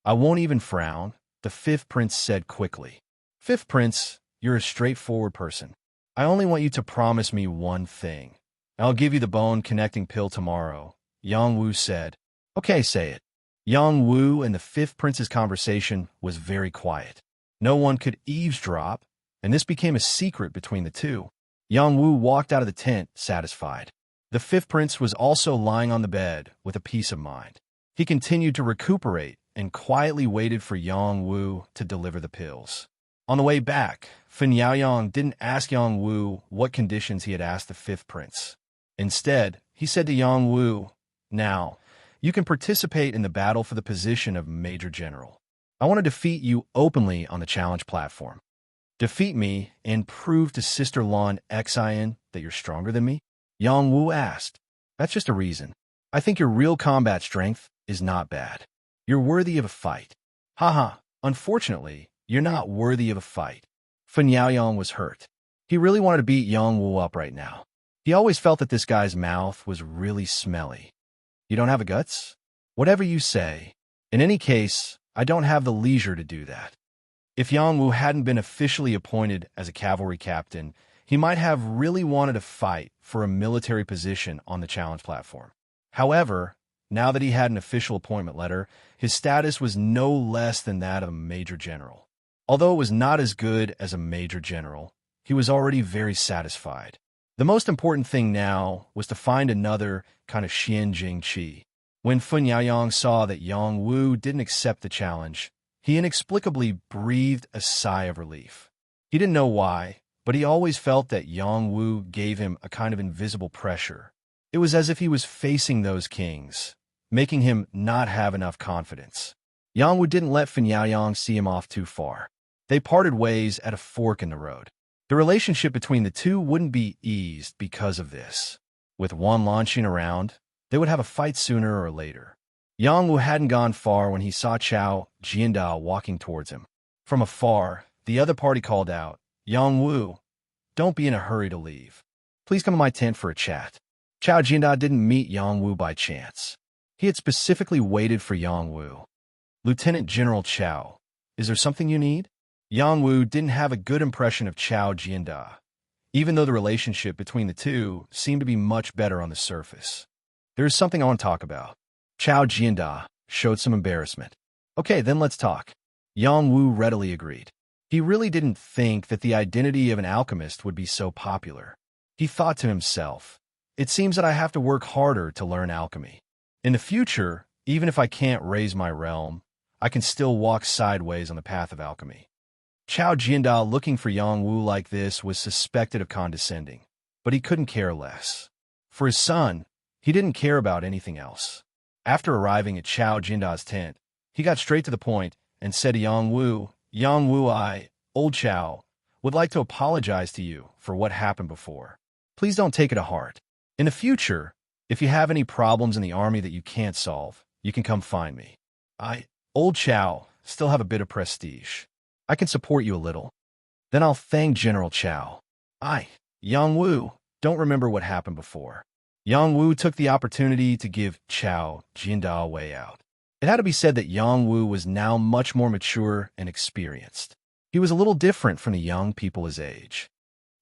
I won't even frown," the fifth prince said quickly. "Fifth prince, you're a straightforward person. I only want you to promise me one thing. I'll give you the bone-connecting pill tomorrow," Yang Wu said. "Okay, say it." Yang Wu and the fifth prince's conversation was very quiet. No one could eavesdrop, and this became a secret between the two. Yang Wu walked out of the tent, satisfied. The fifth prince was also lying on the bed with a peace of mind. He continued to recuperate and quietly waited for Yang Wu to deliver the pills. On the way back, Fen Yaoyang didn't ask Yang Wu what conditions he had asked the fifth prince. Instead, he said to Yang Wu, "Now, you can participate in the battle for the position of Major General. I want to defeat you openly on the challenge platform. Defeat me and prove to Sister Lon Xian that you're stronger than me?" Yang Wu asked. "That's just a reason. I think your real combat strength is not bad. You're worthy of a fight." "Haha, unfortunately, you're not worthy of a fight." Fen Yaoyang was hurt. He really wanted to beat Yang Wu up right now. He always felt that this guy's mouth was really smelly. "You don't have a guts?" "Whatever you say. In any case, I don't have the leisure to do that." If Yang Wu hadn't been officially appointed as a cavalry captain, he might have really wanted to fight for a military position on the challenge platform. However, now that he had an official appointment letter, his status was no less than that of a major general. Although it was not as good as a major general, he was already very satisfied. The most important thing now was to find another kind of Xian Jing Qi. When Fen Yaoyang saw that Yang Wu didn't accept the challenge, he inexplicably breathed a sigh of relief. He didn't know why, but he always felt that Yang Wu gave him a kind of invisible pressure. It was as if he was facing those kings, making him not have enough confidence. Yang Wu didn't let Fen Yaoyang see him off too far. They parted ways at a fork in the road. The relationship between the two wouldn't be eased because of this. With one launching around, they would have a fight sooner or later. Yang Wu hadn't gone far when he saw Chao Jianda walking towards him. From afar, the other party called out, "Yang Wu, don't be in a hurry to leave. Please come to my tent for a chat." Chao Jianda didn't meet Yang Wu by chance. He had specifically waited for Yang Wu. "Lieutenant General Chao, is there something you need?" Yang Wu didn't have a good impression of Chao Jianda, even though the relationship between the two seemed to be much better on the surface. There is something I want to talk about. Chao Jianda showed some embarrassment. Okay, then let's talk. Yang Wu readily agreed. He really didn't think that the identity of an alchemist would be so popular. He thought to himself, it seems that I have to work harder to learn alchemy. In the future, even if I can't raise my realm, I can still walk sideways on the path of alchemy. Chao Jianda looking for Yang Wu like this was suspected of condescending, but he couldn't care less. For his son, he didn't care about anything else. After arriving at Chao Jianda's tent, he got straight to the point and said to Yang Wu, I, old Chao, would like to apologize to you for what happened before. Please don't take it to heart. In the future, if you have any problems in the army that you can't solve, you can come find me. I, old Chao, still have a bit of prestige. I can support you a little. Then I'll thank General Chao. I, Yang Wu, don't remember what happened before. Yang Wu took the opportunity to give Chao Jianda a way out. It had to be said that Yang Wu was now much more mature and experienced. He was a little different from the young people his age.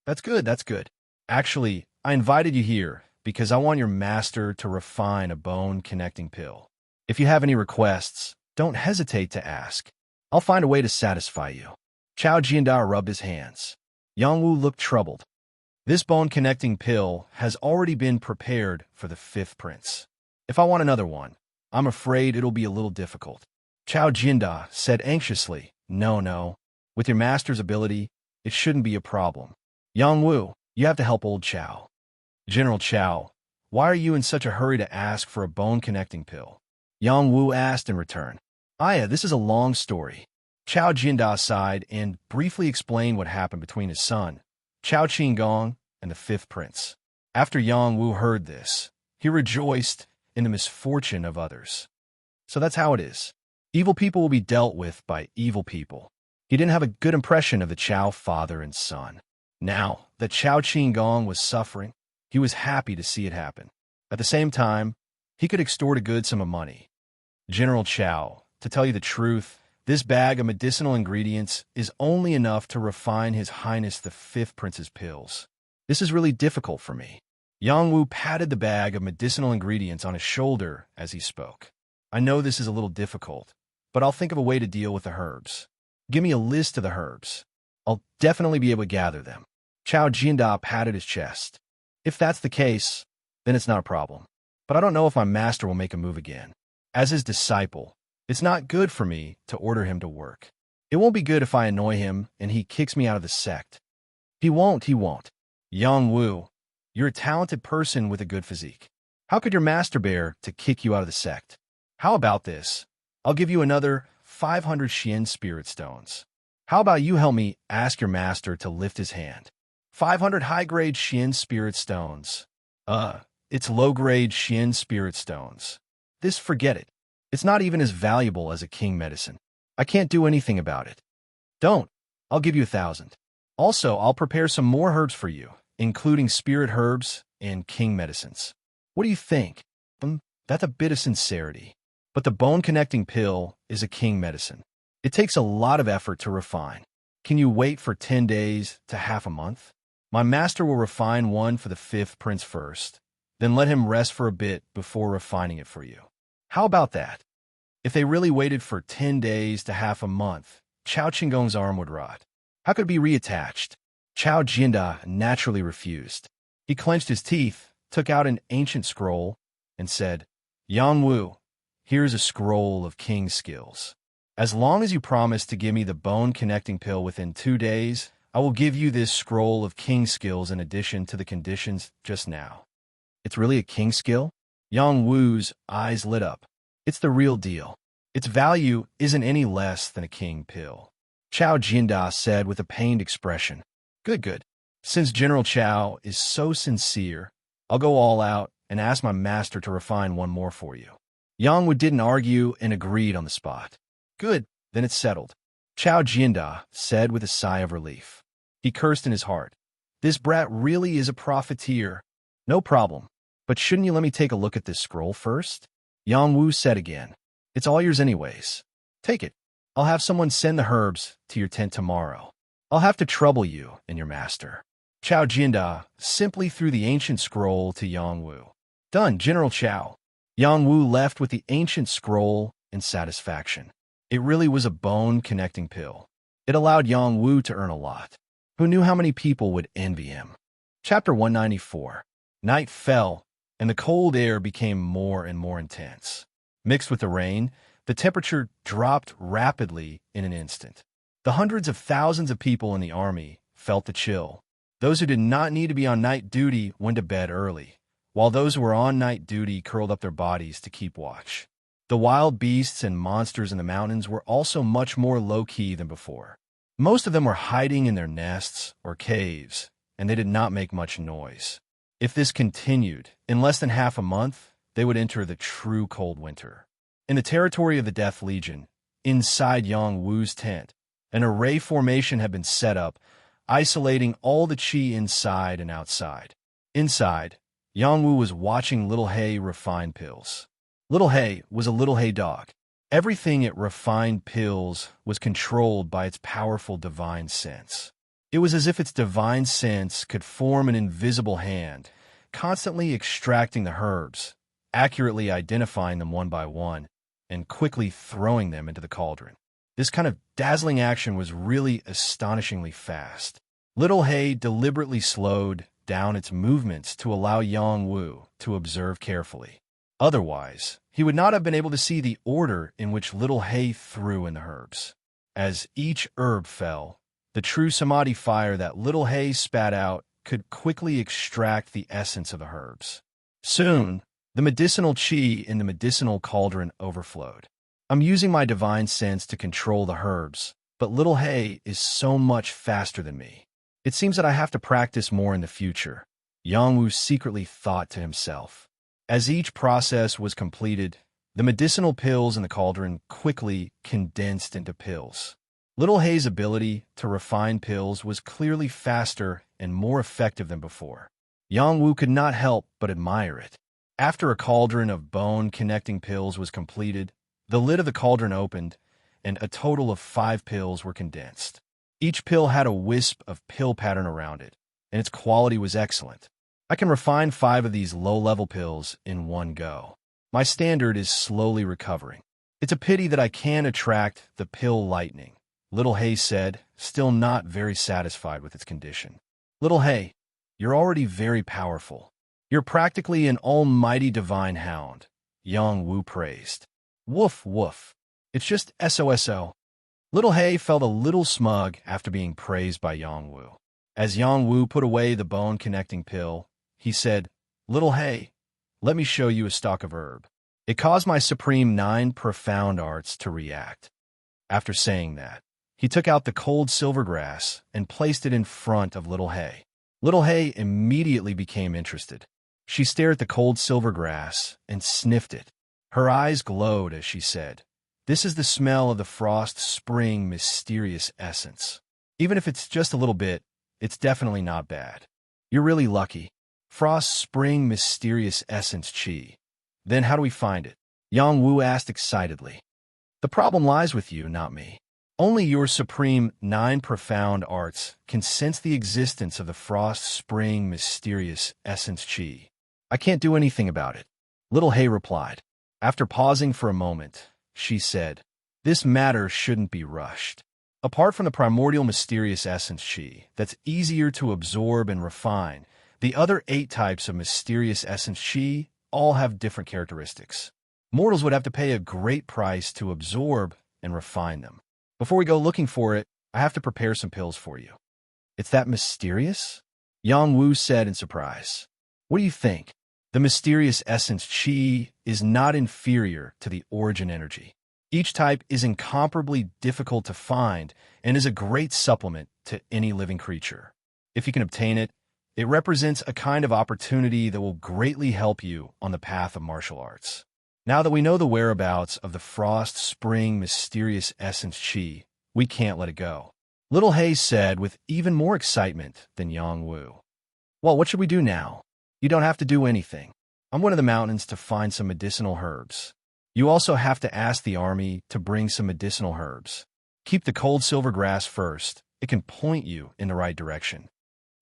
That's good, that's good. Actually, I invited you here because I want your master to refine a bone-connecting pill. If you have any requests, don't hesitate to ask. I'll find a way to satisfy you. Chao Jianda rubbed his hands. Yang Wu looked troubled. This bone-connecting pill has already been prepared for the fifth prince. If I want another one, I'm afraid it'll be a little difficult. Chao Jianda said anxiously, No. With your master's ability, it shouldn't be a problem. Yang Wu, you have to help old Chao. General Chao, why are you in such a hurry to ask for a bone-connecting pill? Yang Wu asked in return. This is a long story. Chao Jianda sighed and briefly explained what happened between his son, Chao Qinggong, and the fifth prince. After Yang Wu heard this, he rejoiced in the misfortune of others. So that's how it is. Evil people will be dealt with by evil people. He didn't have a good impression of the Chao father and son. Now that Chao Qinggong was suffering, he was happy to see it happen. At the same time, he could extort a good sum of money. General Chao, to tell you the truth, this bag of medicinal ingredients is only enough to refine His Highness the Fifth Prince's pills. This is really difficult for me. Yang Wu patted the bag of medicinal ingredients on his shoulder as he spoke. I know this is a little difficult, but I'll think of a way to deal with the herbs. Give me a list of the herbs. I'll definitely be able to gather them. Chao Jianda patted his chest. If that's the case, then it's not a problem. But I don't know if my master will make a move again. As his disciple, it's not good for me to order him to work. It won't be good if I annoy him and he kicks me out of the sect. He won't. Yang Wu, you're a talented person with a good physique. How could your master bear to kick you out of the sect? How about this? I'll give you another 500 Xian spirit stones. How about you help me ask your master to lift his hand? 500 high-grade Xian spirit stones. It's low-grade Xian spirit stones. Forget it. It's not even as valuable as a king medicine. I can't do anything about it. Don't. I'll give you 1,000. Also, I'll prepare some more herbs for you, including spirit herbs and king medicines. What do you think? That's a bit of sincerity. But the bone-connecting pill is a king medicine. It takes a lot of effort to refine. Can you wait for 10 days to half a month? My master will refine one for the fifth prince first, then let him rest for a bit before refining it for you. How about that? If they really waited for 10 days to half a month, Chao Qinggong's arm would rot. How could it be reattached? Chao Jianda naturally refused. He clenched his teeth, took out an ancient scroll, and said, Yang Wu, here's a scroll of king skills. As long as you promise to give me the bone-connecting pill within 2 days, I will give you this scroll of king skills in addition to the conditions just now. It's really a king skill? Yang Wu's eyes lit up. It's the real deal. Its value isn't any less than a king pill. Chao Jianda said with a pained expression. Good. Since General Chao is so sincere, I'll go all out and ask my master to refine one more for you. Yang Wu didn't argue and agreed on the spot. Good, then it's settled. Chao Jianda said with a sigh of relief. He cursed in his heart. This brat really is a profiteer. No problem. But shouldn't you let me take a look at this scroll first? Yang Wu said again. It's all yours anyways. Take it. I'll have someone send the herbs to your tent tomorrow. I'll have to trouble you and your master. Chao Jinda simply threw the ancient scroll to Yang Wu. Done, General Chao. Yang Wu left with the ancient scroll in satisfaction. It really was a bone-connecting pill. It allowed Yang Wu to earn a lot. Who knew how many people would envy him? Chapter 194. Night fell, and the cold air became more and more intense. Mixed with the rain, the temperature dropped rapidly in an instant. The hundreds of thousands of people in the army felt the chill. Those who did not need to be on night duty went to bed early, while those who were on night duty curled up their bodies to keep watch. The wild beasts and monsters in the mountains were also much more low-key than before. Most of them were hiding in their nests or caves, and they did not make much noise. If this continued, in less than half a month, they would enter the true cold winter. In the territory of the Death Legion, inside Yang Wu's tent, an array formation had been set up, isolating all the qi inside and outside. Inside, Yang Wu was watching Little Hay refine pills. Little Hay was a Little Hay dog. Everything at refined pills was controlled by its powerful divine sense. It was as if its divine sense could form an invisible hand, constantly extracting the herbs, accurately identifying them one by one, and quickly throwing them into the cauldron. This kind of dazzling action was really astonishingly fast. Little Hay deliberately slowed down its movements to allow Yang Wu to observe carefully. Otherwise, he would not have been able to see the order in which Little Hay threw in the herbs. As each herb fell, the true samadhi fire that Little Hay spat out could quickly extract the essence of the herbs. Soon, the medicinal qi in the medicinal cauldron overflowed. I'm using my divine sense to control the herbs, but Little Hay is so much faster than me. It seems that I have to practice more in the future, Yang Wu secretly thought to himself. As each process was completed, the medicinal pills in the cauldron quickly condensed into pills. Little Hay's ability to refine pills was clearly faster and more effective than before. Yang Wu could not help but admire it. After a cauldron of bone-connecting pills was completed, the lid of the cauldron opened, and a total of 5 pills were condensed. Each pill had a wisp of pill pattern around it, and its quality was excellent. I can refine 5 of these low-level pills in one go. My standard is slowly recovering. It's a pity that I can't attract the pill lightning, Little Hay said, still not very satisfied with its condition. Little Hay, you're already very powerful. You're practically an almighty divine hound, Yang Wu praised. Woof, woof. It's just SOSO. Little Hay felt a little smug after being praised by Yang Wu. As Yang Wu put away the bone-connecting pill, he said, Little Hay, let me show you a stalk of herb. It caused my supreme 9 profound arts to react. After saying that, he took out the cold silver grass and placed it in front of Little Hay. Little Hay immediately became interested. She stared at the cold silver grass and sniffed it. Her eyes glowed as she said, This is the smell of the frost spring mysterious essence. Even if it's just a little bit, it's definitely not bad. You're really lucky. Frost spring mysterious essence qi. Then how do we find it? Yang Wu asked excitedly. The problem lies with you, not me. Only your supreme 9 profound arts can sense the existence of the frost spring mysterious essence qi. I can't do anything about it. Little Hay replied. After pausing for a moment, she said, This matter shouldn't be rushed. Apart from the primordial mysterious essence qi that's easier to absorb and refine, the other 8 types of mysterious essence qi all have different characteristics. Mortals would have to pay a great price to absorb and refine them. Before we go looking for it, I have to prepare some pills for you. It's that mysterious? Yang Wu said in surprise. What do you think? The mysterious essence qi is not inferior to the origin energy. Each type is incomparably difficult to find and is a great supplement to any living creature. If you can obtain it, it represents a kind of opportunity that will greatly help you on the path of martial arts. Now that we know the whereabouts of the frost spring mysterious essence qi, we can't let it go. Little Hay said with even more excitement than Yang Wu. Well, what should we do now? You don't have to do anything. I'm going to the mountains to find some medicinal herbs. You also have to ask the army to bring some medicinal herbs. Keep the cold silver grass first. It can point you in the right direction.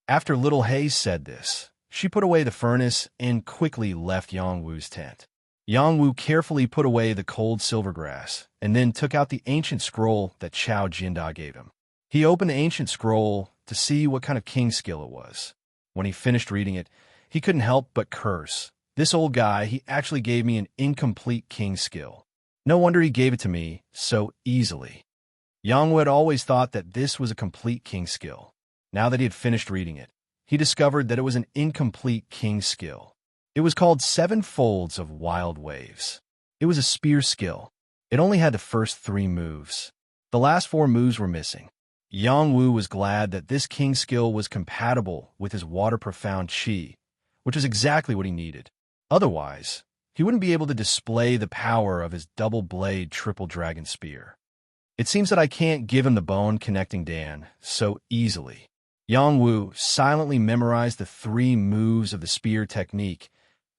After Little Hayes said this, she put away the furnace and quickly left Yang Wu's tent. Yang Wu carefully put away the cold silver grass and then took out the ancient scroll that Chao Jinda gave him. He opened the ancient scroll to see what kind of king skill it was. When he finished reading it, he couldn't help but curse. This old guy, he actually gave me an incomplete king skill. No wonder he gave it to me so easily. Yang Wu had always thought that this was a complete king skill. Now that he had finished reading it, he discovered that it was an incomplete king skill. It was called 7 Folds of Wild Waves. It was a spear skill. It only had the first 3 moves. The last 4 moves were missing. Yang Wu was glad that this king skill was compatible with his water profound chi, which was exactly what he needed. Otherwise, he wouldn't be able to display the power of his double-blade triple dragon spear. It seems that I can't give him the bone connecting Dan so easily. Yang Wu silently memorized the 3 moves of the spear technique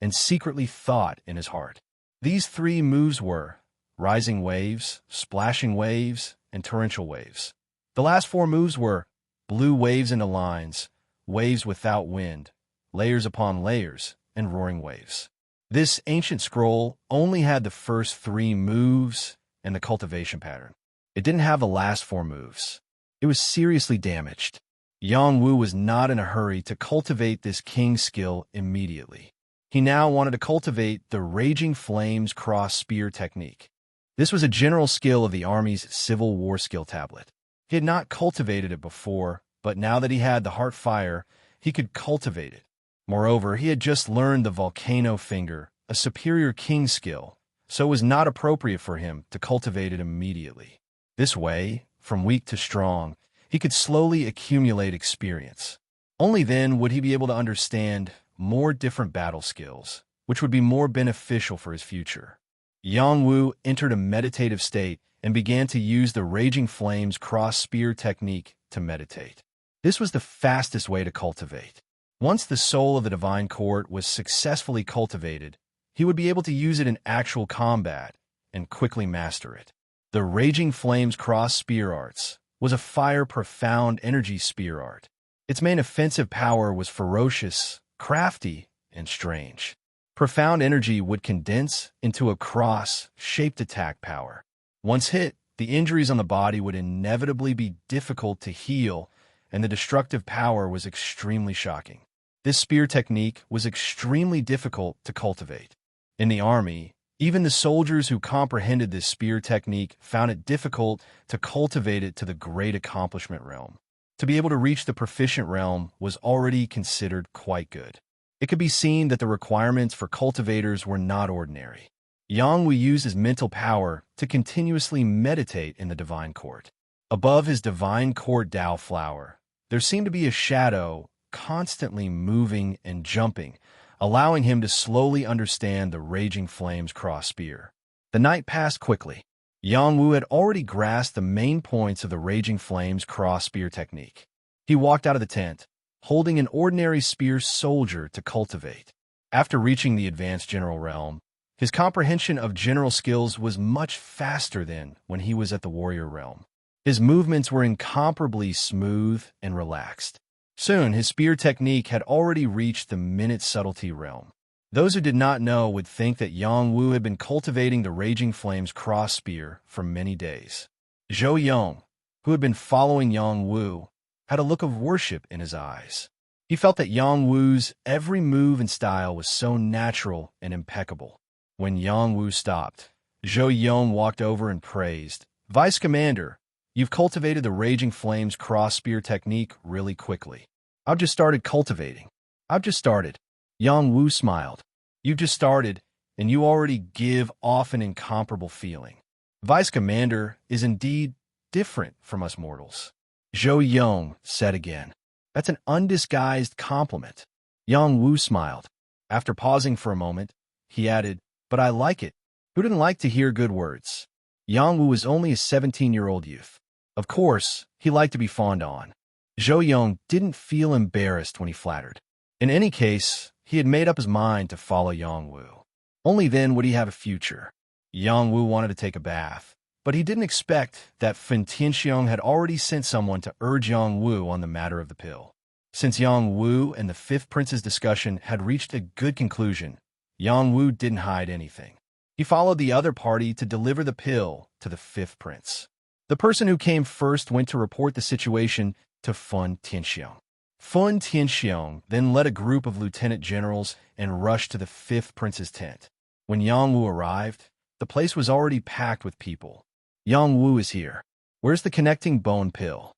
and secretly thought in his heart. These 3 moves were rising waves, splashing waves, and torrential waves. The last 4 moves were blue waves into lines, waves without wind, layers upon layers, and roaring waves. This ancient scroll only had the first 3 moves and the cultivation pattern. It didn't have the last 4 moves. It was seriously damaged. Yang Wu was not in a hurry to cultivate this king skill immediately. He now wanted to cultivate the Raging Flames Cross Spear technique. This was a general skill of the Army's Civil War skill tablet. He had not cultivated it before, but now that he had the Heart Fire, he could cultivate it. Moreover, he had just learned the Volcano Finger, a superior king skill, so it was not appropriate for him to cultivate it immediately. This way, from weak to strong, he could slowly accumulate experience. Only then would he be able to understand more different battle skills, which would be more beneficial for his future. Yang Wu entered a meditative state and began to use the Raging Flames Cross Spear technique to meditate. This was the fastest way to cultivate. Once the soul of the Divine Court was successfully cultivated, he would be able to use it in actual combat and quickly master it. The Raging Flames Cross Spear Arts was a fire profound energy spear art. Its main offensive power was ferocious, crafty, and strange. Profound energy would condense into a cross-shaped attack power. Once hit, the injuries on the body would inevitably be difficult to heal, and the destructive power was extremely shocking. This spear technique was extremely difficult to cultivate. In the army, even the soldiers who comprehended this spear technique found it difficult to cultivate it to the great accomplishment realm. To be able to reach the proficient realm was already considered quite good. It could be seen that the requirements for cultivators were not ordinary. Yang Wu used his mental power to continuously meditate in the Divine Court. Above his Divine Court Tao flower, there seemed to be a shadow constantly moving and jumping, allowing him to slowly understand the Raging Flames Cross Spear. The night passed quickly. Yang Wu had already grasped the main points of the Raging Flames Cross Spear technique. He walked out of the tent, holding an ordinary spear soldier to cultivate. After reaching the Advanced General realm, his comprehension of general skills was much faster than when he was at the Warrior realm. His movements were incomparably smooth and relaxed. Soon, his spear technique had already reached the minute subtlety realm. Those who did not know would think that Yang Wu had been cultivating the Raging Flames Cross Spear for many days. Zhou Yong, who had been following Yang Wu, had a look of worship in his eyes. He felt that Yang Wu's every move and style was so natural and impeccable. When Yang Wu stopped, Zhou Yong walked over and praised, "Vice Commander, you've cultivated the Raging Flames Cross Spear technique really quickly. I've just started cultivating. I've just started." Yang Wu smiled. "You've just started, and you already give off an incomparable feeling. Vice Commander is indeed different from us mortals." Zhou Yong said again. "That's an undisguised compliment." Yang Wu smiled. After pausing for a moment, he added, "But I like it. Who didn't like to hear good words?" Yang Wu was only a 17-year-old youth. Of course, he liked to be fawned on. Zhou Yong didn't feel embarrassed when he flattered. In any case, he had made up his mind to follow Yang Wu. Only then would he have a future. Yang Wu wanted to take a bath, but he didn't expect that Fen Tianxiong had already sent someone to urge Yang Wu on the matter of the pill. Since Yang Wu and the fifth prince's discussion had reached a good conclusion, Yang Wu didn't hide anything. He followed the other party to deliver the pill to the fifth prince. The person who came first went to report the situation to Fen Tianxiong. Fen Tianxiong then led a group of lieutenant generals and rushed to the fifth prince's tent. When Yang Wu arrived, the place was already packed with people. Yang Wu is here. Where's the connecting bone pill?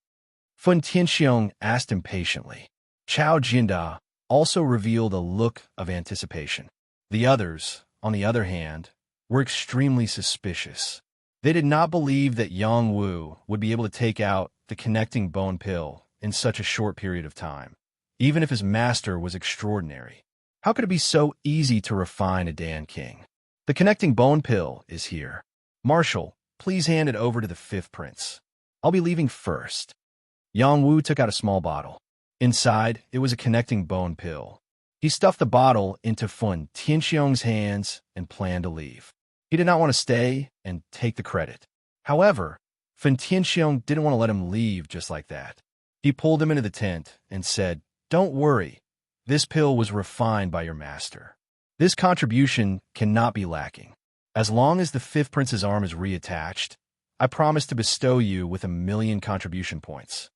Fen Tianxiong asked impatiently. Chao Jinda also revealed a look of anticipation. The others, on the other hand, were extremely suspicious. They did not believe that Yang Wu would be able to take out the connecting bone pill in such a short period of time, even if his master was extraordinary. How could it be so easy to refine a Dan King? The connecting bone pill is here. Marshal, please hand it over to the fifth prince. I'll be leaving first. Yang Wu took out a small bottle. Inside, it was a connecting bone pill. He stuffed the bottle into Fen Tianxiong's hands and planned to leave. He did not want to stay and take the credit. However, Fen Tianxiong didn't want to let him leave just like that. He pulled him into the tent and said, "Don't worry. This pill was refined by your master. This contribution cannot be lacking. As long as the fifth prince's arm is reattached, I promise to bestow you with 1,000,000 contribution points."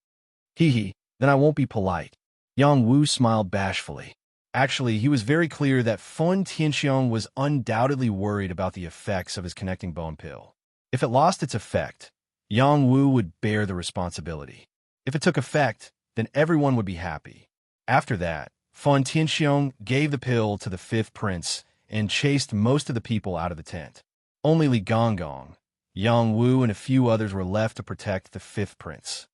Hee, then I won't be polite. Yang Wu smiled bashfully. Actually, he was very clear that Fen Tianxiong was undoubtedly worried about the effects of his connecting bone pill. If it lost its effect, Yang Wu would bear the responsibility. If it took effect, then everyone would be happy. After that, Fen Tianxiong gave the pill to the fifth prince and chased most of the people out of the tent. Only Li Gonggong, Yang Wu, and a few others were left to protect the fifth prince.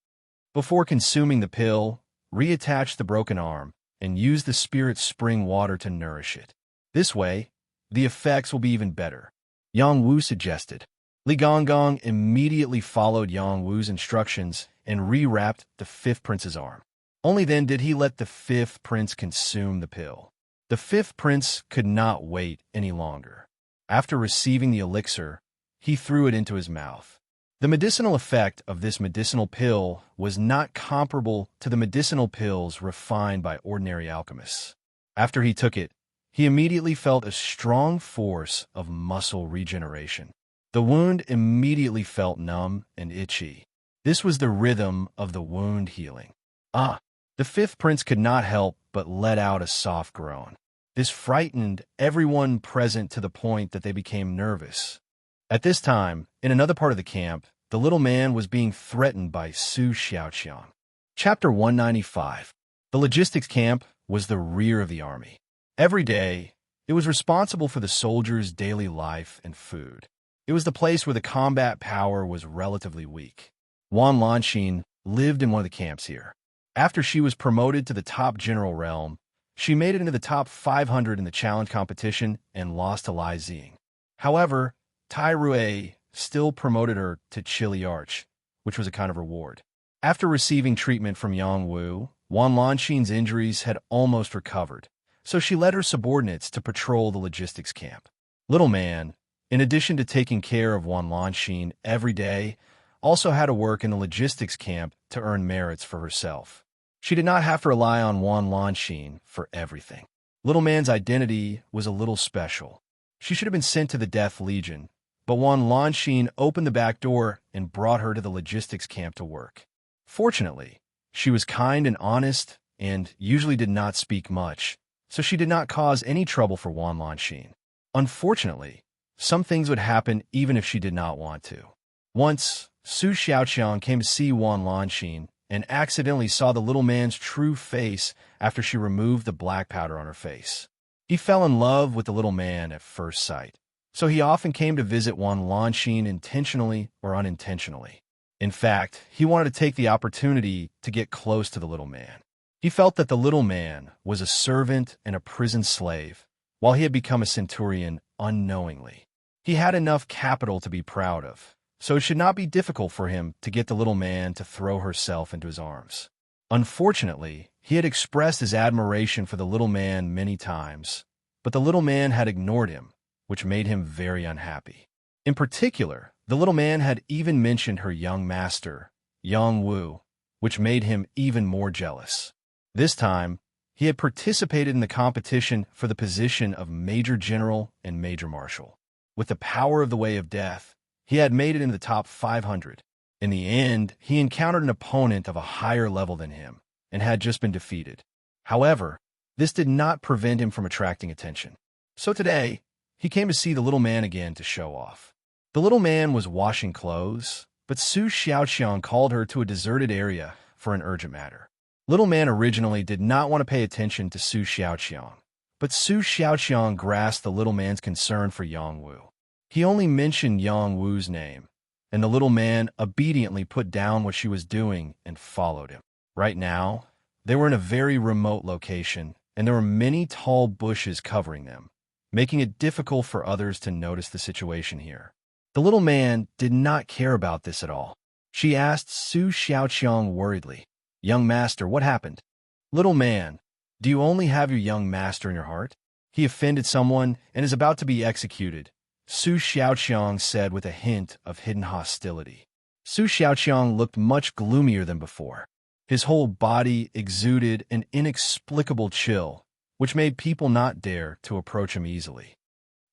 Before consuming the pill, reattach the broken arm and use the spirit spring water to nourish it. This way, the effects will be even better, Yang Wu suggested. Li Gonggong immediately followed Yang Wu's instructions and rewrapped the fifth prince's arm. Only then did he let the fifth prince consume the pill. The fifth prince could not wait any longer. After receiving the elixir, he threw it into his mouth. The medicinal effect of this medicinal pill was not comparable to the medicinal pills refined by ordinary alchemists. After he took it, he immediately felt a strong force of muscle regeneration. The wound immediately felt numb and itchy. This was the rhythm of the wound healing. The fifth prince could not help but let out a soft groan. This frightened everyone present to the point that they became nervous. At this time, in another part of the camp, the little man was being threatened by Su Xiaoqiang. Chapter 195. The logistics camp was the rear of the army. Every day, it was responsible for the soldiers' daily life and food. It was the place where the combat power was relatively weak. Wan Lanxin lived in one of the camps here. After she was promoted to the top general realm, she made it into the top 500 in the challenge competition and lost to Lai Xing. However, Tai Rui still promoted her to Chili Arch, which was a kind of reward. After receiving treatment from Yang Wu, Wan Lanxin's injuries had almost recovered, so she led her subordinates to patrol the logistics camp. Little Man, in addition to taking care of Wan Lanxin every day, also had to work in the logistics camp to earn merits for herself. She did not have to rely on Wan Lanxin for everything. Little Man's identity was a little special. She should have been sent to the Death Legion, but Wan Lanxin opened the back door and brought her to the logistics camp to work. Fortunately, she was kind and honest and usually did not speak much, so she did not cause any trouble for Wan Lanxin. Unfortunately, some things would happen even if she did not want to. Once, Su Xiaoqiang came to see Wan Lanxin and accidentally saw the little man's true face after she removed the black powder on her face. He fell in love with the little man at first sight, so he often came to visit Wan Lanxin intentionally or unintentionally. In fact, he wanted to take the opportunity to get close to the little man. He felt that the little man was a servant and a prison slave, while he had become a centurion unknowingly. He had enough capital to be proud of, so it should not be difficult for him to get the little man to throw herself into his arms. Unfortunately, he had expressed his admiration for the little man many times, but the little man had ignored him, which made him very unhappy. In particular, the little man had even mentioned her young master, Yang Wu, which made him even more jealous. This time, he had participated in the competition for the position of Major General and Major Marshal. With the power of the Way of Death, he had made it into the top 500. In the end, he encountered an opponent of a higher level than him and had just been defeated. However, this did not prevent him from attracting attention. So today, he came to see the little man again to show off. The little man was washing clothes, but Su Xiaoqiang called her to a deserted area for an urgent matter. Little man originally did not want to pay attention to Su Xiaoqiang, but Su Xiaoqiang grasped the little man's concern for Yang Wu. He only mentioned Yang Wu's name, and the little man obediently put down what she was doing and followed him. Right now, they were in a very remote location, and there were many tall bushes covering them, making it difficult for others to notice the situation here. The little man did not care about this at all. She asked Su Xiaoqiang worriedly, "Young master, what happened?" "Little man, do you only have your young master in your heart? He offended someone and is about to be executed," Su Xiaoqiang said with a hint of hidden hostility. Su Xiaoqiang looked much gloomier than before. His whole body exuded an inexplicable chill, which made people not dare to approach him easily.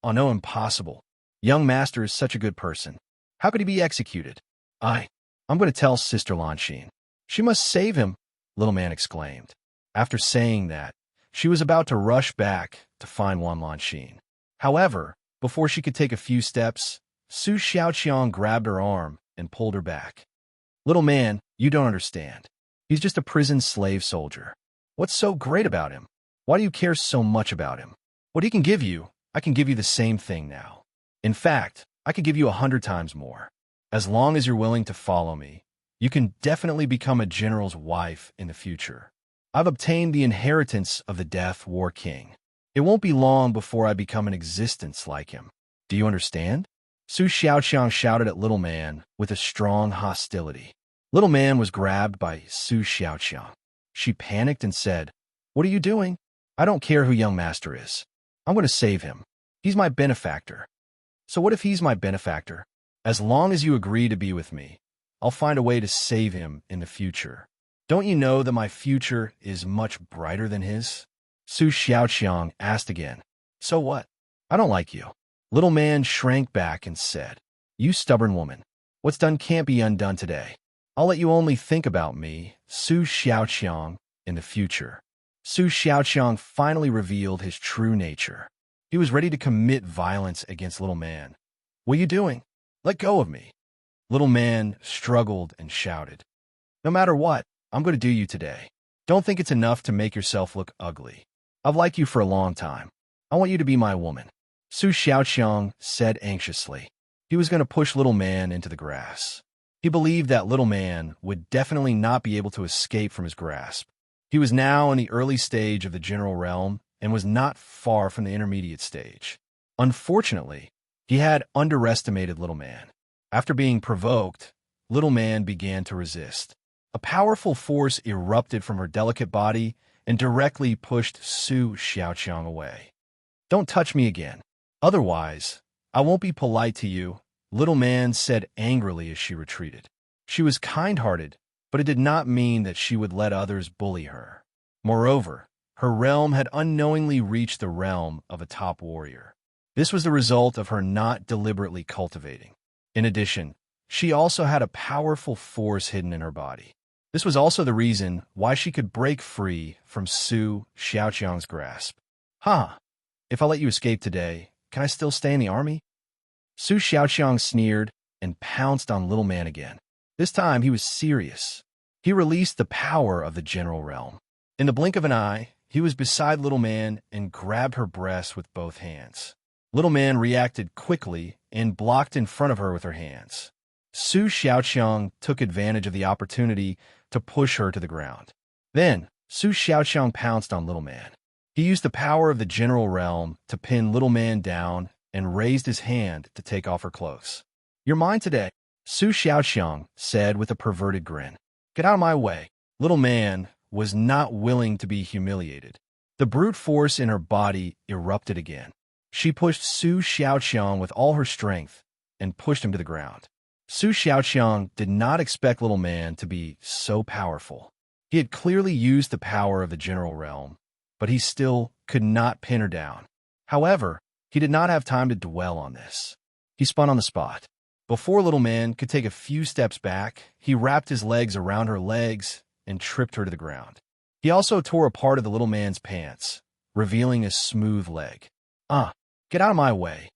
"Oh no, impossible. Young master is such a good person. How could he be executed?" I'm going to tell Sister Lanxin. She must save him," little man exclaimed. After saying that, she was about to rush back to find Wan Lanxin. However, before she could take a few steps, Su Xiaoqiang grabbed her arm and pulled her back. "Little man, you don't understand. He's just a prison slave soldier. What's so great about him? Why do you care so much about him? What he can give you, I can give you the same thing now. In fact, I could give you 100 times more. As long as you're willing to follow me, you can definitely become a general's wife in the future. I've obtained the inheritance of the Death War King. It won't be long before I become an existence like him. Do you understand?" Su Xiaoqiang shouted at little man with a strong hostility. Little man was grabbed by Su Xiaoqiang. She panicked and said, "What are you doing? I don't care who young master is. I'm going to save him. He's my benefactor." "So what if he's my benefactor? As long as you agree to be with me, I'll find a way to save him in the future. Don't you know that my future is much brighter than his?" Su Xiaoqiang asked again. "So what? I don't like you." Little man shrank back and said, "You stubborn woman. What's done can't be undone today. I'll let you only think about me, Su Xiaoqiang, in the future." Su Xiaoqiang finally revealed his true nature. He was ready to commit violence against little man. "What are you doing? Let go of me." Little man struggled and shouted, "No matter what, I'm going to do you today. Don't think it's enough to make yourself look ugly. I've liked you for a long time. I want you to be my woman." Su Xiaoqiang said anxiously. He was going to push little man into the grass. He believed that little man would definitely not be able to escape from his grasp. He was now in the early stage of the general realm and was not far from the intermediate stage. Unfortunately, he had underestimated little man. After being provoked, little man began to resist. A powerful force erupted from her delicate body and directly pushed Su Xiaoqiang away. "Don't touch me again. Otherwise, I won't be polite to you," little man said angrily as she retreated. She was kind-hearted, but it did not mean that she would let others bully her. Moreover, her realm had unknowingly reached the realm of a top warrior. This was the result of her not deliberately cultivating. In addition, she also had a powerful force hidden in her body. This was also the reason why she could break free from Su Xiaoqiang's grasp. If I let you escape today, can I still stay in the army?" Su Xiaoqiang sneered and pounced on little man again. This time he was serious. He released the power of the general realm. In the blink of an eye, he was beside little man and grabbed her breast with both hands. Little man reacted quickly and blocked in front of her with her hands. Su Xiaoqiang took advantage of the opportunity to push her to the ground. Then, Su Xiaoqiang pounced on little man. He used the power of the general realm to pin little man down and raised his hand to take off her clothes. "You're mine today," Su Xiaoqiang said with a perverted grin. "Get out of my way." Little man was not willing to be humiliated. The brute force in her body erupted again. She pushed Su Xiaoqiang with all her strength, and pushed him to the ground. Su Xiaoqiang did not expect little man to be so powerful. He had clearly used the power of the general realm, but he still could not pin her down. However, he did not have time to dwell on this. He spun on the spot. Before little man could take a few steps back, he wrapped his legs around her legs and tripped her to the ground. He also tore a part of the little man's pants, revealing a smooth leg. Get out of my way.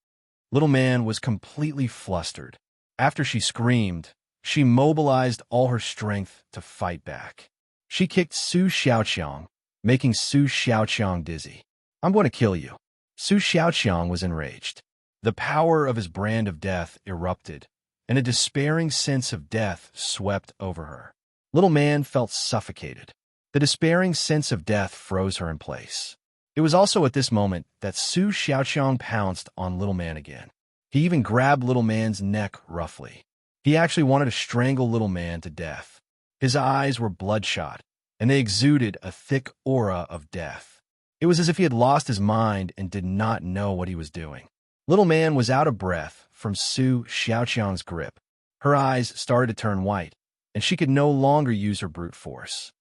Little man was completely flustered. After she screamed, she mobilized all her strength to fight back. She kicked Su Xiaoqiang, making Su Xiaoqiang dizzy. I'm going to kill you. Su Xiaoqiang was enraged. The power of his brand of death erupted, and a despairing sense of death swept over her. Little man felt suffocated. The despairing sense of death froze her in place. It was also at this moment that Su Xiaoqiang pounced on little man again. He even grabbed little man's neck roughly. He actually wanted to strangle little man to death. His eyes were bloodshot, and they exuded a thick aura of death. It was as if he had lost his mind and did not know what he was doing. Little man was out of breath from Su Xiaoqiang's grip. Her eyes started to turn white, and she could no longer use her brute force.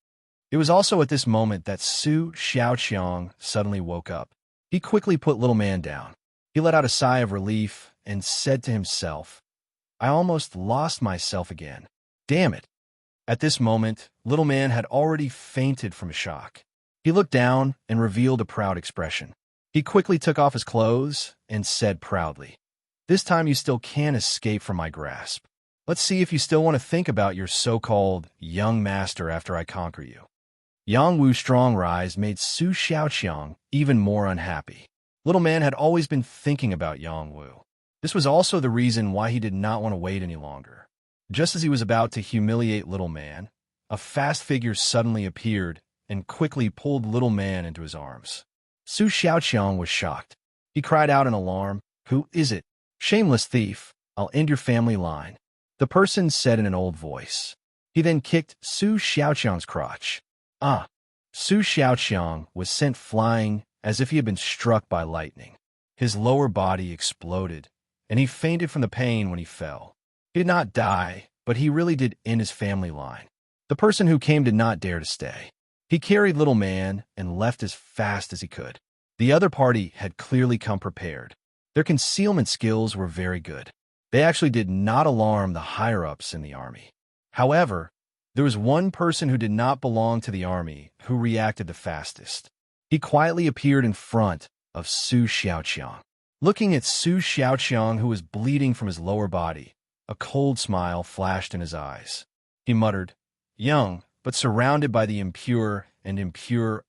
It was also at this moment that Su Xiaoqiang suddenly woke up. He quickly put little man down. He let out a sigh of relief and said to himself, I almost lost myself again. Damn it. At this moment, little man had already fainted from shock. He looked down and revealed a proud expression. He quickly took off his clothes and said proudly, This time you still can't escape from my grasp. Let's see if you still want to think about your so-called young master after I conquer you. Yang Wu's strong rise made Su Xiaoqiang even more unhappy. Little man had always been thinking about Yang Wu. This was also the reason why he did not want to wait any longer. Just as he was about to humiliate little man, a fast figure suddenly appeared and quickly pulled little man into his arms. Su Xiaoqiang was shocked. He cried out in alarm, Who is it? Shameless thief, I'll end your family line. The person said in an old voice. He then kicked Su Xiaoqiang's crotch. Su Xiaoqiang was sent flying as if he had been struck by lightning. His lower body exploded, and he fainted from the pain when he fell. He did not die, but he really did end his family line. The person who came did not dare to stay. He carried little man and left as fast as he could. The other party had clearly come prepared. Their concealment skills were very good. They actually did not alarm the higher-ups in the army. However, there was one person who did not belong to the army who reacted the fastest. He quietly appeared in front of Su Xiaoqiang. Looking at Su Xiaoqiang, who was bleeding from his lower body, a cold smile flashed in his eyes. He muttered, Young, but surrounded by the impure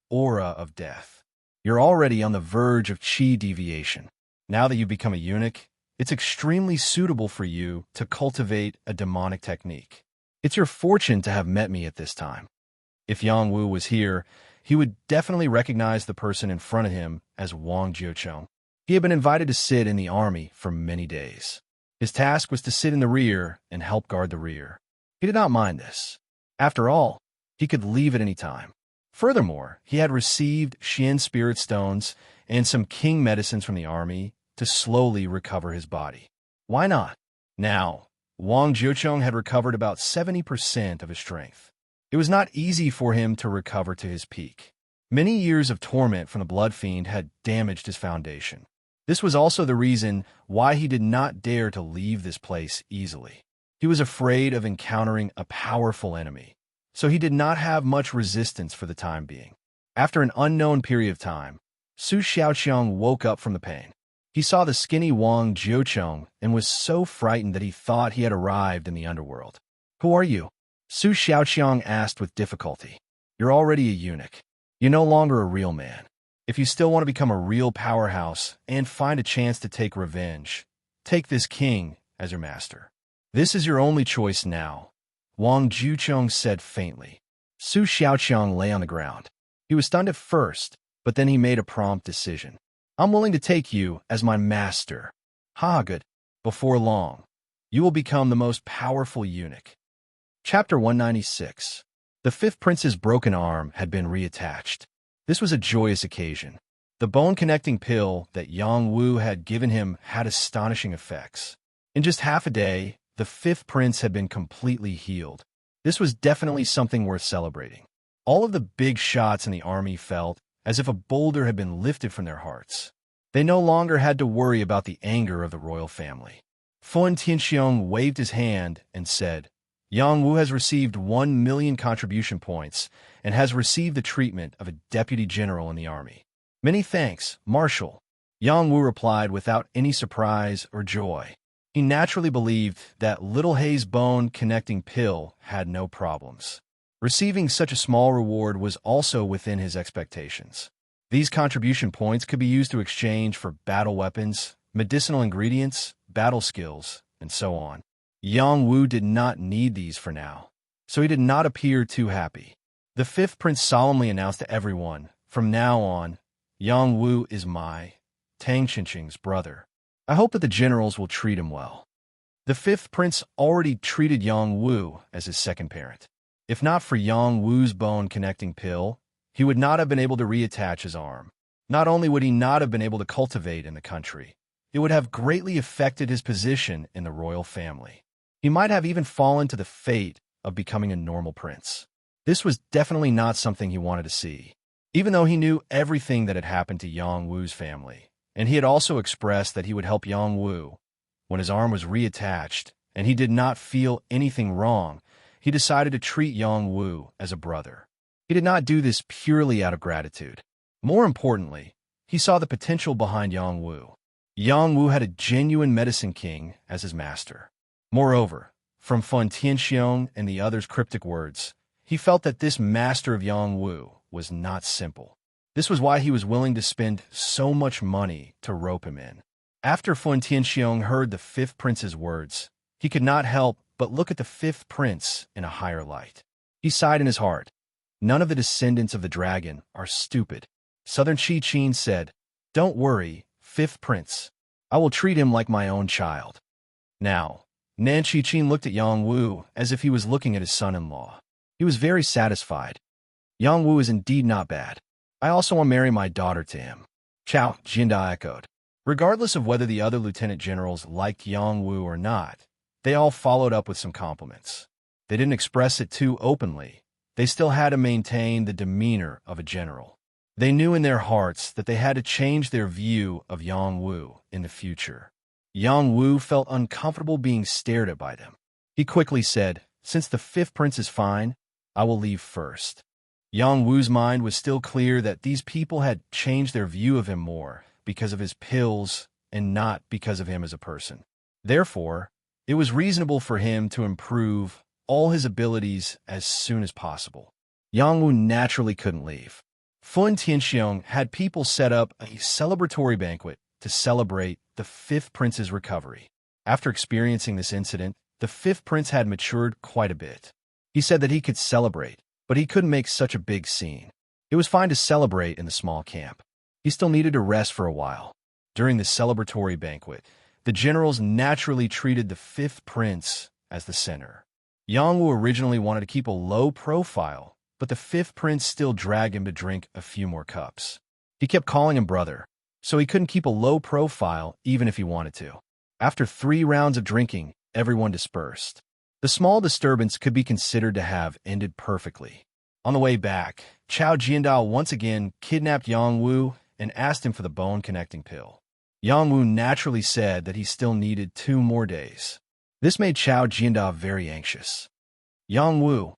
aura of death. You're already on the verge of qi deviation. Now that you've become a eunuch, it's extremely suitable for you to cultivate a demonic technique. It's your fortune to have met me at this time. If Yang Wu was here, he would definitely recognize the person in front of him as Wang Jiucheng. He had been invited to sit in the army for many days. His task was to sit in the rear and help guard the rear. He did not mind this. After all, he could leave at any time. Furthermore, he had received Xian spirit stones and some king medicines from the army to slowly recover his body. Why not? Now, Wang Jiucheng had recovered about 70% of his strength. It was not easy for him to recover to his peak. Many years of torment from the Blood Fiend had damaged his foundation. This was also the reason why he did not dare to leave this place easily. He was afraid of encountering a powerful enemy, so he did not have much resistance for the time being. After an unknown period of time, Su Xiaoqiang woke up from the pain. He saw the skinny Wang Jiucheng and was so frightened that he thought he had arrived in the underworld. Who are you? Su Xiaoqiang asked with difficulty. You're already a eunuch. You're no longer a real man. If you still want to become a real powerhouse and find a chance to take revenge, take this king as your master. This is your only choice now, Wang Jiucheng said faintly. Su Xiaoqiang lay on the ground. He was stunned at first, but then he made a prompt decision. I'm willing to take you as my master. Good. Before long, you will become the most powerful eunuch. Chapter 196. The fifth prince's broken arm had been reattached. This was a joyous occasion. The bone-connecting pill that Yang Wu had given him had astonishing effects. In just half a day, the fifth prince had been completely healed. This was definitely something worth celebrating. All of the big shots in the army felt as if a boulder had been lifted from their hearts. They no longer had to worry about the anger of the royal family. Fu Tianxiong waved his hand and said, Yang Wu has received 1 million contribution points and has received the treatment of a deputy general in the army. Many thanks, Marshal. Yang Wu replied without any surprise or joy. He naturally believed that Little Hay's bone-connecting pill had no problems. Receiving such a small reward was also within his expectations. These contribution points could be used to exchange for battle weapons, medicinal ingredients, battle skills, and so on. Yang Wu did not need these for now, so he did not appear too happy. The fifth prince solemnly announced to everyone, from now on, Yang Wu is my, Tang Qingqing's brother. I hope that the generals will treat him well. The fifth prince already treated Yang Wu as his second parent. If not for Yang Wu's bone-connecting pill, he would not have been able to reattach his arm. Not only would he not have been able to cultivate in the country, it would have greatly affected his position in the royal family. He might have even fallen to the fate of becoming a normal prince. This was definitely not something he wanted to see. Even though he knew everything that had happened to Yang Wu's family, and he had also expressed that he would help Yang Wu, when his arm was reattached and he did not feel anything wrong, he decided to treat Yang Wu as a brother. He did not do this purely out of gratitude. More importantly, he saw the potential behind Yang Wu. Yang Wu had a genuine medicine king as his master. Moreover, from Fu Tianxiong and the others' cryptic words, he felt that this master of Yang Wu was not simple. This was why he was willing to spend so much money to rope him in. After Fu Tianxiong heard the fifth prince's words, he could not help but look at the fifth prince in a higher light. He sighed in his heart. None of the descendants of the dragon are stupid. Southern Qi said, Don't worry, fifth prince. I will treat him like my own child. Now, Nan Qi looked at Yang Wu as if he was looking at his son-in-law. He was very satisfied. Yang Wu is indeed not bad. I also want to marry my daughter to him. Chao Jinda echoed. Regardless of whether the other lieutenant generals liked Yang Wu or not, they all followed up with some compliments. They didn't express it too openly. They still had to maintain the demeanor of a general. They knew in their hearts that they had to change their view of Yang Wu in the future. Yang Wu felt uncomfortable being stared at by them. He quickly said, Since the fifth prince is fine, I will leave first. Yang Wu's mind was still clear that these people had changed their view of him more because of his pills and not because of him as a person. Therefore, it was reasonable for him to improve all his abilities as soon as possible. Yang Wu naturally couldn't leave. Fu Tianxiong had people set up a celebratory banquet to celebrate the fifth prince's recovery. After experiencing this incident, the fifth prince had matured quite a bit. He said that he could celebrate, but he couldn't make such a big scene. It was fine to celebrate in the small camp. He still needed to rest for a while. During the celebratory banquet, the generals naturally treated the fifth prince as the center. Yang Wu originally wanted to keep a low profile, but the fifth prince still dragged him to drink a few more cups. He kept calling him brother, so he couldn't keep a low profile even if he wanted to. After 3 rounds of drinking, everyone dispersed. The small disturbance could be considered to have ended perfectly. On the way back, Chao Jiandao once again kidnapped Yang Wu and asked him for the bone-connecting pill. Yang Wu naturally said that he still needed 2 more days. This made Chao Jiandao very anxious. Yang Wu,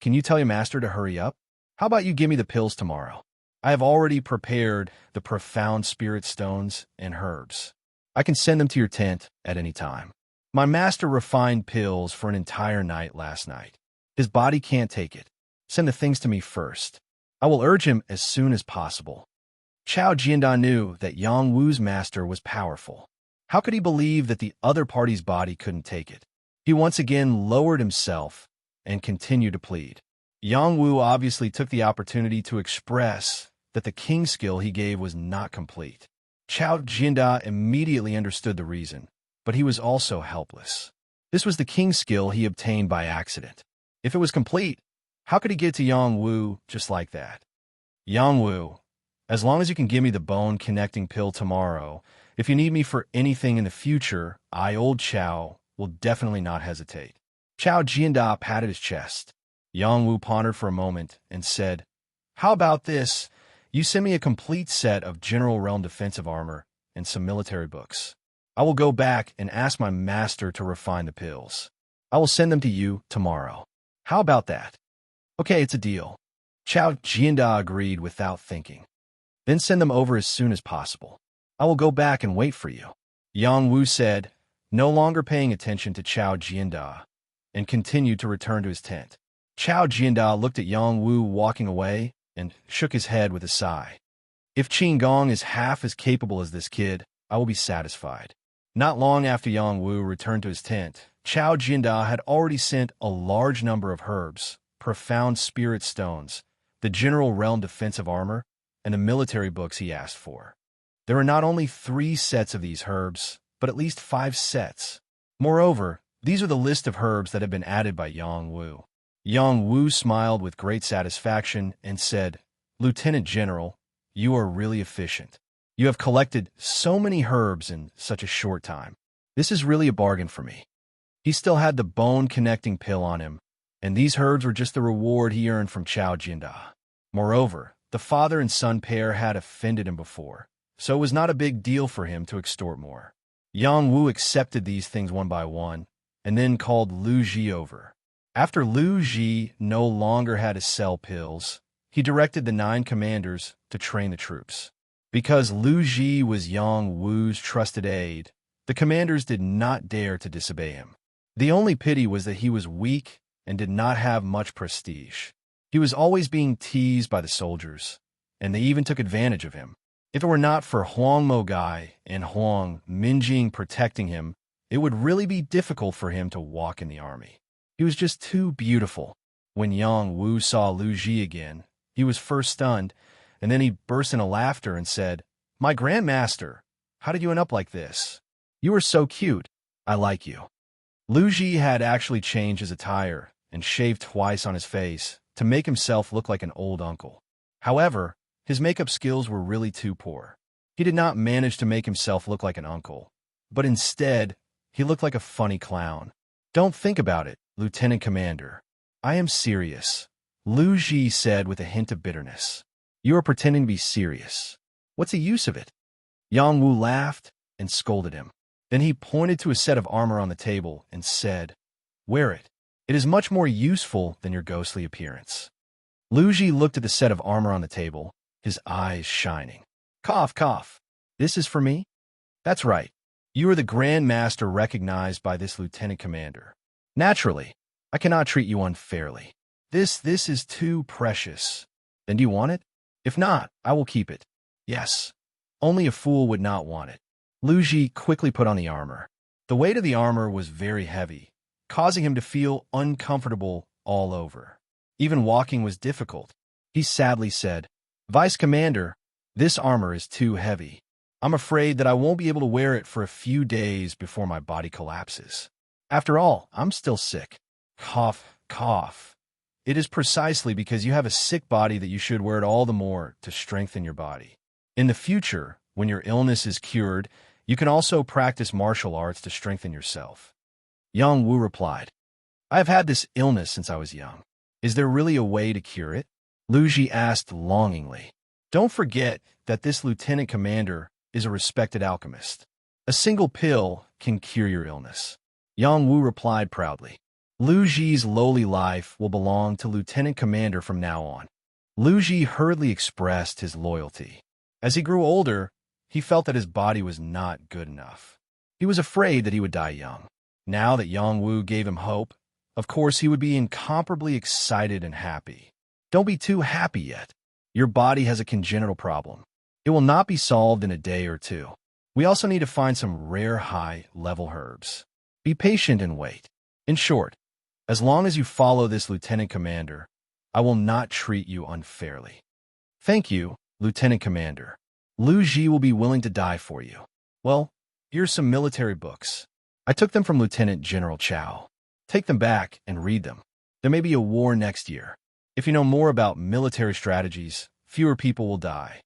can you tell your master to hurry up? How about you give me the pills tomorrow? I have already prepared the profound spirit stones and herbs. I can send them to your tent at any time. My master refined pills for an entire night last night. His body can't take it. Send the things to me first. I will urge him as soon as possible. Chao Jianda knew that Yang Wu's master was powerful. How could he believe that the other party's body couldn't take it? He once again lowered himself and continued to plead. Yang Wu obviously took the opportunity to express that the king skill he gave was not complete. Chao Jianda immediately understood the reason, but he was also helpless. This was the king skill he obtained by accident. If it was complete, how could he get to Yang Wu just like that? Yang Wu, as long as you can give me the bone-connecting pill tomorrow, If you need me for anything in the future, old Chow, will definitely not hesitate. Chow Jianda patted his chest. Yang Wu pondered for a moment and said, How about this? You send me a complete set of general realm defensive armor and some military books. I will go back and ask my master to refine the pills. I will send them to you tomorrow. How about that? Okay, it's a deal. Chow Jianda agreed without thinking. Then send them over as soon as possible. I will go back and wait for you. Yang Wu said, no longer paying attention to Chow Jianda, and continued to return to his tent. Chow Jianda looked at Yang Wu walking away and shook his head with a sigh. If Qin Gong is half as capable as this kid, I will be satisfied. Not long after Yang Wu returned to his tent, Chow Jianda had already sent a large number of herbs, profound spirit stones, the general realm defensive armor, and the military books he asked for. There were not only 3 sets of these herbs, but at least 5 sets. Moreover, these are the list of herbs that had been added by Yang Wu. Yang Wu smiled with great satisfaction and said, Lieutenant General, you are really efficient. You have collected so many herbs in such a short time. This is really a bargain for me. He still had the bone-connecting pill on him, and these herbs were just the reward he earned from Chow Jianda. Moreover, the father and son pair had offended him before, so it was not a big deal for him to extort more. Yang Wu accepted these things one by one, and then called Lu Ji over. After Lu Ji no longer had to sell pills, he directed the 9 commanders to train the troops. Because Lu Ji was Yang Wu's trusted aide, the commanders did not dare to disobey him. The only pity was that he was weak and did not have much prestige. He was always being teased by the soldiers, and they even took advantage of him. If it were not for Huang Mogai and Huang Minjing protecting him, it would really be difficult for him to walk in the army. He was just too beautiful. When Yang Wu saw Lu Ji again, he was first stunned, and then he burst into laughter and said, My Grandmaster, how did you end up like this? You are so cute. I like you. Lu Ji had actually changed his attire and shaved twice on his face to make himself look like an old uncle. However, his makeup skills were really too poor. He did not manage to make himself look like an uncle, but instead, he looked like a funny clown. Don't think about it, Lieutenant Commander. I am serious, Lu Ji said with a hint of bitterness. You are pretending to be serious. What's the use of it? Yang Wu laughed and scolded him. Then he pointed to a set of armor on the table and said, Wear it. It is much more useful than your ghostly appearance. Lu Ji looked at the set of armor on the table, his eyes shining. Cough, cough. This is for me? That's right. You are the Grand Master recognized by this Lieutenant Commander. Naturally, I cannot treat you unfairly. This is too precious. Then do you want it? If not, I will keep it. Yes. Only a fool would not want it. Lu Ji quickly put on the armor. The weight of the armor was very heavy, causing him to feel uncomfortable all over. Even walking was difficult. He sadly said, Vice Commander, this armor is too heavy. I'm afraid that I won't be able to wear it for a few days before my body collapses. After all, I'm still sick. Cough, cough. It is precisely because you have a sick body that you should wear it all the more to strengthen your body. In the future, when your illness is cured, you can also practice martial arts to strengthen yourself. Yang Wu replied, I have had this illness since I was young. Is there really a way to cure it? Lu Ji asked longingly. Don't forget that this Lieutenant Commander is a respected alchemist. A single pill can cure your illness. Yang Wu replied proudly. Lu Ji's lowly life will belong to Lieutenant Commander from now on. Lu Ji hurriedly expressed his loyalty. As he grew older, he felt that his body was not good enough. He was afraid that he would die young. Now that Yang Wu gave him hope, of course he would be incomparably excited and happy. Don't be too happy yet. Your body has a congenital problem. It will not be solved in a day or two. We also need to find some rare high-level herbs. Be patient and wait. In short, as long as you follow this Lieutenant Commander, I will not treat you unfairly. Thank you, Lieutenant Commander. Lu Ji will be willing to die for you. Well, here's some military books. I took them from Lieutenant General Chow. Take them back and read them. There may be a war next year. If you know more about military strategies, fewer people will die.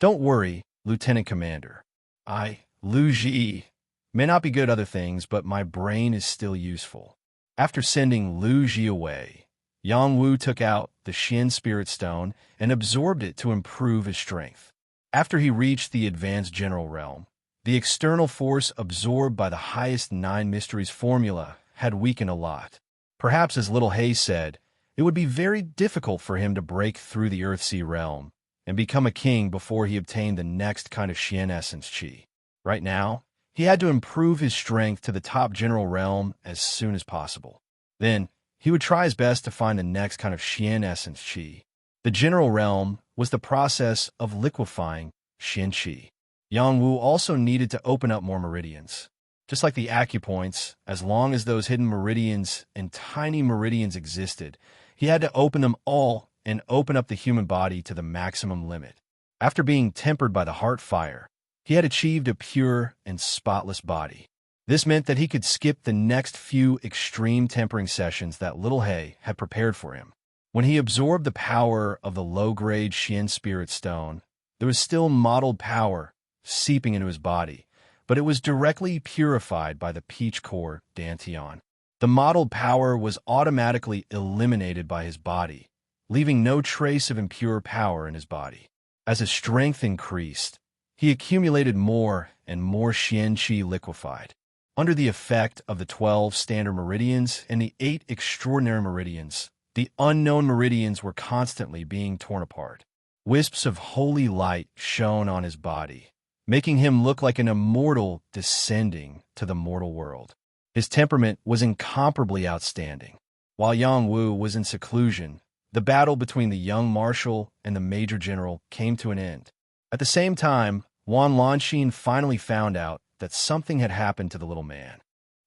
Don't worry, Lieutenant Commander. I Lu Ji may not be good at other things, but my brain is still useful. After sending Lu Ji away, Yang Wu took out the Xian Spirit Stone and absorbed it to improve his strength. After he reached the advanced general realm, the external force absorbed by the highest 9 mysteries formula had weakened a lot. Perhaps, as Little Hay said, it would be very difficult for him to break through the Earthsea realm and become a king before he obtained the next kind of Xian essence Qi. Right now, he had to improve his strength to the top general realm as soon as possible. Then, he would try his best to find the next kind of Xian essence Qi. The general realm was the process of liquefying Xian Qi. Yang Wu also needed to open up more meridians. Just like the acupoints, as long as those hidden meridians and tiny meridians existed, he had to open them all and open up the human body to the maximum limit. After being tempered by the heart fire, he had achieved a pure and spotless body. This meant that he could skip the next few extreme tempering sessions that Little Hay had prepared for him. When he absorbed the power of the low-grade Xian Spirit Stone, there was still mottled power seeping into his body, but it was directly purified by the peach core Dantian. The mottled power was automatically eliminated by his body, leaving no trace of impure power in his body. As his strength increased, he accumulated more and more Xian Qi liquefied. Under the effect of the 12 standard meridians and the 8 extraordinary meridians, the unknown meridians were constantly being torn apart. Wisps of holy light shone on his body, making him look like an immortal descending to the mortal world. His temperament was incomparably outstanding. While Yang Wu was in seclusion, the battle between the young marshal and the major general came to an end. At the same time, Wan Lanxin finally found out that something had happened to the little man.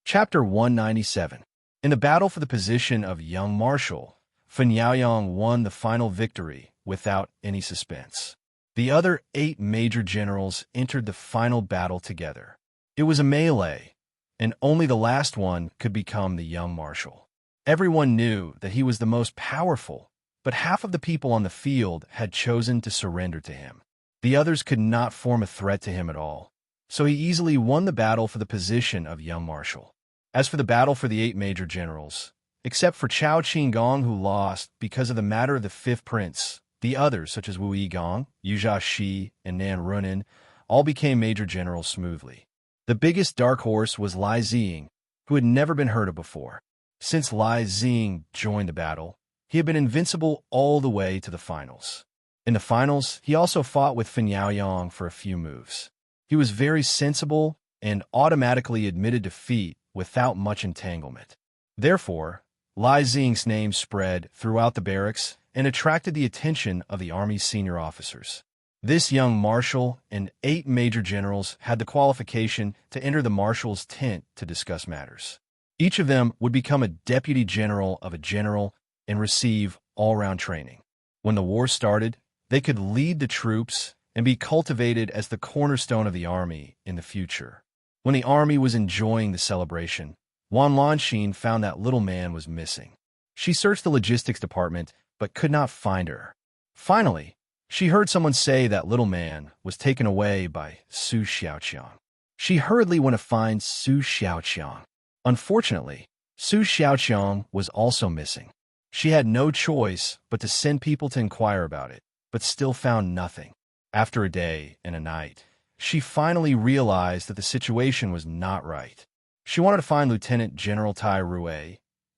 Chapter 197. In the battle for the position of young marshal, Fen Yaoyang won the final victory without any suspense. The other 8 major generals entered the final battle together. It was a melee, and only the last one could become the young marshal. Everyone knew that he was the most powerful, but half of the people on the field had chosen to surrender to him. The others could not form a threat to him at all, so he easily won the battle for the position of young marshal. As for the battle for the 8 major generals, except for Chao Qinggong, who lost because of the matter of the 5th prince, the others, such as Wu Yigong, Yu Shi, and Nan Runin, all became major generals smoothly. The biggest dark horse was Lai Ziying, who had never been heard of before. Since Lai Ziying joined the battle, he had been invincible all the way to the finals. In the finals, he also fought with Fen Yaoyang for a few moves. He was very sensible and automatically admitted defeat without much entanglement. Therefore, Lai Ziying's name spread throughout the barracks and attracted the attention of the army's senior officers. This young marshal and 8 major generals had the qualification to enter the marshal's tent to discuss matters. Each of them would become a deputy general of a general and receive all-round training. When the war started, they could lead the troops and be cultivated as the cornerstone of the army in the future. When the army was enjoying the celebration, Wan Lanxin found that little man was missing. She searched the logistics department but could not find her. Finally, she heard someone say that little man was taken away by Su Xiaoqiang. She hurriedly went to find Su Xiaoqiang. Unfortunately, Su Xiaoqiang was also missing. She had no choice but to send people to inquire about it, but still found nothing. After a day and a night, she finally realized that the situation was not right. She wanted to find Lieutenant General Tai Rui,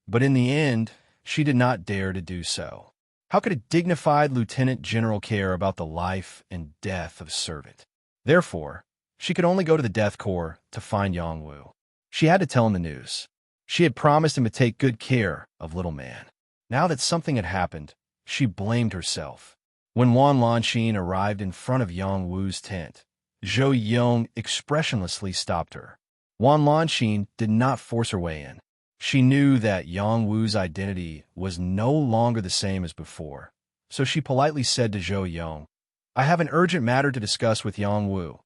but in the end, she did not dare to do so. How could a dignified lieutenant general care about the life and death of a servant? Therefore, she could only go to the Death Corps to find Yang Wu. She had to tell him the news. She had promised him to take good care of little man. Now that something had happened, she blamed herself. When Wan Lanxin arrived in front of Yang Wu's tent, Zhou Yong expressionlessly stopped her. Wan Lanxin did not force her way in. She knew that Yang Wu's identity was no longer the same as before, so she politely said to Zhou Yong, "I have an urgent matter to discuss with Yang Wu.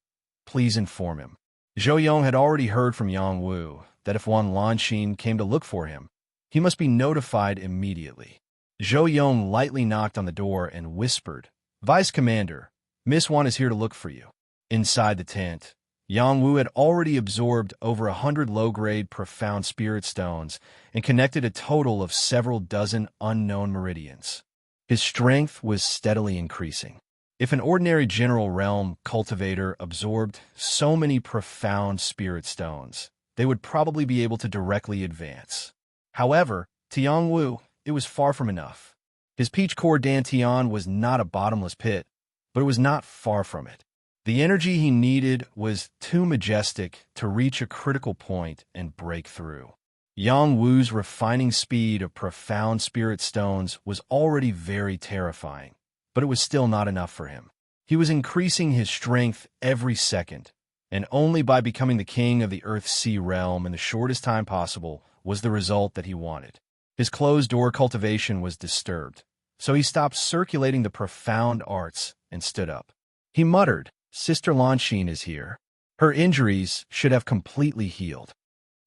Please inform him." Zhou Yong had already heard from Yang Wu that if Wan Lanxin came to look for him, he must be notified immediately. Zhou Yong lightly knocked on the door and whispered, "Vice Commander, Miss Wan is here to look for you." Inside the tent, Yang Wu had already absorbed over 100 low-grade profound spirit stones and connected a total of several dozen unknown meridians. His strength was steadily increasing. If an ordinary general realm cultivator absorbed so many profound spirit stones, they would probably be able to directly advance. However, to Yang Wu, it was far from enough. His peach core dantian was not a bottomless pit, but it was not far from it. The energy he needed was too majestic to reach a critical point and break through. Yang Wu's refining speed of profound spirit stones was already very terrifying, but it was still not enough for him. He was increasing his strength every second, and only by becoming the king of the Earth-Sea realm in the shortest time possible was the result that he wanted. His closed-door cultivation was disturbed, so he stopped circulating the profound arts and stood up. He muttered, "Sister Lanxin is here. Her injuries should have completely healed."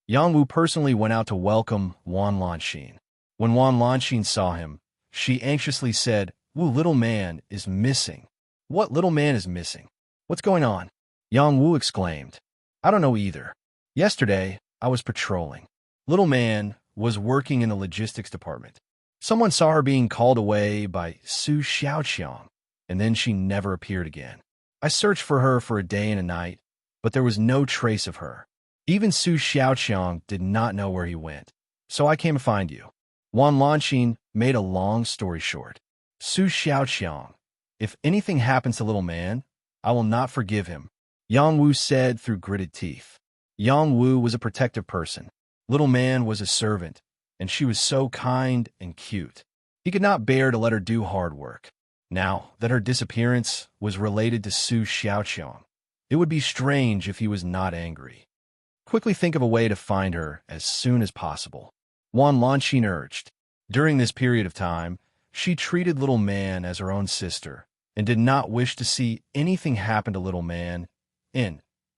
Yang Wu personally went out to welcome Wan Lanxin. When Wan Lanxin saw him, she anxiously said, "Wu, little man is missing." "What little man is missing? What's going on?" Yang Wu exclaimed. "I don't know either. Yesterday, I was patrolling. Little man was working in the logistics department. Someone saw her being called away by Su Xiaoqiang, and then she never appeared again. I searched for her for a day and a night, but there was no trace of her. Even Su Xiaoqiang did not know where he went, so I came to find you." Wan Lanxin made a long story short. "Su Xiaoqiang, if anything happens to little man, I will not forgive him," Yang Wu said through gritted teeth. Yang Wu was a protective person. Little man was a servant, and she was so kind and cute. He could not bear to let her do hard work. Now that her disappearance was related to Su Xiaoqiang, it would be strange if he was not angry. "Quickly think of a way to find her as soon as possible," Wan Lanxin urged. During this period of time, she treated little man as her own sister and did not wish to see anything happen to little man.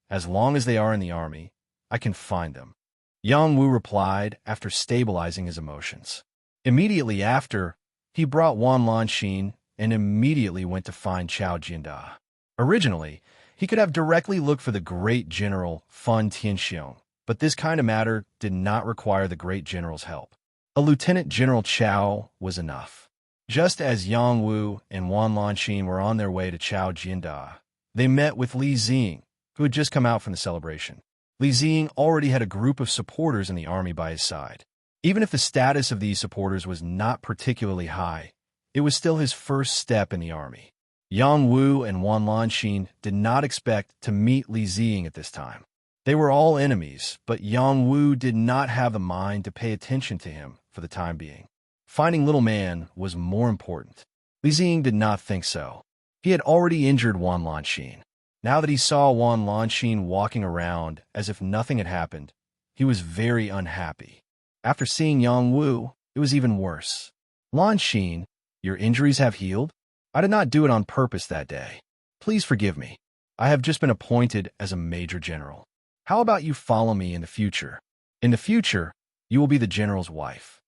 As long as they are in the army, I can find them," Yang Wu replied after stabilizing his emotions. Immediately after, he brought Wan Lanxin and immediately went to find Chao Jianda. Originally, he could have directly looked for the great general Fan Tianxiong, but this kind of matter did not require the great general's help. A Lieutenant General Chao was enough. Just as Yang Wu and Wan Lanxin were on their way to Chao Jianda, they met with Li Xing, who had just come out from the celebration. Li Xing already had a group of supporters in the army by his side. Even if the status of these supporters was not particularly high, it was still his first step in the army. Yang Wu and Wan Lanxin did not expect to meet Li Xing at this time. They were all enemies, but Yang Wu did not have the mind to pay attention to him for the time being. Finding little man was more important. Li Xing did not think so. He had already injured Wan Lanxin. Now that he saw Wan Lanxin walking around as if nothing had happened, he was very unhappy. After seeing Yang Wu, it was even worse. "Lanxin, your injuries have healed? I did not do it on purpose that day. Please forgive me. I have just been appointed as a major general. How about you follow me in the future? In the future, you will be the general's wife."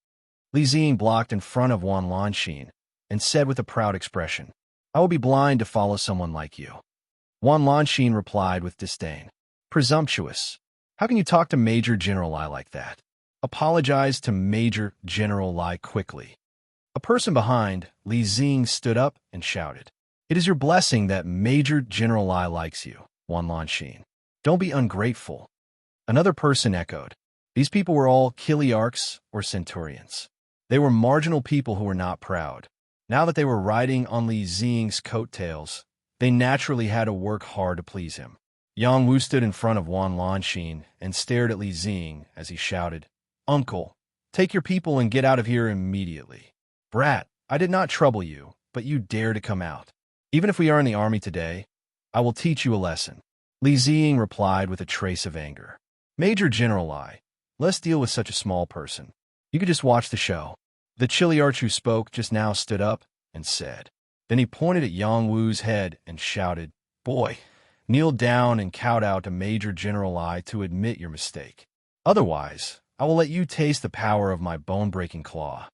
Li Xing blocked in front of Wan Lanxin and said with a proud expression, "I will be blind to follow someone like you." Wan Lanxin replied with disdain, "Presumptuous. How can you talk to Major General Lai like that? Apologize to Major General Lai quickly." A person behind Li Xing stood up and shouted, "It is your blessing that Major General Lai likes you, Wan Lanxin. Don't be ungrateful." Another person echoed, "These people were all Kiliarchs or Centurions. They were marginal people who were not proud. Now that they were riding on Li Xing's coattails, they naturally had to work hard to please him." Yang Wu stood in front of Wan Lanxin and stared at Li Xing as he shouted, "Uncle, take your people and get out of here immediately. Brat, I did not trouble you, but you dare to come out. Even if we are in the army today, I will teach you a lesson." Li Xing replied with a trace of anger, "Major General Lai, let's deal with such a small person. You could just watch the show." The Chiliarch who spoke just now stood up and said. Then he pointed at Yang Wu's head and shouted, "Boy, kneel down and kowtow to Major General Lai to admit your mistake. Otherwise, I will let you taste the power of my bone-breaking claw."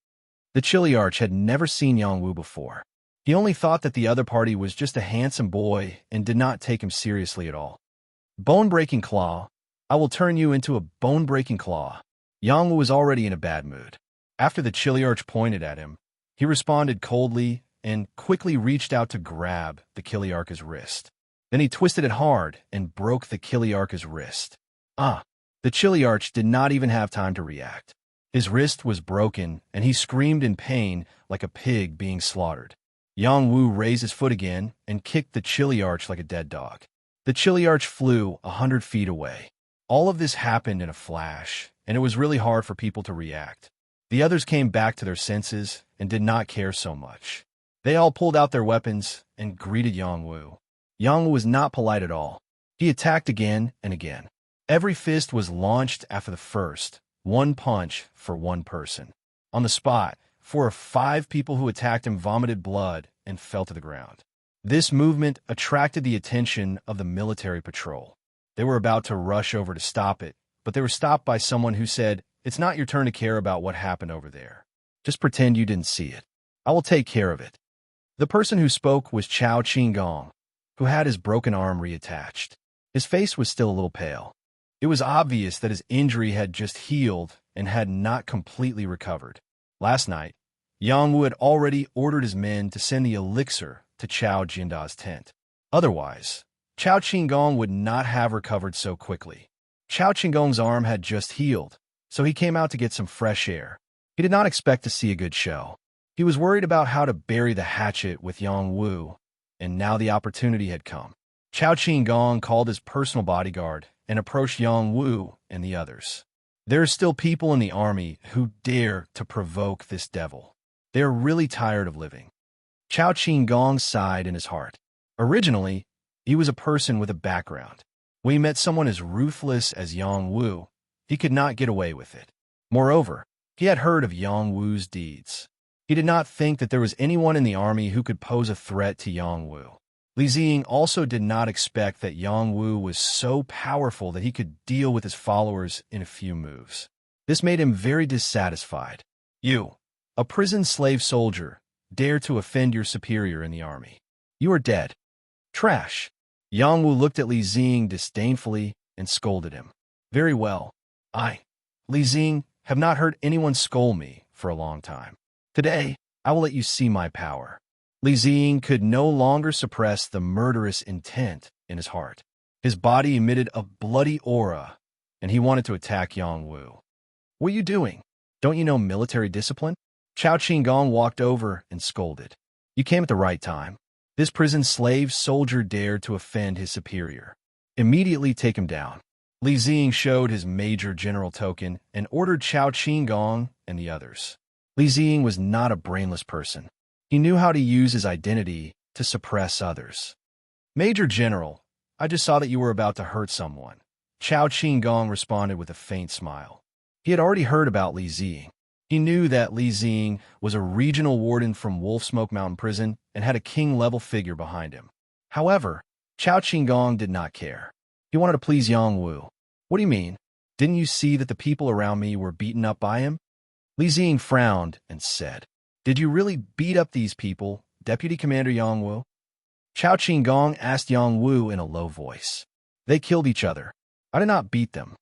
The Chiliarch had never seen Yang Wu before. He only thought that the other party was just a handsome boy and did not take him seriously at all. Bone-breaking claw. I will turn you into a bone-breaking claw. Yang Wu was already in a bad mood. After the Chiliarch pointed at him, he responded coldly and quickly reached out to grab the Chiliarch's wrist. Then he twisted it hard and broke the Chiliarch's wrist. The Chiliarch did not even have time to react. His wrist was broken, and he screamed in pain like a pig being slaughtered. Yang Wu raised his foot again and kicked the Chiliarch like a dead dog. The Chiliarch flew 100 feet away. All of this happened in a flash, and it was really hard for people to react. The others came back to their senses and did not care so much. They all pulled out their weapons and greeted Yang Wu. Yang Wu was not polite at all. He attacked again and again. Every fist was launched after the first, one punch for one person. On the spot, 4 or 5 people who attacked him vomited blood and fell to the ground. This movement attracted the attention of the military patrol. They were about to rush over to stop it, but they were stopped by someone who said, "It's not your turn to care about what happened over there. Just pretend you didn't see it. I will take care of it." The person who spoke was Chao Qinggong, who had his broken arm reattached. His face was still a little pale. It was obvious that his injury had just healed and had not completely recovered. Last night, Yang Wu had already ordered his men to send the elixir to Chao Jinda's tent. Otherwise, Chao Qinggong would not have recovered so quickly. Chao Qinggong's arm had just healed, so he came out to get some fresh air. He did not expect to see a good show. He was worried about how to bury the hatchet with Yang Wu, and now the opportunity had come. Chao Qinggong called his personal bodyguard and approached Yang Wu and the others. There are still people in the army who dare to provoke this devil. They are really tired of living. Chao Qinggong sighed in his heart. Originally, he was a person with a background. When he met someone as ruthless as Yang Wu, he could not get away with it. Moreover, he had heard of Yang Wu's deeds. He did not think that there was anyone in the army who could pose a threat to Yang Wu. Li Xing also did not expect that Yang Wu was so powerful that he could deal with his followers in a few moves. This made him very dissatisfied. "You, a prison slave soldier, dare to offend your superior in the army. You are dead. Trash." Yang Wu looked at Li Xing disdainfully and scolded him. "Very well. I, Li Xing, have not heard anyone scold me for a long time. Today, I will let you see my power." Li Xing could no longer suppress the murderous intent in his heart. His body emitted a bloody aura, and he wanted to attack Yang Wu. "What are you doing? Don't you know military discipline?" Chao Qinggong walked over and scolded. "You came at the right time. This prison slave soldier dared to offend his superior. Immediately take him down." Li Xing showed his Major General token and ordered Chao Qinggong and the others. Li Xing was not a brainless person. He knew how to use his identity to suppress others. "Major General, I just saw that you were about to hurt someone." Chao Qinggong responded with a faint smile. He had already heard about Li Xing. He knew that Li Xing was a regional warden from Wolfsmoke Mountain Prison and had a king-level figure behind him. However, Chao Qinggong did not care. He wanted to please Yang Wu. "What do you mean? Didn't you see that the people around me were beaten up by him?" Li Xing frowned and said, "Did you really beat up these people, Deputy Commander Yang Wu?" Chao Qinggong asked Yang Wu in a low voice. "They killed each other. I did not beat them."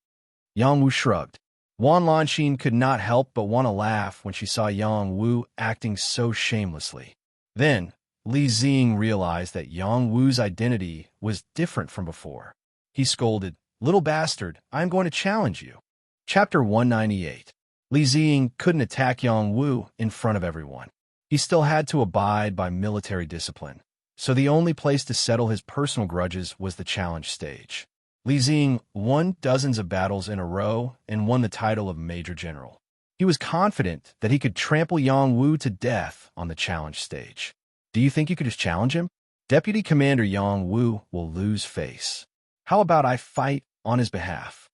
Yang Wu shrugged. Wan Lanxin could not help but want to laugh when she saw Yang Wu acting so shamelessly. Then, Li Xing realized that Yang Wu's identity was different from before. He scolded, "Little bastard, I am going to challenge you." Chapter 198. Li Xing couldn't attack Yang Wu in front of everyone. He still had to abide by military discipline, so the only place to settle his personal grudges was the challenge stage. Li Xing won dozens of battles in a row and won the title of Major General. He was confident that he could trample Yang Wu to death on the challenge stage. "Do you think you could just challenge him? Deputy Commander Yang Wu will lose face. How about I fight on his behalf?"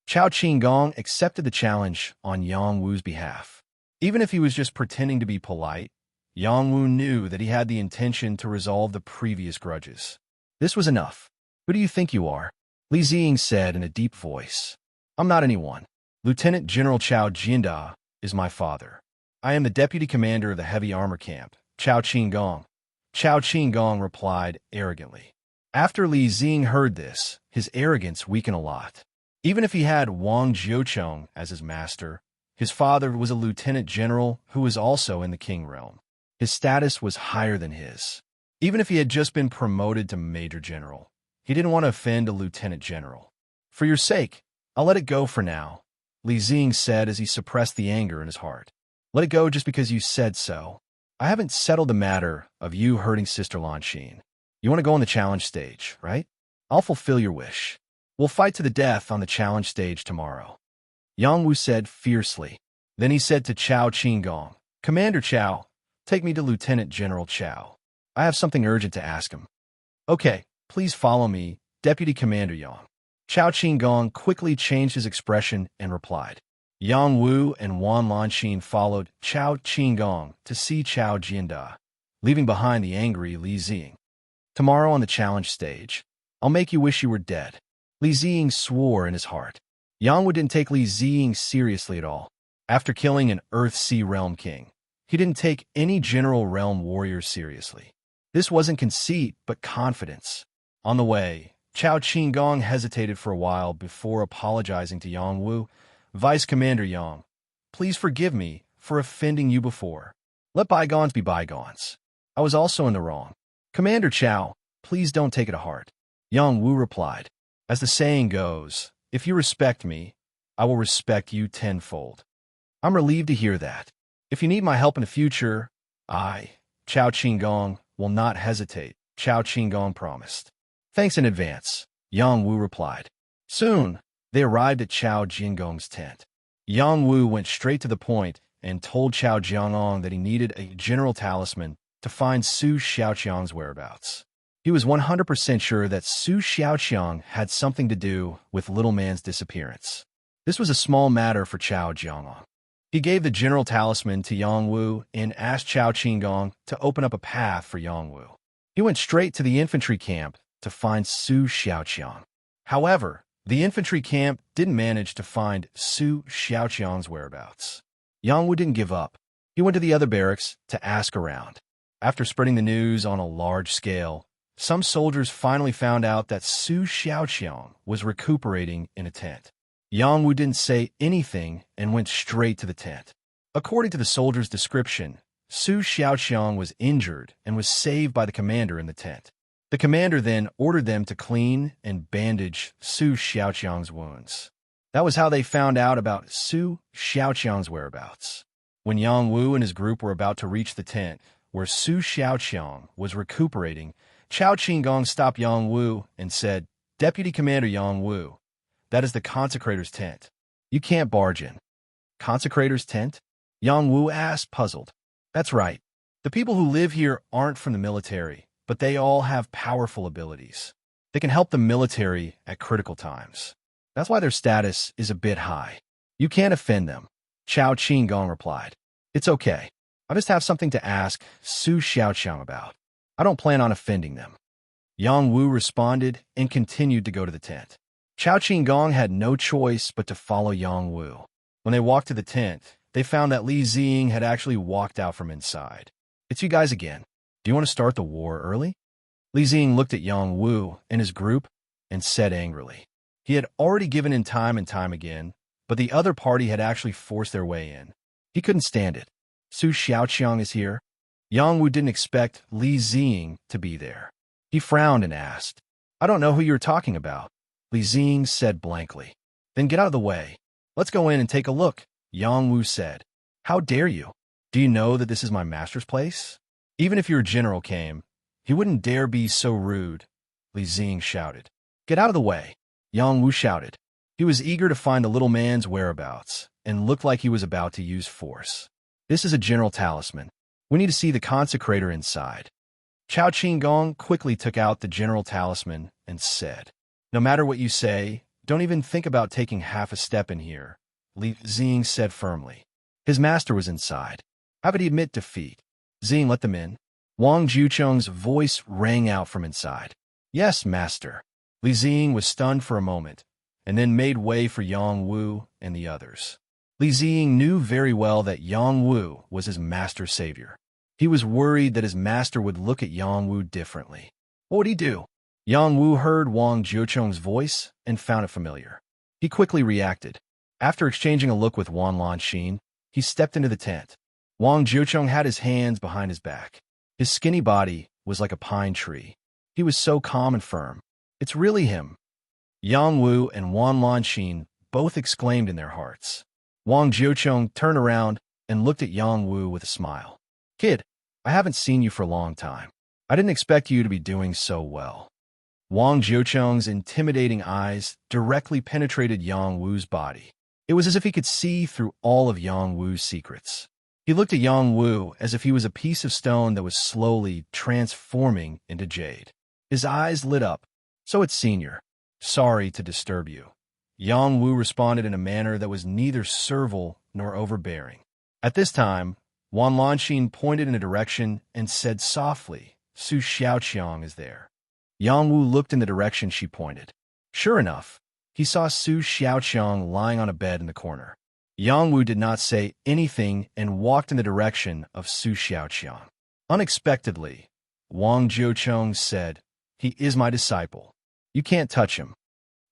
Chao Qinggong accepted the challenge on Yang Wu's behalf. Even if he was just pretending to be polite, Yang Wu knew that he had the intention to resolve the previous grudges. This was enough. "Who do you think you are?" Li Xing said in a deep voice. "I'm not anyone. Lieutenant General Chao Jinda is my father. I am the deputy commander of the heavy armor camp, Chao Qinggong." Chao Qinggong replied arrogantly. After Li Xing heard this, his arrogance weakened a lot. Even if he had Wang Jiucheng as his master, his father was a lieutenant general who was also in the king realm. His status was higher than his. Even if he had just been promoted to major general, he didn't want to offend a lieutenant general. For your sake, I'll let it go for now, Li Xing said as he suppressed the anger in his heart. Let it go just because you said so. I haven't settled the matter of you hurting Sister Lanxin. You want to go on the challenge stage, right? I'll fulfill your wish. We'll fight to the death on the challenge stage tomorrow, Yang Wu said fiercely. Then he said to Chao Qinggong, Commander Chao, take me to Lieutenant General Chao. I have something urgent to ask him. Okay, please follow me, Deputy Commander Yang. Chao Qinggong quickly changed his expression and replied. Yang Wu and Wan Lanxin followed Chao Qinggong to see Chao Jianda, leaving behind the angry Li Xing. Tomorrow on the challenge stage, I'll make you wish you were dead. Li Xing swore in his heart. Yang Wu didn't take Li Xing seriously at all. After killing an Earth-Sea Realm king, he didn't take any general realm warrior seriously. This wasn't conceit, but confidence. On the way, Chao Qinggong hesitated for a while before apologizing to Yang Wu. Vice Commander Yang, please forgive me for offending you before. Let bygones be bygones. I was also in the wrong. Commander Chao, please don't take it to heart. Yang Wu replied. As the saying goes, if you respect me, I will respect you tenfold. I'm relieved to hear that. If you need my help in the future, I, Chao Qinggong, will not hesitate, Chao Qinggong promised. Thanks in advance, Yang Wu replied. Soon, they arrived at Chao Qinggong's tent. Yang Wu went straight to the point and told Chao Jiangong that he needed a general talisman to find Su Xiaoqiang's whereabouts. He was 100% sure that Su Xiaoqiang had something to do with little man's disappearance. This was a small matter for Chao Jiangong. He gave the general talisman to Yang Wu and asked Chao Qinggong to open up a path for Yang Wu. He went straight to the infantry camp to find Su Xiaoqiang. However, the infantry camp didn't manage to find Su Xiaoqiang's whereabouts. Yang Wu didn't give up. He went to the other barracks to ask around. After spreading the news on a large scale, some soldiers finally found out that Su Xiaoqiang was recuperating in a tent. Yang Wu didn't say anything and went straight to the tent. According to the soldier's description, Su Xiaoqiang was injured and was saved by the commander in the tent. The commander then ordered them to clean and bandage Su Xiaoqiang's wounds. That was how they found out about Su Xiaoqiang's whereabouts. When Yang Wu and his group were about to reach the tent where Su Xiaoqiang was recuperating, Chao Qinggong stopped Yang Wu and said, Deputy Commander Yang Wu, that is the consecrator's tent. You can't barge in. Consecrator's tent? Yang Wu asked, puzzled. That's right. The people who live here aren't from the military, but they all have powerful abilities. They can help the military at critical times. That's why their status is a bit high. You can't offend them, Chao Qinggong replied. It's okay. I just have something to ask Su Xiaoqiang about. I don't plan on offending them. Yang Wu responded and continued to go to the tent. Chao Qinggong had no choice but to follow Yang Wu. When they walked to the tent, they found that Li Xing had actually walked out from inside. It's you guys again. Do you want to start the war early? Li Xing looked at Yang Wu and his group and said angrily. He had already given in time and time again, but the other party had actually forced their way in. He couldn't stand it. Su Xiaoqiang is here. Yang Wu didn't expect Li Xing to be there. He frowned and asked, I don't know who you're talking about. Li Xing said blankly. Then get out of the way. Let's go in and take a look, Yang Wu said. How dare you? Do you know that this is my master's place? Even if your general came, he wouldn't dare be so rude, Li Xing shouted. Get out of the way, Yang Wu shouted. He was eager to find the little man's whereabouts and looked like he was about to use force. This is a general talisman. We need to see the consecrator inside. Chao Qinggong quickly took out the general talisman and said, No matter what you say, don't even think about taking half a step in here, Li Xing said firmly. His master was inside. How could he admit defeat? Xing, let them in. Wang Jiucheng's voice rang out from inside. Yes, master. Li Xing was stunned for a moment, and then made way for Yang Wu and the others. Li Xing knew very well that Yang Wu was his master savior. He was worried that his master would look at Yang Wu differently. What would he do? Yang Wu heard Wang Jiucheng's voice and found it familiar. He quickly reacted. After exchanging a look with Wan Lanxin, he stepped into the tent. Wang Jiucheng had his hands behind his back. His skinny body was like a pine tree. He was so calm and firm. It's really him. Yang Wu and Wan Lanxin both exclaimed in their hearts. Wang Jiucheng turned around and looked at Yang Wu with a smile. Kid, I haven't seen you for a long time. I didn't expect you to be doing so well. Wang Jiucheng's intimidating eyes directly penetrated Yang Wu's body. It was as if he could see through all of Yang Wu's secrets. He looked at Yang Wu as if he was a piece of stone that was slowly transforming into jade. His eyes lit up. So it's Senior. Sorry to disturb you. Yang Wu responded in a manner that was neither servile nor overbearing. At this time, Wan Lanxin pointed in a direction and said softly, Su Xiaoqiang is there. Yang Wu looked in the direction she pointed. Sure enough, he saw Su Xiaoqiang lying on a bed in the corner. Yang Wu did not say anything and walked in the direction of Su Xiaoqiang. Unexpectedly, Wang Jiucheng said, He is my disciple. You can't touch him.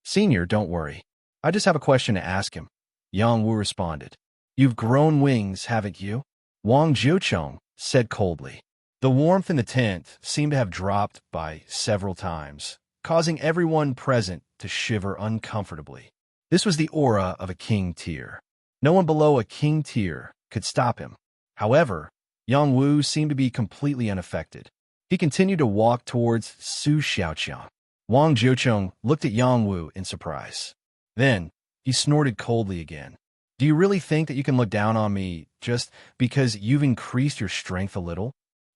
Senior, don't worry. I just have a question to ask him. Yang Wu responded. You've grown wings, haven't you? Wang Jiucheng said coldly. The warmth in the tent seemed to have dropped by several times, causing everyone present to shiver uncomfortably. This was the aura of a king tier. No one below a king tier could stop him. However, Yang Wu seemed to be completely unaffected. He continued to walk towards Su Xiaoqiang. Wang Jiucheng looked at Yang Wu in surprise. Then, he snorted coldly again. Do you really think that you can look down on me just because you've increased your strength a little?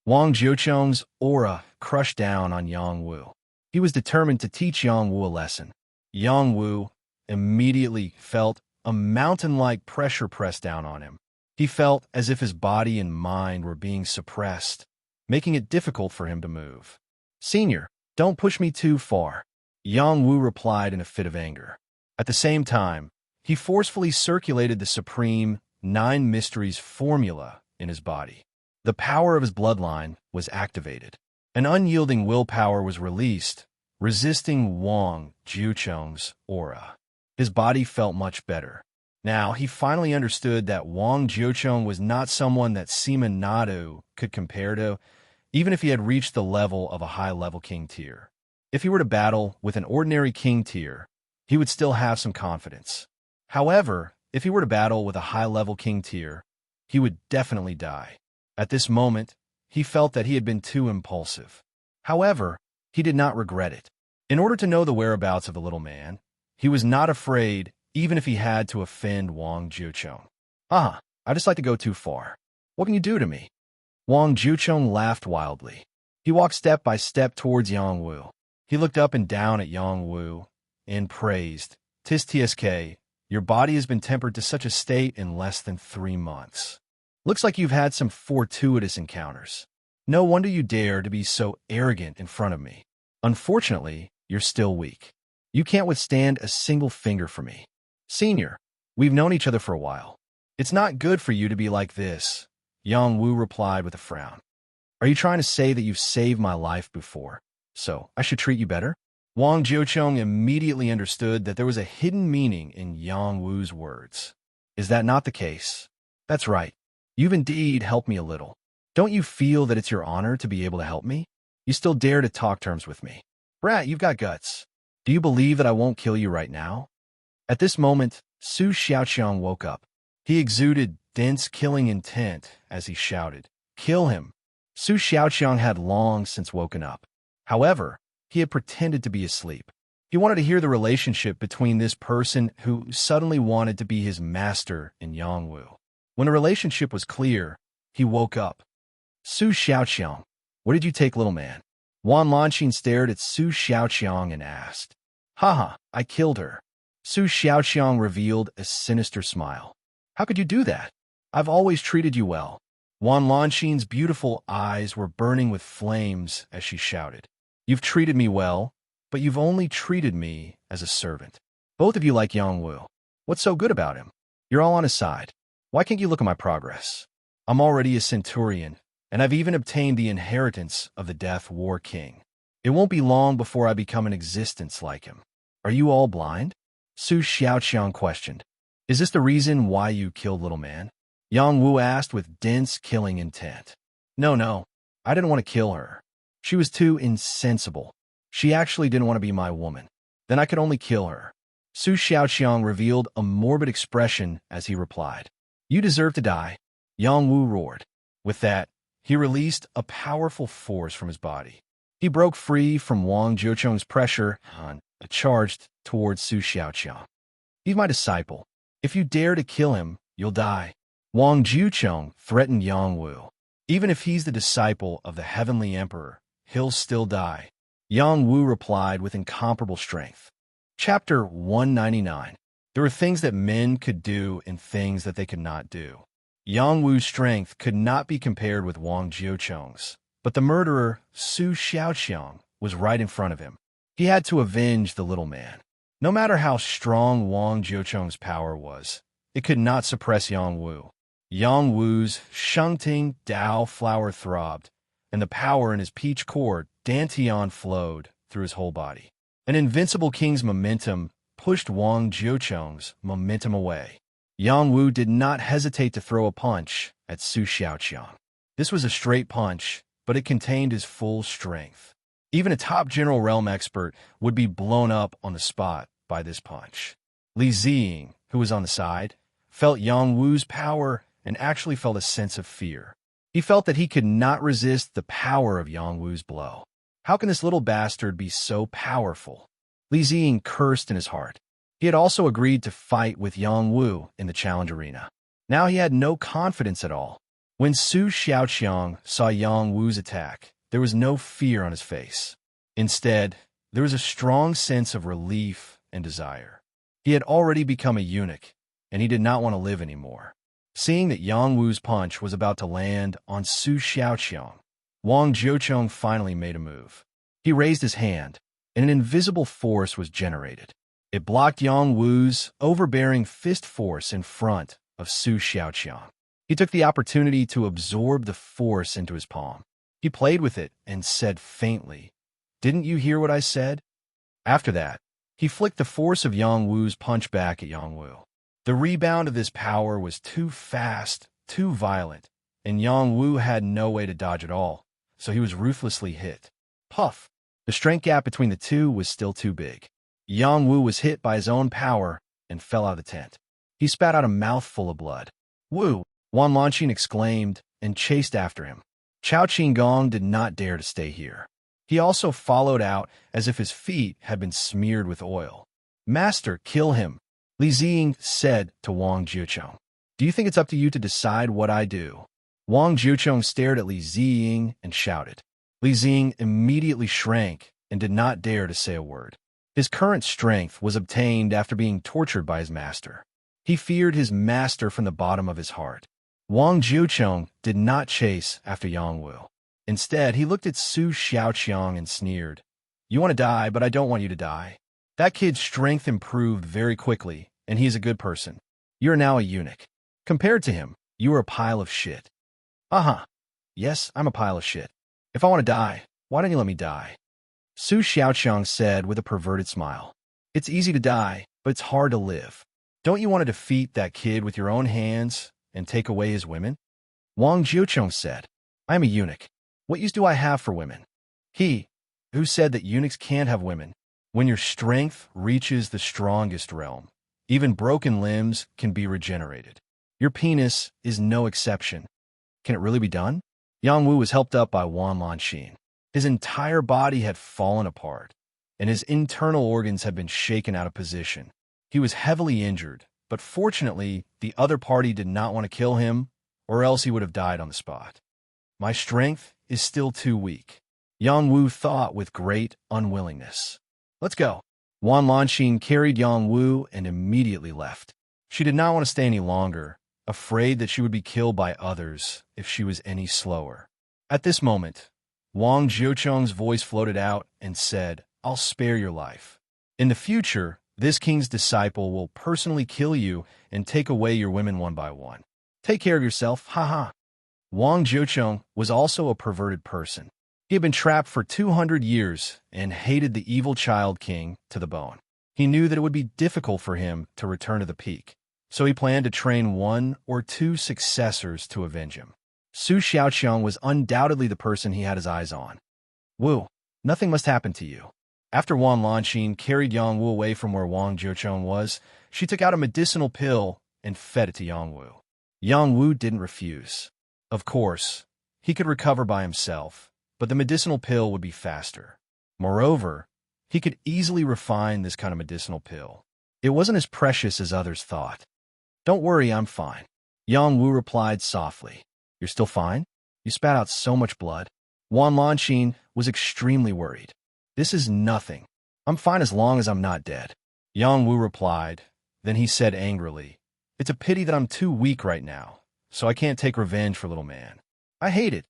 Wang Jiucheng's aura crushed down on Yang Wu. He was determined to teach Yang Wu a lesson. Yang Wu immediately felt a mountain-like pressure press down on him. He felt as if his body and mind were being suppressed, making it difficult for him to move. Senior, don't push me too far, Yang Wu replied in a fit of anger. At the same time, he forcefully circulated the supreme 9 mysteries formula in his body. The power of his bloodline was activated. An unyielding willpower was released, resisting Wang Jiucheng's aura. His body felt much better. Now, he finally understood that Wang Jiucheng was not someone that Sima Nadu could compare to, even if he had reached the level of a high-level king tier. If he were to battle with an ordinary king tier, he would still have some confidence. However, if he were to battle with a high-level king tier, he would definitely die. At this moment, he felt that he had been too impulsive. However, he did not regret it. In order to know the whereabouts of the little man, he was not afraid even if he had to offend Wang Jiucheng. I just like to go too far. What can you do to me? Wang Jiucheng laughed wildly. He walked step by step towards Yang Wu. He looked up and down at Yang Wu and praised, Tis TSK, your body has been tempered to such a state in less than 3 months. Looks like you've had some fortuitous encounters. No wonder you dare to be so arrogant in front of me. Unfortunately, you're still weak. You can't withstand a single finger from me. Senior, we've known each other for a while. It's not good for you to be like this, Yang Wu replied with a frown. Are you trying to say that you've saved my life before, so I should treat you better? Wang Jiucheng immediately understood that there was a hidden meaning in Yang Wu's words. Is that not the case? That's right. You've indeed helped me a little. Don't you feel that it's your honor to be able to help me? You still dare to talk terms with me. Brat, you've got guts. Do you believe that I won't kill you right now? At this moment, Su Xiaoqiang woke up. He exuded dense killing intent as he shouted, Kill him! Su Xiaoqiang had long since woken up. However, he had pretended to be asleep. He wanted to hear the relationship between this person who suddenly wanted to be his master and Yang Wu. When the relationship was clear, he woke up. Su Xiaoqiang, what did you take, little man? Wan Lanxin stared at Su Xiaoqiang and asked. I killed her. Su Xiaoqiang revealed a sinister smile. How could you do that? I've always treated you well. Wan Lanxin's beautiful eyes were burning with flames as she shouted. You've treated me well, but you've only treated me as a servant. Both of you like Yang Wu. What's so good about him? You're all on his side. Why can't you look at my progress? I'm already a centurion, and I've even obtained the inheritance of the Death War King. It won't be long before I become an existence like him. Are you all blind? Su Xiaoqiang questioned. Is this the reason why you killed little man? Yang Wu asked with dense killing intent. No, I didn't want to kill her. She was too insensible. She actually didn't want to be my woman. Then I could only kill her. Su Xiaoqiang revealed a morbid expression as he replied. You deserve to die. Yang Wu roared. With that, he released a powerful force from his body. He broke free from Wang Jiucheng's pressure and charged towards Su Xiaoqiang. He's my disciple. If you dare to kill him, you'll die. Wang Jiucheng threatened Yang Wu. Even if he's the disciple of the heavenly emperor, he'll still die. Yang Wu replied with incomparable strength. Chapter 199. There were things that men could do and things that they could not do. Yang Wu's strength could not be compared with Wang Jiucheng's, but the murderer, Su Xiaoqiang, was right in front of him. He had to avenge the little man. No matter how strong Wang Jiucheng's power was, it could not suppress Yang Wu. Yang Wu's Shengting Dao flower throbbed, and the power in his peach cord, Dantian, flowed through his whole body. An invincible king's momentum pushed Wang Jiucheng's momentum away. Yang Wu did not hesitate to throw a punch at Su Xiaoqiang. This was a straight punch, but it contained his full strength. Even a top general realm expert would be blown up on the spot by this punch. Li Ziying, who was on the side, felt Yang Wu's power and actually felt a sense of fear. He felt that he could not resist the power of Yang Wu's blow. How can this little bastard be so powerful? Li Ziying cursed in his heart. He had also agreed to fight with Yang Wu in the challenge arena. Now he had no confidence at all. When Su Xiaoqiang saw Yang Wu's attack, there was no fear on his face. Instead, there was a strong sense of relief and desire. He had already become a eunuch, and he did not want to live anymore. Seeing that Yang Wu's punch was about to land on Su Xiaoqiang, Wang Jiucheng finally made a move. He raised his hand, and an invisible force was generated. It blocked Yang Wu's overbearing fist force in front of Su Xiaoqiang. He took the opportunity to absorb the force into his palm. He played with it and said faintly, "Didn't you hear what I said?" After that, he flicked the force of Yang Wu's punch back at Yang Wu. The rebound of this power was too fast, too violent, and Yang Wu had no way to dodge at all, so he was ruthlessly hit. Puff! The strength gap between the two was still too big. Yang Wu was hit by his own power and fell out of the tent. He spat out a mouthful of blood. "Wu!" Wan Lanqing exclaimed and chased after him. Chao Qinggong did not dare to stay here. He also followed out as if his feet had been smeared with oil. "Master, kill him," Li Ziying said to Wang Jiucheng. "Do you think it's up to you to decide what I do?" Wang Jiucheng stared at Li Ziying and shouted. Li Ziying immediately shrank and did not dare to say a word. His current strength was obtained after being tortured by his master. He feared his master from the bottom of his heart. Wang Jiucheng did not chase after Yang Wu. Instead, he looked at Su Xiaoqiang and sneered. "You want to die, but I don't want you to die. That kid's strength improved very quickly, and he is a good person. You are now a eunuch. Compared to him, you are a pile of shit." "Uh-huh. Yes, I'm a pile of shit. If I want to die, why don't you let me die?" Su Xiaoqiang said with a perverted smile. "It's easy to die, but it's hard to live. Don't you want to defeat that kid with your own hands and take away his women?" Wang Jiucheng said, "I am a eunuch. What use do I have for women?" "He, who said that eunuchs can't have women? When your strength reaches the strongest realm, even broken limbs can be regenerated. Your penis is no exception. Can it really be done?" Yang Wu was helped up by Wan Lanqing. His entire body had fallen apart, and his internal organs had been shaken out of position. He was heavily injured, but fortunately, the other party did not want to kill him, or else he would have died on the spot. "My strength is still too weak," Yang Wu thought with great unwillingness. "Let's go." Wan Lanqing carried Yang Wu and immediately left. She did not want to stay any longer, afraid that she would be killed by others if she was any slower. At this moment, Wang Jiucheng's voice floated out and said, "I'll spare your life. In the future, this king's disciple will personally kill you and take away your women one by one. Take care of yourself, haha." Wang Jiucheng was also a perverted person. He had been trapped for 200 years and hated the evil Child King to the bone. He knew that it would be difficult for him to return to the peak, so he planned to train one or two successors to avenge him. Su Xiaoqiang was undoubtedly the person he had his eyes on. Wu, nothing must happen to you. After Wan Lanxin carried Yang Wu away from where Wang Jiucheng was, she took out a medicinal pill and fed it to Yang Wu. Yang Wu didn't refuse. Of course, he could recover by himself, but the medicinal pill would be faster. Moreover, he could easily refine this kind of medicinal pill. It wasn't as precious as others thought. Don't worry, I'm fine. Yang Wu replied softly. You're still fine? You spat out so much blood. Wan Lanxin was extremely worried. This is nothing. I'm fine as long as I'm not dead. Yang Wu replied. Then he said angrily, It's a pity that I'm too weak right now, so I can't take revenge for little man. I hate it.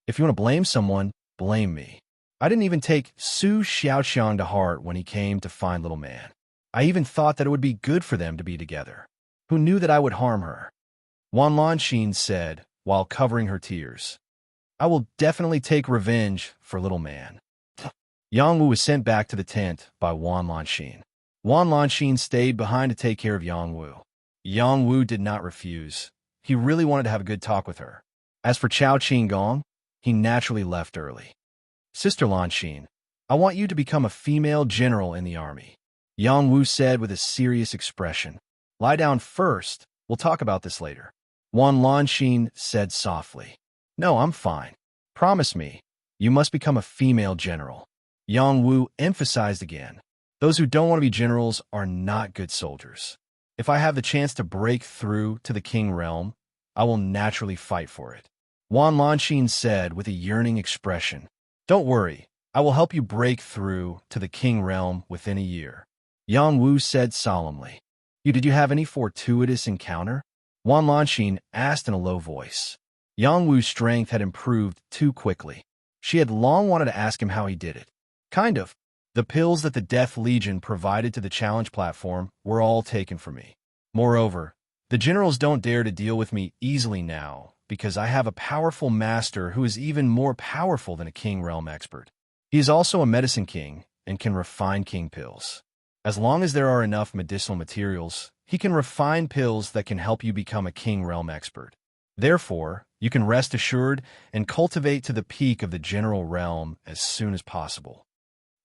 If you want to blame someone, blame me. I didn't even take Su Xiaoqiang to heart when he came to find little man. I even thought that it would be good for them to be together. Who knew that I would harm her? Wan Lanxin said, while covering her tears. I will definitely take revenge for little man. Yang Wu was sent back to the tent by Wan Lanxin. Wan Lanxin stayed behind to take care of Yang Wu. Yang Wu did not refuse. He really wanted to have a good talk with her. As for Chao Qinggong, he naturally left early. Sister Lanxin, I want you to become a female general in the army. Yang Wu said with a serious expression. Lie down first. We'll talk about this later. Wan Lanxin said softly. No, I'm fine. Promise me. You must become a female general. Yang Wu emphasized again. Those who don't want to be generals are not good soldiers. If I have the chance to break through to the king realm, I will naturally fight for it. Wan Lanxin said with a yearning expression. Don't worry, I will help you break through to the king realm within a year. Yang Wu said solemnly. Did you have any fortuitous encounter? Wan Lanxin asked in a low voice. Yang Wu's strength had improved too quickly. She had long wanted to ask him how he did it. Kind of. The pills that the Death Legion provided to the challenge platform were all taken from me. Moreover, the generals don't dare to deal with me easily now because I have a powerful master who is even more powerful than a king realm expert. He is also a medicine king and can refine king pills. As long as there are enough medicinal materials, he can refine pills that can help you become a king realm expert. Therefore, you can rest assured and cultivate to the peak of the general realm as soon as possible.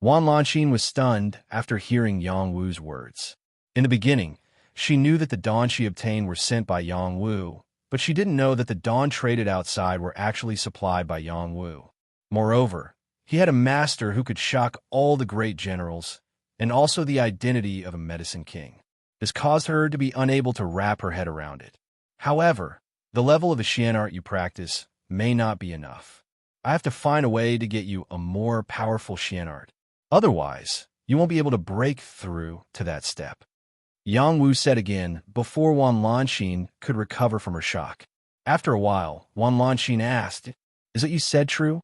Wan Lanxin was stunned after hearing Yang Wu's words. In the beginning, she knew that the dawn she obtained were sent by Yang Wu, but she didn't know that the dawn traded outside were actually supplied by Yang Wu. Moreover, he had a master who could shock all the great generals, and also the identity of a medicine king. This caused her to be unable to wrap her head around it. However, the level of the Xian art you practice may not be enough. I have to find a way to get you a more powerful Xian art. Otherwise, you won't be able to break through to that step. Yang Wu said again before Wan Lanxin could recover from her shock. After a while, Wan Lanxin asked, Is what you said true?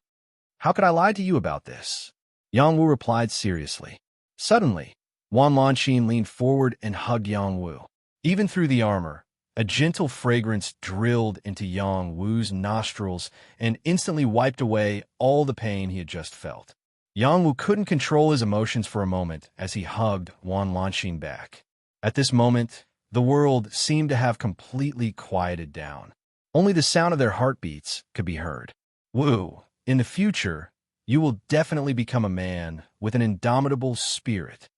How could I lie to you about this? Yang Wu replied seriously. Suddenly, Wan Lanxin leaned forward and hugged Yang Wu. Even through the armor, a gentle fragrance drilled into Yang Wu's nostrils and instantly wiped away all the pain he had just felt. Yang Wu couldn't control his emotions for a moment as he hugged Wan Lanxin back. At this moment, the world seemed to have completely quieted down. Only the sound of their heartbeats could be heard. Wu, in the future, you will definitely become a man with an indomitable spirit.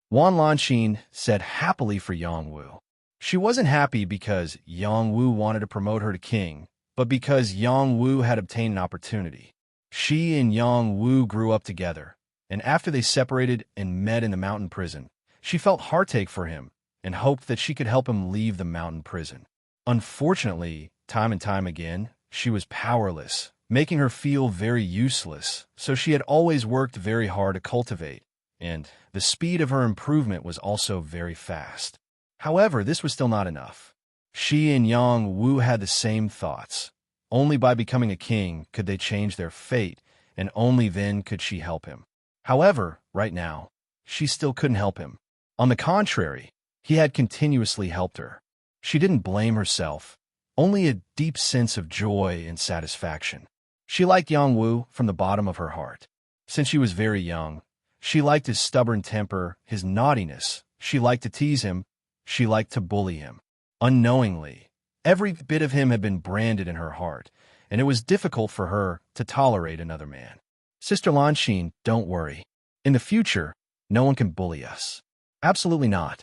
Wan Lanxin said happily for Yang Wu. She wasn't happy because Yang Wu wanted to promote her to king, but because Yang Wu had obtained an opportunity. She and Yang Wu grew up together, and after they separated and met in the mountain prison, she felt heartache for him and hoped that she could help him leave the mountain prison. Unfortunately, time and time again, she was powerless, making her feel very useless, so she had always worked very hard to cultivate, and the speed of her improvement was also very fast. However, this was still not enough. She and Yang Wu had the same thoughts. Only by becoming a king could they change their fate, and only then could she help him. However, right now, she still couldn't help him. On the contrary, he had continuously helped her. She didn't blame herself, only a deep sense of joy and satisfaction. She liked Yang Wu from the bottom of her heart. Since she was very young, she liked his stubborn temper, his naughtiness. She liked to tease him. She liked to bully him. Unknowingly, every bit of him had been branded in her heart, and it was difficult for her to tolerate another man. Sister Lanxin, don't worry. In the future, no one can bully us. Absolutely not.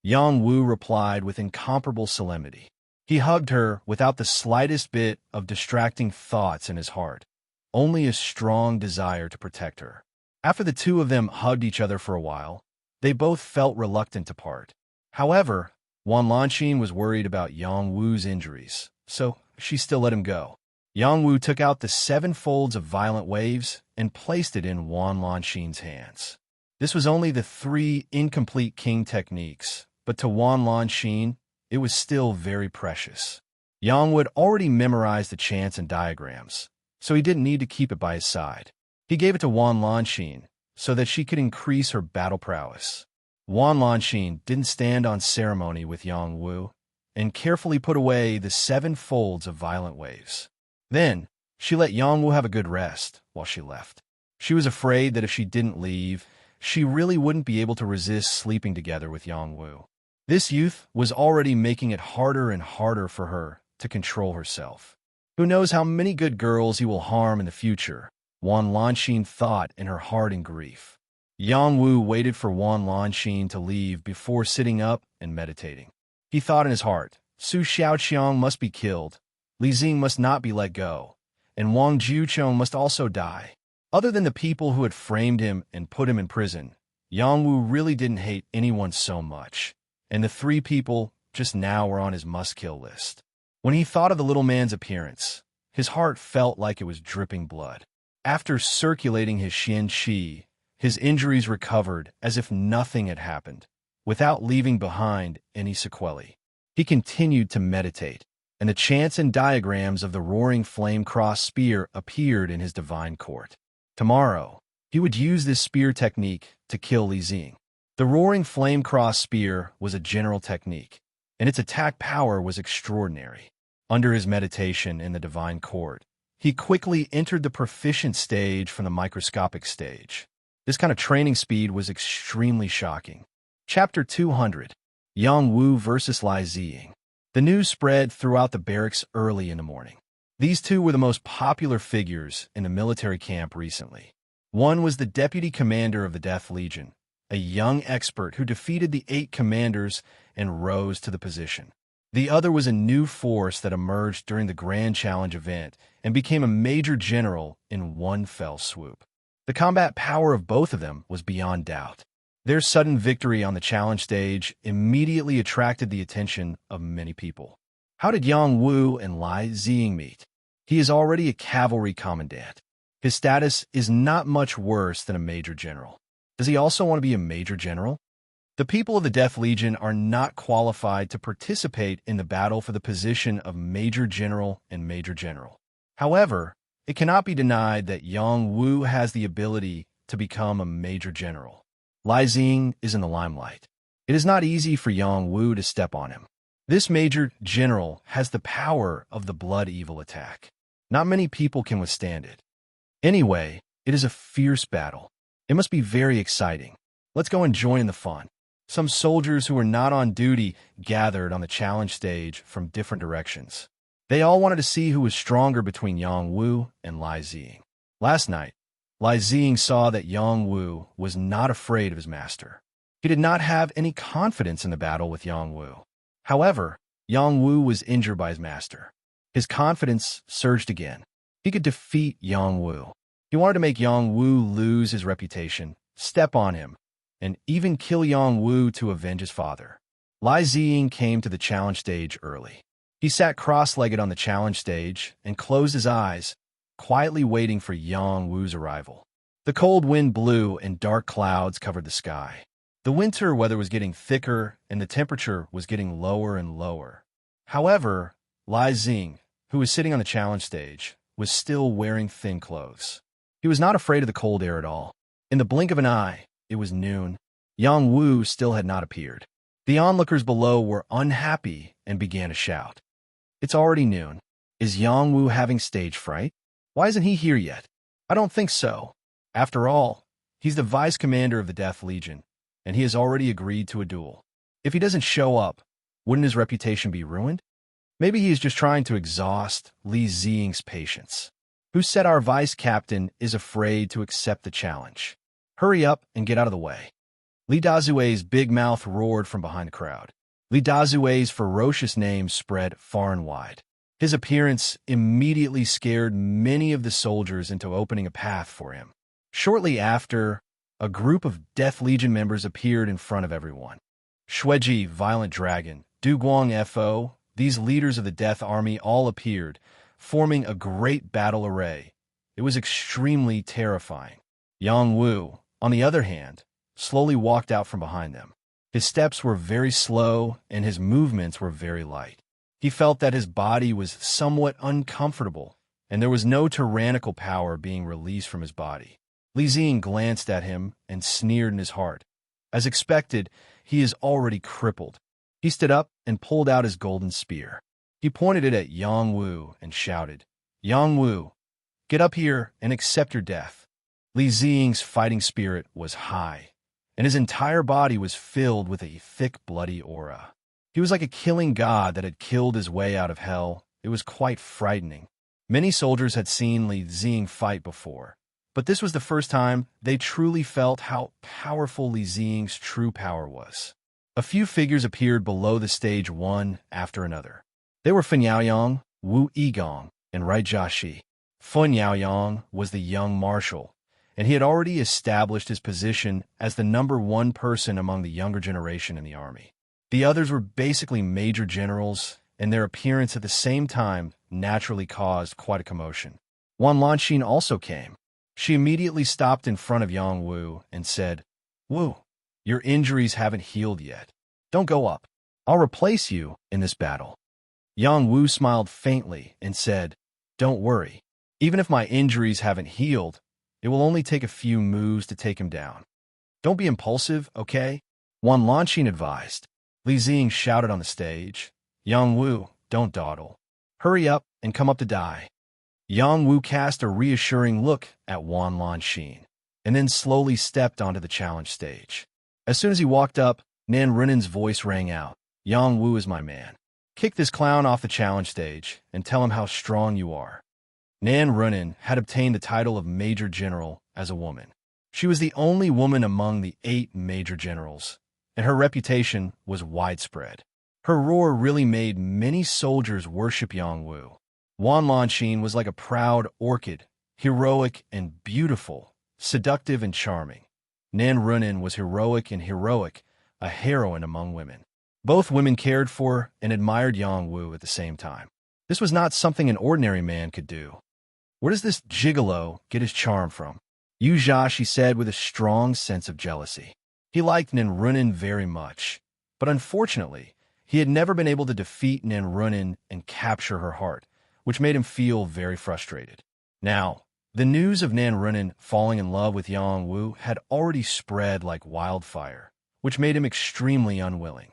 Yang Wu replied with incomparable solemnity. He hugged her without the slightest bit of distracting thoughts in his heart, only a strong desire to protect her. After the two of them hugged each other for a while, they both felt reluctant to part. However, Wan Lanxin was worried about Yang Wu's injuries, so she still let him go. Yang Wu took out the 7 folds of violent waves and placed it in Wan Lanxin's hands. This was only the 3 incomplete king techniques, but to Wan Lanxin, it was still very precious. Yang Wu had already memorized the chants and diagrams, so he didn't need to keep it by his side. He gave it to Wan Lanxin so that she could increase her battle prowess. Wan Lanxin didn't stand on ceremony with Yang Wu and carefully put away the 7 folds of violent waves. Then, she let Yang Wu have a good rest while she left. She was afraid that if she didn't leave, she really wouldn't be able to resist sleeping together with Yang Wu. This youth was already making it harder and harder for her to control herself. Who knows how many good girls he will harm in the future, Wan Lanxin thought in her heart in grief. Yang Wu waited for Wan Lanxin to leave before sitting up and meditating. He thought in his heart, Su Xiaoqiang must be killed, Li Xing must not be let go, and Wang Jiucheng must also die. Other than the people who had framed him and put him in prison, Yang Wu really didn't hate anyone so much, and the 3 people just now were on his must-kill list. When he thought of the little man's appearance, his heart felt like it was dripping blood. After circulating his Xian Qi, his injuries recovered as if nothing had happened, without leaving behind any sequelae. He continued to meditate, and the chants and diagrams of the roaring flame-crossed spear appeared in his divine court. Tomorrow, he would use this spear technique to kill Li Xing. The roaring flame-crossed spear was a general technique, and its attack power was extraordinary. Under his meditation in the divine court, he quickly entered the proficient stage from the microscopic stage. This kind of training speed was extremely shocking. Chapter 200, Yang Wu versus Li Xing. The news spread throughout the barracks early in the morning. These two were the most popular figures in the military camp recently. One was the deputy commander of the Death Legion, a young expert who defeated the 8 commanders and rose to the position. The other was a new force that emerged during the Grand Challenge event and became a major general in one fell swoop. The combat power of both of them was beyond doubt. Their sudden victory on the challenge stage immediately attracted the attention of many people. How did Yang Wu and Li Xing meet? He is already a cavalry commandant. His status is not much worse than a major general. Does he also want to be a major general? The people of the Death Legion are not qualified to participate in the battle for the position of major general and major general. However, it cannot be denied that Yang Wu has the ability to become a major general. Li Xing is in the limelight. It is not easy for Yang Wu to step on him. This major general has the power of the blood evil attack. Not many people can withstand it. Anyway, it is a fierce battle. It must be very exciting. Let's go and join in the fun. Some soldiers who were not on duty gathered on the challenge stage from different directions. They all wanted to see who was stronger between Yang Wu and Li Xing. Last night, Li Xing saw that Yang Wu was not afraid of his master. He did not have any confidence in the battle with Yang Wu. However, Yang Wu was injured by his master. His confidence surged again. He could defeat Yang Wu. He wanted to make Yang Wu lose his reputation, step on him, and even kill Yang Wu to avenge his father. Li Xing came to the challenge stage early. He sat cross-legged on the challenge stage and closed his eyes, quietly waiting for Yang Wu's arrival. The cold wind blew and dark clouds covered the sky. The winter weather was getting thicker and the temperature was getting lower and lower. However, Li Xing, who was sitting on the challenge stage, was still wearing thin clothes. He was not afraid of the cold air at all. In the blink of an eye, it was noon. Yang Wu still had not appeared. The onlookers below were unhappy and began to shout. It's already noon. Is Yang Wu having stage fright? Why isn't he here yet? I don't think so. After all, he's the vice commander of the Death Legion, and he has already agreed to a duel. If he doesn't show up, wouldn't his reputation be ruined? Maybe he is just trying to exhaust Li Ziying's patience. Who said our vice captain is afraid to accept the challenge? Hurry up and get out of the way. Li Dazue's big mouth roared from behind the crowd. Li Dazue's ferocious name spread far and wide. His appearance immediately scared many of the soldiers into opening a path for him. Shortly after, a group of Death Legion members appeared in front of everyone. Shueji, Violent Dragon, Du Guang Fo, these leaders of the Death Army all appeared, forming a great battle array. It was extremely terrifying. Yang Wu, on the other hand, slowly walked out from behind them. His steps were very slow and his movements were very light. He felt that his body was somewhat uncomfortable, and there was no tyrannical power being released from his body. Li Ziying glanced at him and sneered in his heart. As expected, he is already crippled. He stood up and pulled out his golden spear. He pointed it at Yang Wu and shouted, "Yang Wu, get up here and accept your death." Li Ziying's fighting spirit was high, and his entire body was filled with a thick, bloody aura. He was like a killing god that had killed his way out of hell. It was quite frightening. Many soldiers had seen Li Ziying fight before, but this was the first time they truly felt how powerful Li Ziying's true power was. A few figures appeared below the stage one after another. They were Fen Yaoyang, Wu Yigong, and Rai Jiaxi. Fen Yaoyang was the young marshal, and he had already established his position as the #1 person among the younger generation in the army. The others were basically major generals, and their appearance at the same time naturally caused quite a commotion. Wan Lanxin also came. She immediately stopped in front of Yang Wu and said, "Wu, your injuries haven't healed yet. Don't go up. I'll replace you in this battle." Yang Wu smiled faintly and said, "Don't worry. Even if my injuries haven't healed, it will only take a few moves to take him down. Don't be impulsive, okay?" Wan Lanxin advised. Li Ziying shouted on the stage, "Yang Wu, don't dawdle. Hurry up and come up to die." Yang Wu cast a reassuring look at Wan Lanxin, and then slowly stepped onto the challenge stage. As soon as he walked up, Nan Runin's voice rang out, "Yang Wu is my man. Kick this clown off the challenge stage and tell him how strong you are." Nan Runin had obtained the title of Major General as a woman. She was the only woman among the 8 major generals, and her reputation was widespread. Her roar really made many soldiers worship Yang Wu. Wan Lanxin was like a proud orchid, heroic and beautiful, seductive and charming. Nan Runin was heroic and heroic, a heroine among women. Both women cared for and admired Yang Wu at the same time. This was not something an ordinary man could do. Where does this gigolo get his charm from? Yu Jia, she said with a strong sense of jealousy. He liked Nan Runin very much, but unfortunately, he had never been able to defeat Nan Runin and capture her heart, which made him feel very frustrated. Now, the news of Nan Runin falling in love with Yang Wu had already spread like wildfire, which made him extremely unwilling.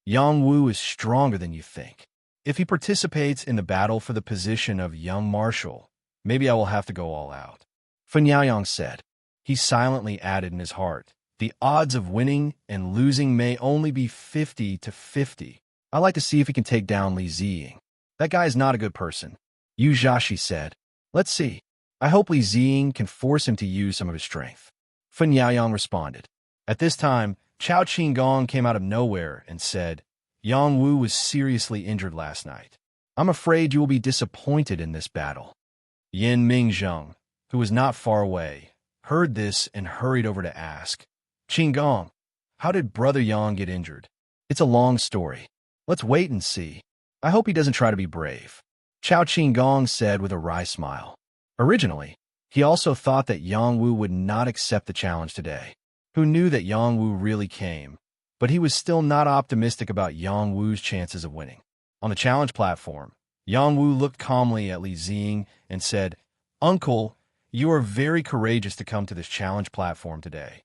Yang Wu is stronger than you think. If he participates in the battle for the position of young marshal, maybe I will have to go all out. Fen Yaoyang said. He silently added in his heart, "The odds of winning and losing may only be 50-50. I'd like to see if he can take down Li Ziying. That guy is not a good person." Yu Jiaxi said, "Let's see. I hope Li Ziying can force him to use some of his strength." Fen Yaoyang responded. At this time, Chao Qinggong came out of nowhere and said, "Yang Wu was seriously injured last night. I'm afraid you will be disappointed in this battle." Yin Mingzheng, who was not far away, heard this and hurried over to ask, "Qinggong, how did Brother Yang get injured?" "It's a long story. Let's wait and see. I hope he doesn't try to be brave," Chao Qinggong said with a wry smile. Originally, he also thought that Yang Wu would not accept the challenge today. Who knew that Yang Wu really came, but he was still not optimistic about Yang Wu's chances of winning. On the challenge platform, Yang Wu looked calmly at Li Ziying and said, "Uncle, you are very courageous to come to this challenge platform today.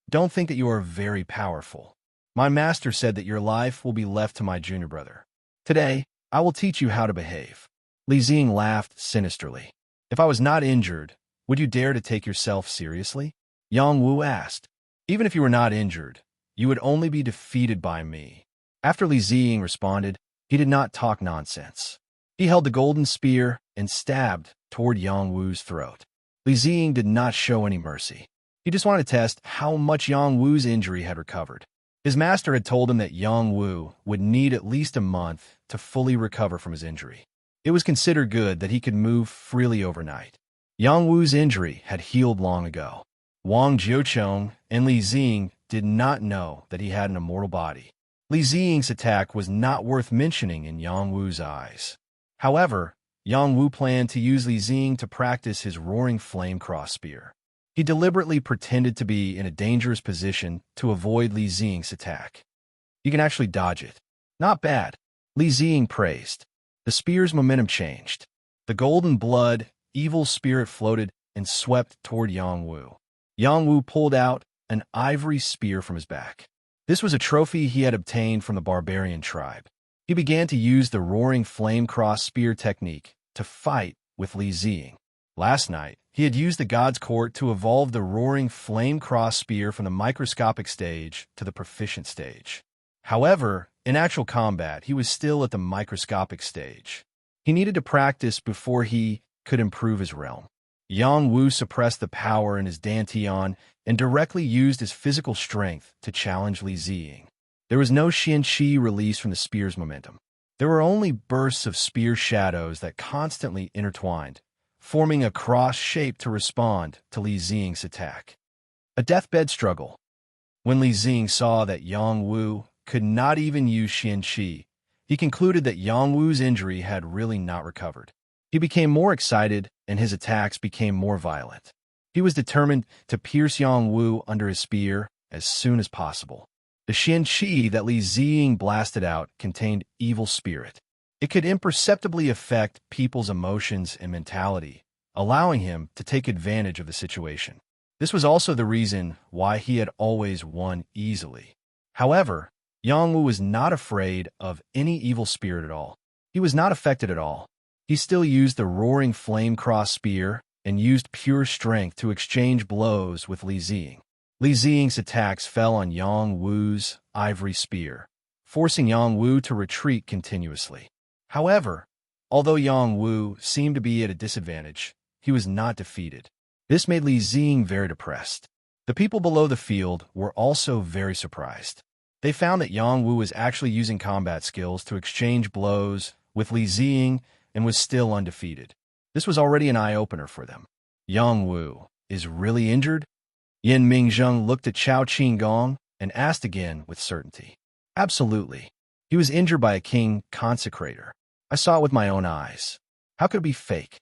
Don't think that you are very powerful. My master said that your life will be left to my junior brother. Today, I will teach you how to behave." Li Ziying laughed sinisterly. If I was not injured, would you dare to take yourself seriously? Yang Wu asked. Even if you were not injured, you would only be defeated by me. After Li Ziying responded, he did not talk nonsense. He held the golden spear and stabbed toward Yang Wu's throat. Li Ziying did not show any mercy. He just wanted to test how much Yang Wu's injury had recovered. His master had told him that Yang Wu would need at least a month to fully recover from his injury. It was considered good that he could move freely overnight. Yang Wu's injury had healed long ago. Wang Jiucheng and Li Ziying did not know that he had an immortal body. Li Ziying's attack was not worth mentioning in Yang Wu's eyes. However, Yang Wu planned to use Li Ziying to practice his roaring flame cross spear. He deliberately pretended to be in a dangerous position to avoid Li Ziying's attack. You can actually dodge it. Not bad, Li Ziying praised. The spear's momentum changed. The golden blood, evil spirit floated and swept toward Yang Wu. Yang Wu pulled out an ivory spear from his back. This was a trophy he had obtained from the barbarian tribe. He began to use the roaring flame cross spear technique to fight with Li Ziying. Last night, he had used the God's Court to evolve the roaring flame cross spear from the microscopic stage to the proficient stage. However, in actual combat, he was still at the microscopic stage. He needed to practice before he could improve his realm. Yang Wu suppressed the power in his dantian and directly used his physical strength to challenge Li Ziying. There was no xian-qi release from the spear's momentum. There were only bursts of spear shadows that constantly intertwined, forming a cross shape to respond to Li Ziying's attack. A deathbed struggle. When Li Ziying saw that Yang Wu could not even use xian-qi, he concluded that Yang Wu's injury had really not recovered. He became more excited, and his attacks became more violent. He was determined to pierce Yang Wu under his spear as soon as possible. The xian-qi that Li Ziying blasted out contained evil spirit. It could imperceptibly affect people's emotions and mentality, allowing him to take advantage of the situation. This was also the reason why he had always won easily. However, Yang Wu was not afraid of any evil spirit at all. He was not affected at all. He still used the roaring flame cross spear and used pure strength to exchange blows with Li Ziying. Li Ziying's attacks fell on Yang Wu's ivory spear, forcing Yang Wu to retreat continuously. However, although Yang Wu seemed to be at a disadvantage, he was not defeated. This made Li Ziying very depressed. The people below the field were also very surprised. They found that Yang Wu was actually using combat skills to exchange blows with Li Ziying and was still undefeated. This was already an eye-opener for them. Yang Wu is really injured? Yin Mingzheng looked at Chao Qinggong and asked again with certainty. Absolutely. He was injured by a king consecrator. I saw it with my own eyes. How could it be fake?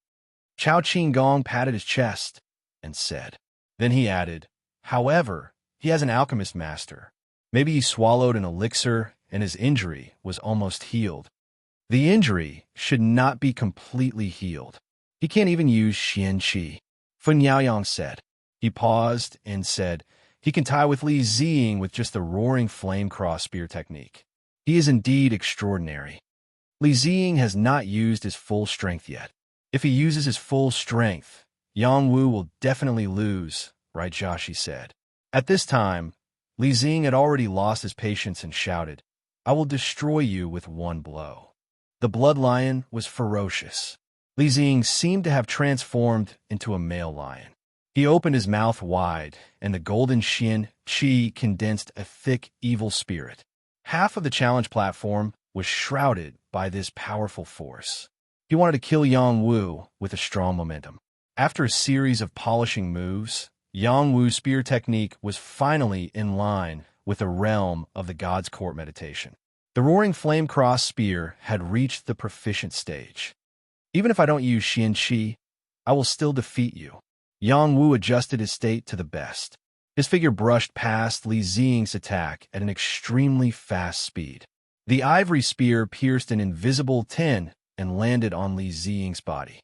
Chao Qinggong patted his chest and said. Then he added, however, he has an alchemist master. Maybe he swallowed an elixir and his injury was almost healed. The injury should not be completely healed. He can't even use xian-qi, Fun Yaoyang said. He paused and said, he can tie with Li Ziying with just the roaring flame cross spear technique. He is indeed extraordinary. Li Ziying has not used his full strength yet. If he uses his full strength, Yang Wu will definitely lose, right, Joshi said. At this time, Li Ziying had already lost his patience and shouted, I will destroy you with one blow. The blood lion was ferocious. Li Ziying seemed to have transformed into a male lion. He opened his mouth wide, and the golden xian-qi condensed a thick, evil spirit. Half of the challenge platform was shrouded by this powerful force. He wanted to kill Yang Wu with a strong momentum. After a series of polishing moves, Yang Wu's spear technique was finally in line with the realm of the God's Court meditation. The roaring flame cross spear had reached the proficient stage. Even if I don't use xian-qi, I will still defeat you. Yang Wu adjusted his state to the best. His figure brushed past Li Ziying's attack at an extremely fast speed. The ivory spear pierced an invisible tin and landed on Li Ziying's body.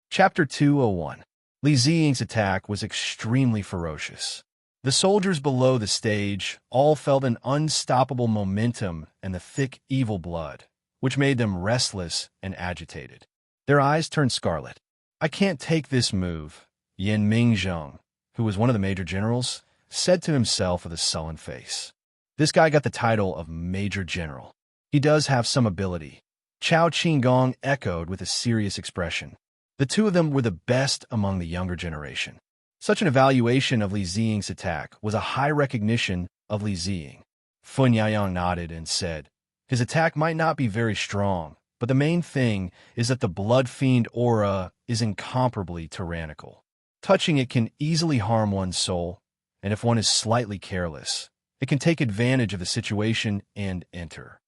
Chapter 201. Li Ziying's attack was extremely ferocious. The soldiers below the stage all felt an unstoppable momentum and the thick, evil blood, which made them restless and agitated. Their eyes turned scarlet. I can't take this move, Yin Mingzheng, who was one of the major generals, said to himself with a sullen face. This guy got the title of Major General. He does have some ability. Chao Qinggong echoed with a serious expression. The two of them were the best among the younger generation. Such an evaluation of Li Ziying's attack was a high recognition of Li Ziying. Fun Yaoyang nodded and said, his attack might not be very strong, but the main thing is that the Blood Fiend aura is incomparably tyrannical. Touching it can easily harm one's soul, and if one is slightly careless, it can take advantage of the situation and enter.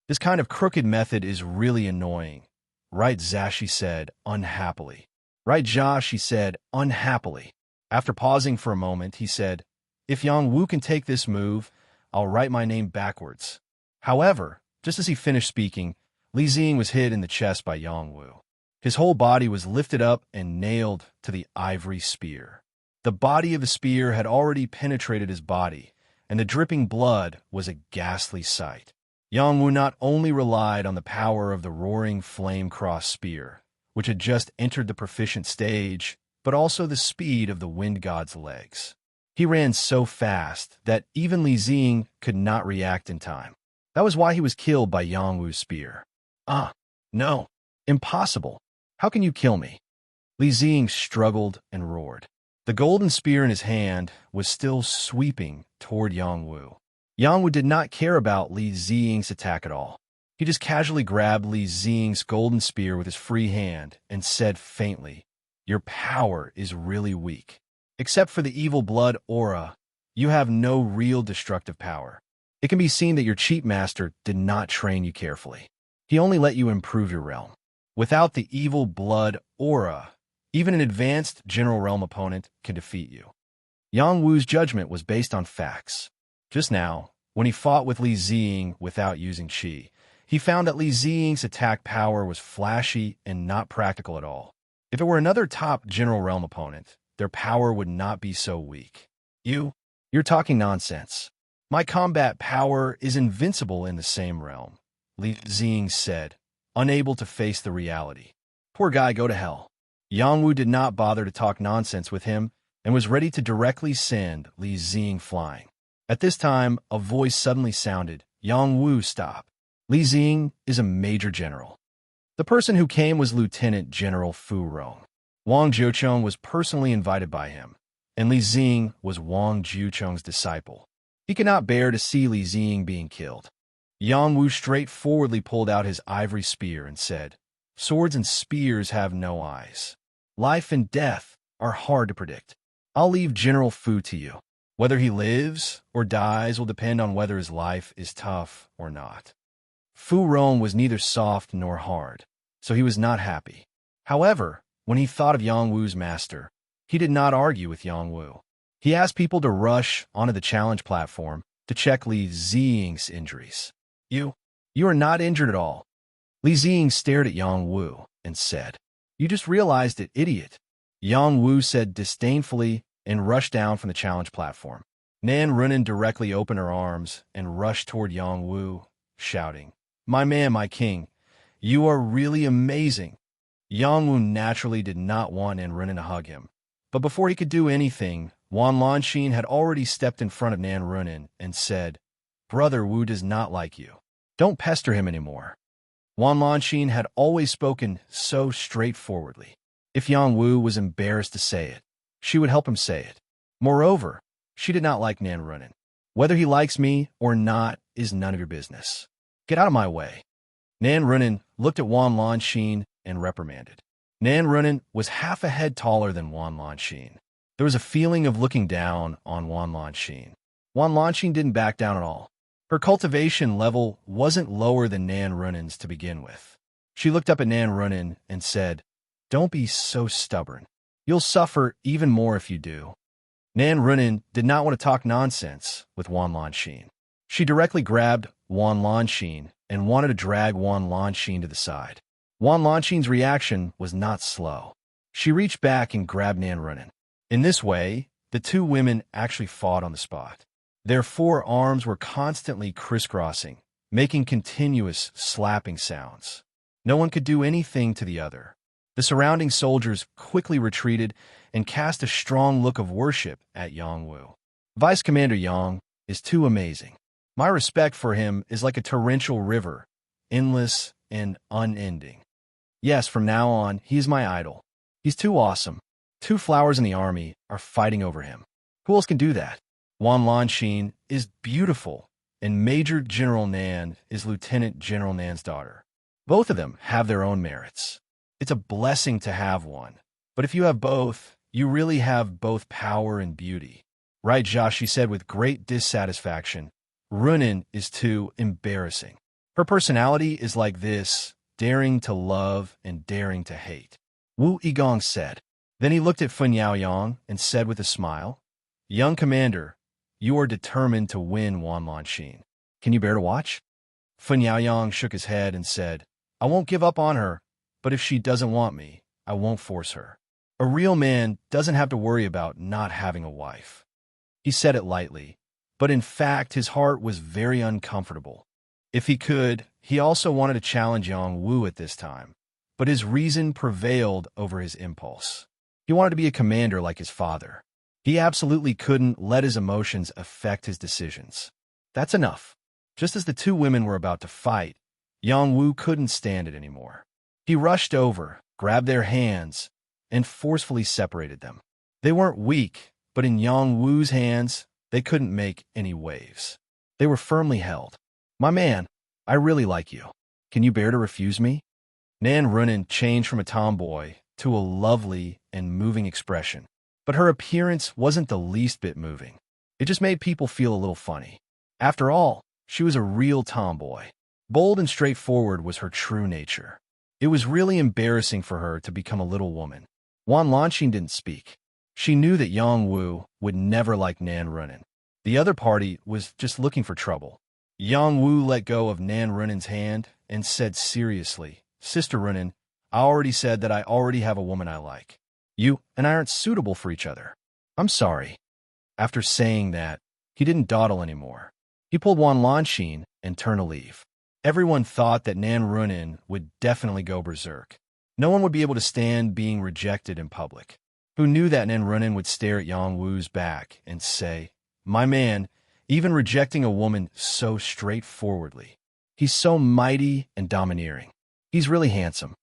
This kind of crooked method is really annoying. Right, Zashi said, unhappily. Right, Jia, she said, unhappily. After pausing for a moment, he said, if Yang Wu can take this move, I'll write my name backwards. However, just as he finished speaking, Li Ziying was hit in the chest by Yang Wu. His whole body was lifted up and nailed to the ivory spear. The body of the spear had already penetrated his body, and the dripping blood was a ghastly sight. Yang Wu not only relied on the power of the roaring flame-cross spear, which had just entered the proficient stage, but also the speed of the wind god's legs. He ran so fast that even Li Ziying could not react in time. That was why he was killed by Yang Wu's spear. No, impossible. How can you kill me? Li Ziying struggled and roared. The golden spear in his hand was still sweeping toward Yang Wu. Yang Wu did not care about Li Ziying's attack at all. He just casually grabbed Li Ziying's golden spear with his free hand and said faintly, your power is really weak. Except for the evil blood aura, you have no real destructive power. It can be seen that your cheat master did not train you carefully. He only let you improve your realm. Without the evil blood aura, even an advanced general realm opponent can defeat you. Yang Wu's judgment was based on facts. Just now, when he fought with Li Ziying without using qi, he found that Li Ziying's attack power was flashy and not practical at all. If it were another top general realm opponent, their power would not be so weak. You're talking nonsense. My combat power is invincible in the same realm, Li Ziying said, unable to face the reality. Poor guy, go to hell. Yang Wu did not bother to talk nonsense with him and was ready to directly send Li Ziying flying. At this time, a voice suddenly sounded, Yang Wu, stop. Li Ziying is a major general. The person who came was Lieutenant General Fu Rong. Wang Jiucheng was personally invited by him, and Li Ziying was Wang Jiucheng's disciple. He could not bear to see Li Ziying being killed. Yang Wu straightforwardly pulled out his ivory spear and said, swords and spears have no eyes. Life and death are hard to predict. I'll leave General Fu to you. Whether he lives or dies will depend on whether his life is tough or not. Fu Rong was neither soft nor hard, so he was not happy. However, when he thought of Yang Wu's master, he did not argue with Yang Wu. He asked people to rush onto the challenge platform to check Li Ziying's injuries. You are not injured at all. Li Ziying stared at Yang Wu and said, you just realized it, idiot. Yang Wu said disdainfully and rushed down from the challenge platform. Nan Runin directly opened her arms and rushed toward Yang Wu, shouting, my man, my king, you are really amazing. Yang Wu naturally did not want Nan Runin to hug him, but before he could do anything, Wan Lanxin had already stepped in front of Nan Runin and said, brother Wu does not like you. Don't pester him anymore. Wan Lanxin had always spoken so straightforwardly. If Yang Wu was embarrassed to say it, she would help him say it. Moreover, she did not like Nan Runin. Whether he likes me or not is none of your business. Get out of my way. Nan Runin looked at Wan Lanxin and reprimanded. Nan Runin was half a head taller than Wan Lanxin. There was a feeling of looking down on Wan Lanxin. Wan Lanxin didn't back down at all. Her cultivation level wasn't lower than Nan Runin's to begin with. She looked up at Nan Runin and said, don't be so stubborn. You'll suffer even more if you do. Nan Runin did not want to talk nonsense with Wan Lanxin. She directly grabbed Wan Lanxin and wanted to drag Wan Lanxin to the side. Wan Lanxin's reaction was not slow. She reached back and grabbed Nan Runin. In this way, the two women actually fought on the spot. Their forearms were constantly crisscrossing, making continuous slapping sounds. No one could do anything to the other. The surrounding soldiers quickly retreated and cast a strong look of worship at Yang Wu. Vice Commander Yang is too amazing. My respect for him is like a torrential river, endless and unending. Yes, from now on, he is my idol. He's too awesome. 2 flowers in the army are fighting over him. Who else can do that? Wan Lanxin is beautiful, and Major General Nan is Lieutenant General Nan's daughter. Both of them have their own merits. It's a blessing to have one. But if you have both, you really have both power and beauty. Right, Josh, she said with great dissatisfaction. Runin is too embarrassing. Her personality is like this, daring to love and daring to hate. Wu Yigong said. Then he looked at Fun Yaoyang and said with a smile, Young Commander, you are determined to win Wan Lanxin. Can you bear to watch? Fun Yaoyang shook his head and said, I won't give up on her, but if she doesn't want me, I won't force her. A real man doesn't have to worry about not having a wife. He said it lightly, but in fact his heart was very uncomfortable. If he could, he also wanted to challenge Yang Wu at this time, but his reason prevailed over his impulse. He wanted to be a commander like his father. He absolutely couldn't let his emotions affect his decisions. That's enough. Just as the 2 women were about to fight, Yang Wu couldn't stand it anymore. He rushed over, grabbed their hands, and forcefully separated them. They weren't weak, but in Yang Wu's hands, they couldn't make any waves. They were firmly held. My man, I really like you. Can you bear to refuse me? Nan Runin changed from a tomboy to a lovely and moving expression, but her appearance wasn't the least bit moving. It just made people feel a little funny. After all, she was a real tomboy. Bold and straightforward was her true nature. It was really embarrassing for her to become a little woman. Wan Lanxin didn't speak. She knew that Yang Wu would never like Nan Runin. The other party was just looking for trouble. Yang Wu let go of Nan Runin's hand and said seriously, Sister Runin, I already said that I already have a woman I like. You and I aren't suitable for each other. I'm sorry. After saying that, he didn't dawdle anymore. He pulled Wan Lanxin and turned to leave. Everyone thought that Nan Runin would definitely go berserk. No one would be able to stand being rejected in public. Who knew that Nan Runin would stare at Yang Wu's back and say, My man, even rejecting a woman so straightforwardly. He's so mighty and domineering. He's really handsome.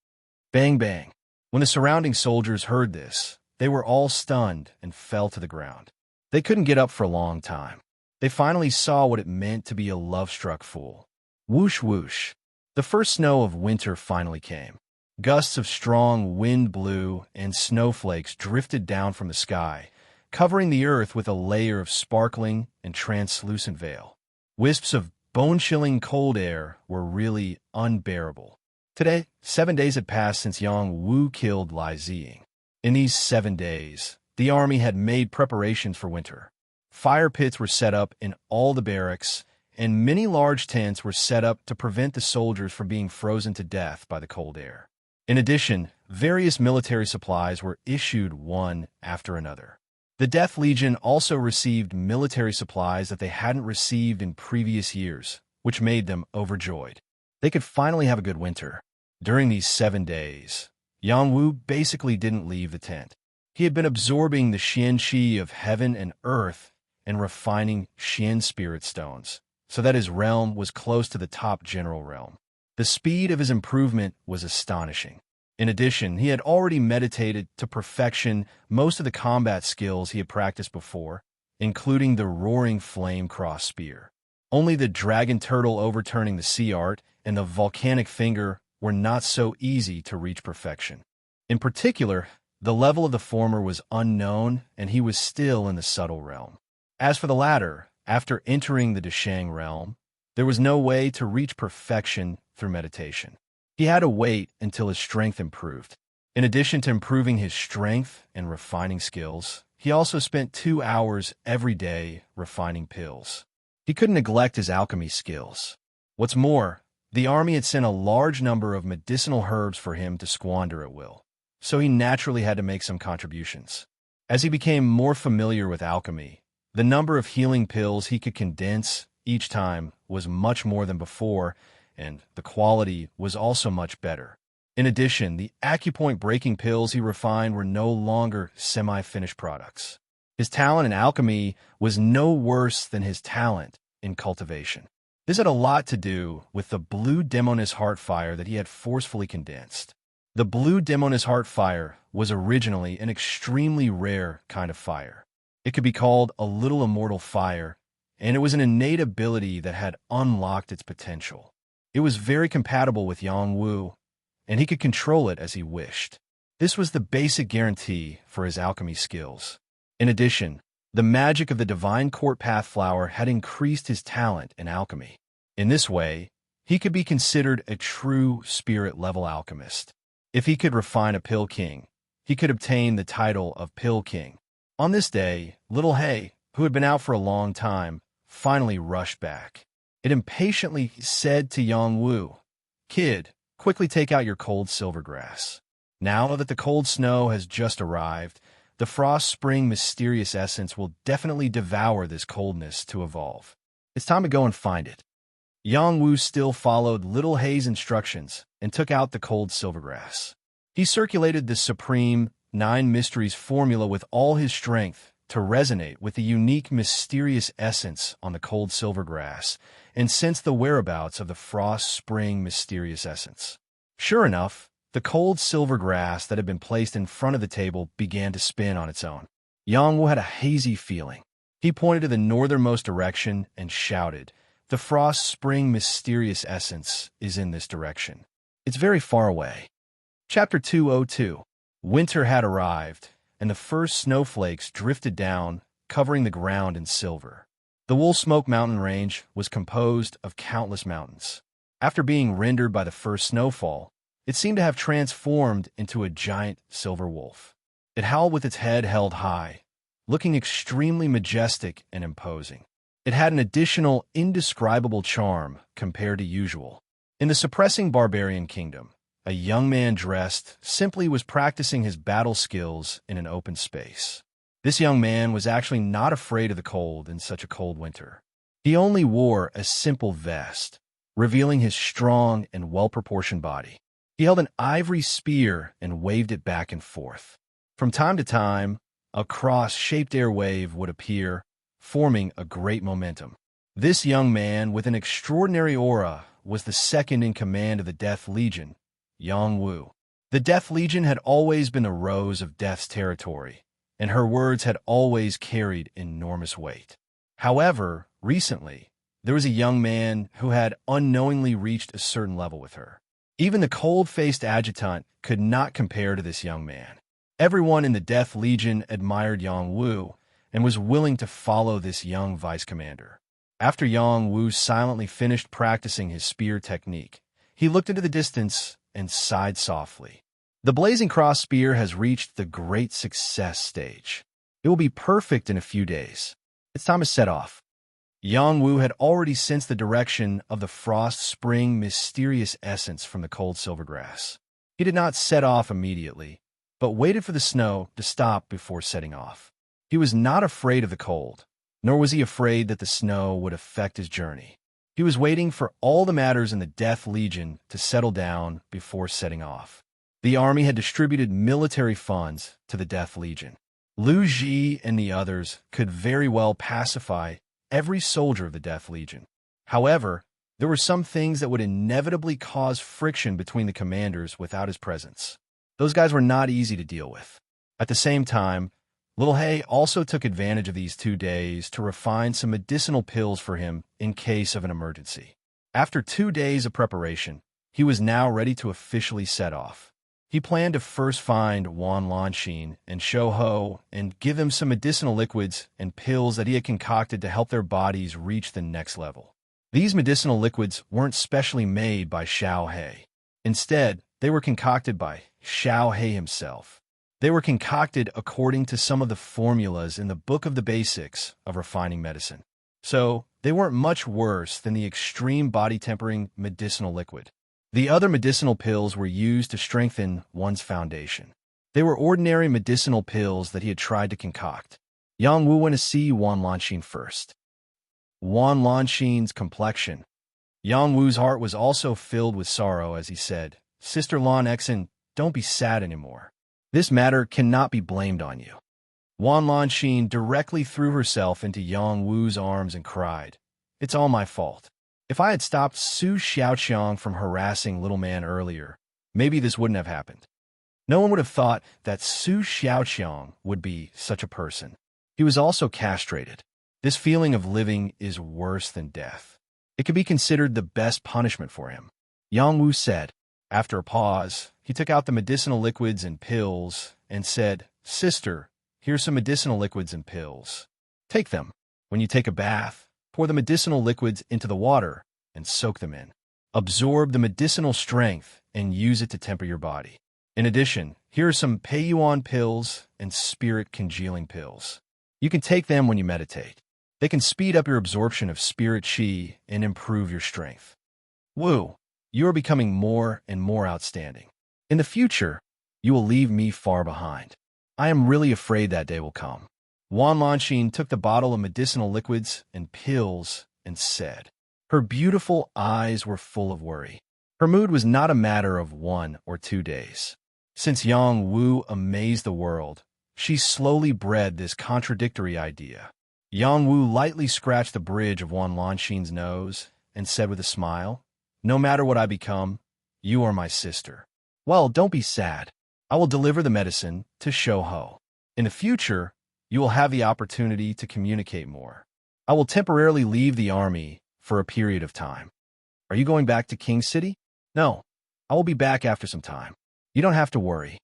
Bang, bang. When the surrounding soldiers heard this, they were all stunned and fell to the ground. They couldn't get up for a long time. They finally saw what it meant to be a love-struck fool. Whoosh, whoosh. The first snow of winter finally came. Gusts of strong wind blew, and snowflakes drifted down from the sky, covering the earth with a layer of sparkling and translucent veil. Wisps of bone-chilling cold air were really unbearable. Today, 7 days had passed since Yang Wu killed Lai Ziying. In these 7 days, the army had made preparations for winter. Fire pits were set up in all the barracks, and many large tents were set up to prevent the soldiers from being frozen to death by the cold air. In addition, various military supplies were issued one after another. The Death Legion also received military supplies that they hadn't received in previous years, which made them overjoyed. They could finally have a good winter. During these 7 days, Yang Wu basically didn't leave the tent. He had been absorbing the Xian Qi of heaven and earth and refining Xian spirit stones, so that his realm was close to the top general realm. The speed of his improvement was astonishing. In addition, he had already meditated to perfection most of the combat skills he had practiced before, including the roaring flame cross spear. Only the dragon turtle overturning the sea art and the volcanic finger were not so easy to reach perfection. In particular, the level of the former was unknown, and he was still in the subtle realm. As for the latter, after entering the Deshang realm, there was no way to reach perfection through meditation. He had to wait until his strength improved. In addition to improving his strength and refining skills, he also spent 2 hours every day refining pills. He couldn't neglect his alchemy skills. What's more, the army had sent a large number of medicinal herbs for him to squander at will, so he naturally had to make some contributions. As he became more familiar with alchemy, the number of healing pills he could condense each time was much more than before, and the quality was also much better. In addition, the acupoint breaking pills he refined were no longer semi-finished products. His talent in alchemy was no worse than his talent in cultivation. This had a lot to do with the blue demoness heart fire that he had forcefully condensed. The blue demoness heart fire was originally an extremely rare kind of fire. It could be called a little immortal fire, and it was an innate ability that had unlocked its potential. It was very compatible with Yang Wu, and he could control it as he wished. This was the basic guarantee for his alchemy skills. In addition, the magic of the divine court path flower had increased his talent in alchemy. In this way, he could be considered a true spirit-level alchemist. If he could refine a Pill King, he could obtain the title of Pill King. On this day, Little Hay, who had been out for a long time, finally rushed back. It impatiently said to Yang Wu, "Kid, quickly take out your cold silvergrass. Now that the cold snow has just arrived, the frost spring mysterious essence will definitely devour this coldness to evolve. It's time to go and find it." Yang Wu still followed Little Hay's instructions and took out the cold silvergrass. He circulated the supreme 9 Mysteries formula with all his strength to resonate with the unique mysterious essence on the cold silvergrass and sense the whereabouts of the frost spring mysterious essence. Sure enough, the cold silvergrass that had been placed in front of the table began to spin on its own. Yang Wu had a hazy feeling. He pointed to the northernmost direction and shouted, "The frost spring mysterious essence is in this direction. It's very far away." Chapter 202. Winter had arrived, and the first snowflakes drifted down, covering the ground in silver. The Woolsmoke mountain range was composed of countless mountains. After being rendered by the first snowfall, it seemed to have transformed into a giant silver wolf. It howled with its head held high, looking extremely majestic and imposing. It had an additional indescribable charm compared to usual. In the suppressing barbarian kingdom, a young man dressed simply was practicing his battle skills in an open space. This young man was actually not afraid of the cold in such a cold winter. He only wore a simple vest, revealing his strong and well-proportioned body. He held an ivory spear and waved it back and forth. From time to time, a cross-shaped air wave would appear, forming a great momentum. This young man with an extraordinary aura was the second in command of the Death Legion, Yang Wu. The Death Legion had always been the rose of Death's territory, and her words had always carried enormous weight. However, recently, there was a young man who had unknowingly reached a certain level with her. Even the cold-faced adjutant could not compare to this young man. Everyone in the Death Legion admired Yang Wu and was willing to follow this young vice commander. After Yang Wu silently finished practicing his spear technique, he looked into the distance and sighed softly. The Blazing Cross spear has reached the great success stage. It will be perfect in a few days. It's time to set off. Yang Wu had already sensed the direction of the frost spring mysterious essence from the cold silvergrass. He did not set off immediately, but waited for the snow to stop before setting off. He was not afraid of the cold, nor was he afraid that the snow would affect his journey. He was waiting for all the matters in the Death Legion to settle down before setting off. The army had distributed military funds to the Death Legion. Lu Ji and the others could very well pacify every soldier of the Death Legion. However, there were some things that would inevitably cause friction between the commanders without his presence. Those guys were not easy to deal with. At the same time, Little Hay also took advantage of these 2 days to refine some medicinal pills for him in case of an emergency. After 2 days of preparation, he was now ready to officially set off. He planned to first find Wan Lanxin and Shou Ho and give them some medicinal liquids and pills that he had concocted to help their bodies reach the next level. These medicinal liquids weren't specially made by Xiao He. Instead, they were concocted by Xiao He himself. They were concocted according to some of the formulas in the Book of the Basics of Refining Medicine. So, they weren't much worse than the extreme body-tempering medicinal liquid. The other medicinal pills were used to strengthen one's foundation. They were ordinary medicinal pills that he had tried to concoct. Yang Wu went to see Wan Lanxin first. Wan Lanxin's complexion. Yang Wu's heart was also filled with sorrow as he said, Sister Lan Exen, don't be sad anymore. This matter cannot be blamed on you. Wan Lanxin directly threw herself into Yang Wu's arms and cried, "It's all my fault. If I had stopped Su Xiaoqiang from harassing little man earlier, maybe this wouldn't have happened." No one would have thought that Su Xiaoqiang would be such a person. He was also castrated. This feeling of living is worse than death. It could be considered the best punishment for him. Yang Wu said. After a pause, he took out the medicinal liquids and pills and said, "Sister, here's some medicinal liquids and pills. Take them. When you take a bath, pour the medicinal liquids into the water and soak them in. Absorb the medicinal strength and use it to temper your body. In addition, here are some Peiyuan pills and spirit congealing pills. You can take them when you meditate. They can speed up your absorption of spirit qi and improve your strength. Wu, you are becoming more and more outstanding. In the future, you will leave me far behind. I am really afraid that day will come." Wan Lanxin took the bottle of medicinal liquids and pills and said. Her beautiful eyes were full of worry. Her mood was not a matter of 1 or 2 days. Since Yang Wu amazed the world, she slowly bred this contradictory idea. Yang Wu lightly scratched the bridge of Wan Lanxin's nose and said with a smile, "No matter what I become, you are my sister. Well, don't be sad. I will deliver the medicine to Shouho. In the future, you will have the opportunity to communicate more. I will temporarily leave the army for a period of time." "Are you going back to King City?" "No, I will be back after some time. You don't have to worry."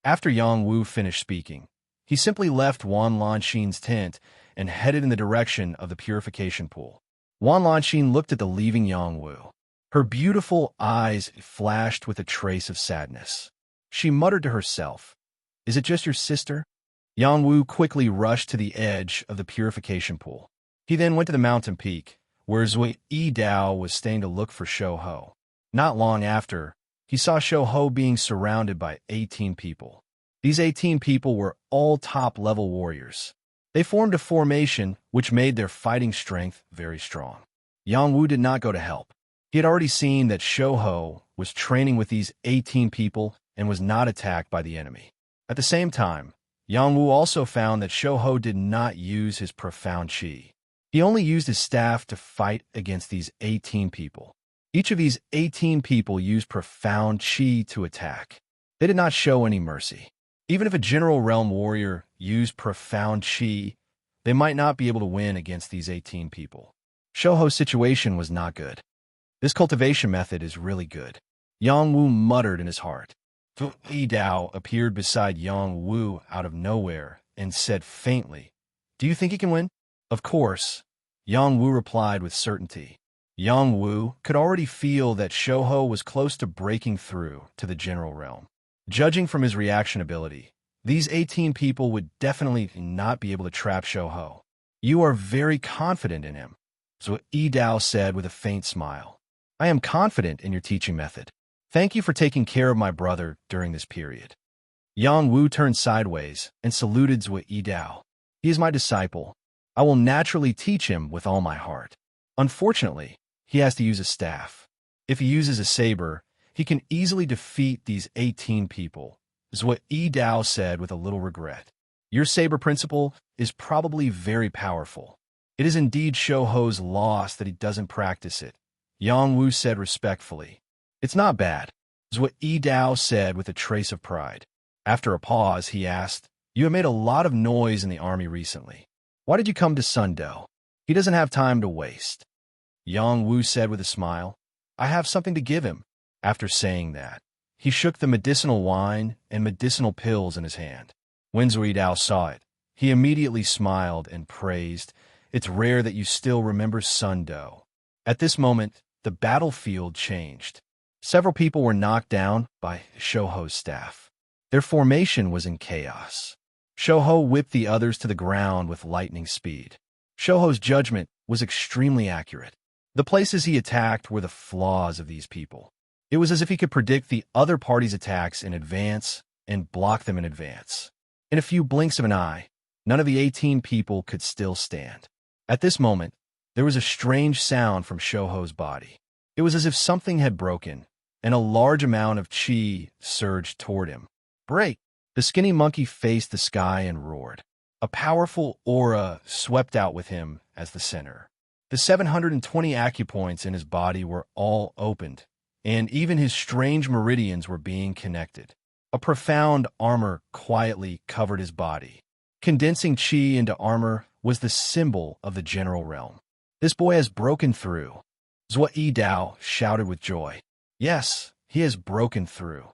After Yang Wu finished speaking, he simply left Wan Lanxin's tent and headed in the direction of the purification pool. Wan Lanxin looked at the leaving Yang Wu. Her beautiful eyes flashed with a trace of sadness. She muttered to herself, "Is it just your sister?" Yang Wu quickly rushed to the edge of the purification pool. He then went to the mountain peak, where Zui Dao was staying to look for Shouho. Not long after, he saw Shouho being surrounded by 18 people. These 18 people were all top-level warriors. They formed a formation which made their fighting strength very strong. Yang Wu did not go to help. He had already seen that Shouho was training with these 18 people and was not attacked by the enemy. At the same time, Yang Wu also found that Shouho did not use his profound qi. He only used his staff to fight against these 18 people. Each of these 18 people used profound qi to attack. They did not show any mercy. Even if a general realm warrior used profound qi, they might not be able to win against these 18 people. Shouho's situation was not good. This cultivation method is really good. Yang Wu muttered in his heart. Zui Dao appeared beside Yang Wu out of nowhere and said faintly, "Do you think he can win?" "Of course," Yang Wu replied with certainty. Yang Wu could already feel that Shouho was close to breaking through to the general realm. Judging from his reaction ability, these 18 people would definitely not be able to trap Shouho. "You are very confident in him," Zui Dao said with a faint smile. "I am confident in your teaching method. Thank you for taking care of my brother during this period." Yang Wu turned sideways and saluted Zui Dao. "He is my disciple. I will naturally teach him with all my heart. Unfortunately, he has to use a staff. If he uses a saber, he can easily defeat these 18 people," Zui Dao said with a little regret. "Your saber principle is probably very powerful. It is indeed Shouho's loss that he doesn't practice it," Yang Wu said respectfully. "It's not bad," Zui Dao said with a trace of pride. After a pause, he asked, "You have made a lot of noise in the army recently. Why did you come to Sundo? He doesn't have time to waste." Yang Wu said with a smile, "I have something to give him." After saying that, he shook the medicinal wine and medicinal pills in his hand. When Zui Dao saw it, he immediately smiled and praised, "It's rare that you still remember Sundo." At this moment, the battlefield changed. Several people were knocked down by Shouho's staff. Their formation was in chaos. Shouho whipped the others to the ground with lightning speed. Shouho's judgment was extremely accurate. The places he attacked were the flaws of these people. It was as if he could predict the other party's attacks in advance and block them in advance. In a few blinks of an eye, none of the 18 people could still stand. At this moment, there was a strange sound from Shouho's body. It was as if something had broken, and a large amount of chi surged toward him. Break! The skinny monkey faced the sky and roared. A powerful aura swept out with him as the center. The 720 acupoints in his body were all opened, and even his strange meridians were being connected. A profound armor quietly covered his body. Condensing chi into armor was the symbol of the general realm. This boy has broken through. Zhua Yidao shouted with joy. Yes, he has broken through.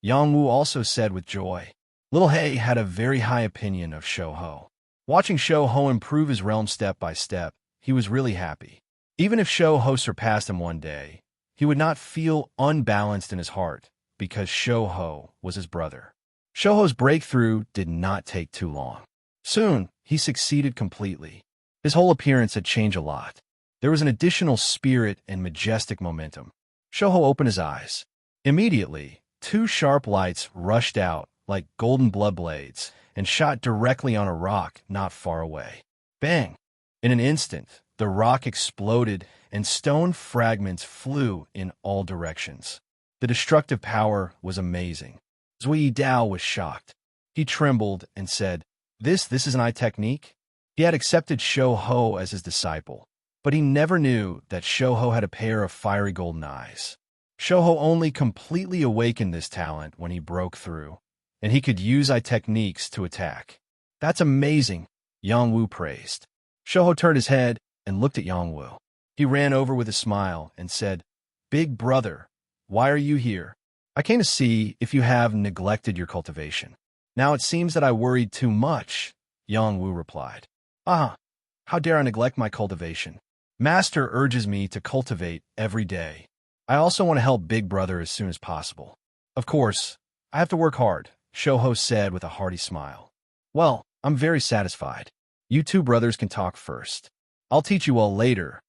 Yang Wu also said with joy. Little He had a very high opinion of Shou Ho. Watching Shou Ho improve his realm step by step, he was really happy. Even if Shou Ho surpassed him one day, he would not feel unbalanced in his heart because Shou Ho was his brother. Shou Ho's breakthrough did not take too long. Soon, he succeeded completely. His whole appearance had changed a lot. There was an additional spirit and majestic momentum. Shou Ho opened his eyes. Immediately, two sharp lights rushed out like golden blood blades and shot directly on a rock not far away. Bang! In an instant, the rock exploded and stone fragments flew in all directions. The destructive power was amazing. Zui Dao was shocked. He trembled and said, This is an eye technique? He had accepted Shou Ho as his disciple, but he never knew that Shou Ho had a pair of fiery golden eyes. Shou Ho only completely awakened this talent when he broke through, and he could use eye techniques to attack. That's amazing, Yang Wu praised. Shou Ho turned his head and looked at Yang Wu. He ran over with a smile and said, Big brother, why are you here? I came to see if you have neglected your cultivation. Now it seems that I worried too much, Yang Wu replied. How dare I neglect my cultivation? Master urges me to cultivate every day. I also want to help Big Brother as soon as possible. Of course, I have to work hard, Shou Ho said with a hearty smile. Well, I'm very satisfied. You two brothers can talk first. I'll teach you all later,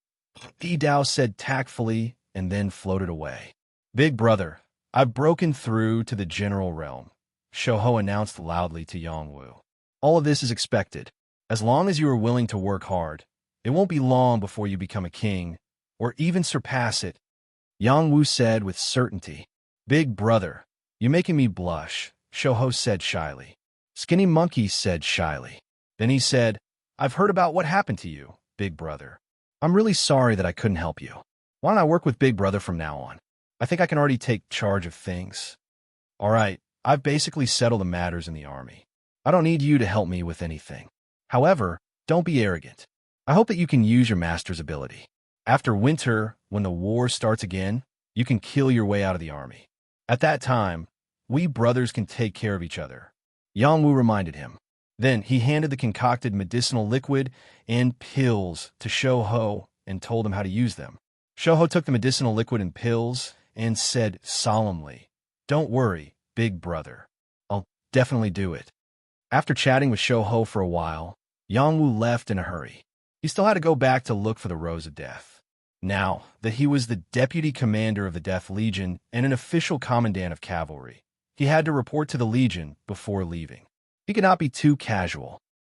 Yi Dao said tactfully and then floated away. Big Brother, I've broken through to the general realm, Shou Ho announced loudly to Yang Wu. All of this is expected. As long as you are willing to work hard, it won't be long before you become a king, or even surpass it, Yang Wu said with certainty. Big Brother, you're making me blush, Shou Ho said shyly. Skinny Monkey said shyly. Then he said, I've heard about what happened to you, Big Brother. I'm really sorry that I couldn't help you. Why don't I work with Big Brother from now on? I think I can already take charge of things. All right, I've basically settled the matters in the army. I don't need you to help me with anything. However, don't be arrogant. I hope that you can use your master's ability. After winter, when the war starts again, you can kill your way out of the army. At that time, we brothers can take care of each other, Yang Wu reminded him. Then he handed the concocted medicinal liquid and pills to Shou Ho and told him how to use them. Shou Ho took the medicinal liquid and pills and said solemnly, Don't worry, Big Brother. I'll definitely do it. After chatting with Shou Ho for a while, Yang Wu left in a hurry. He still had to go back to look for the Rose of Death. Now that he was the deputy commander of the Death Legion and an official commandant of cavalry, he had to report to the Legion before leaving. He could not be too casual.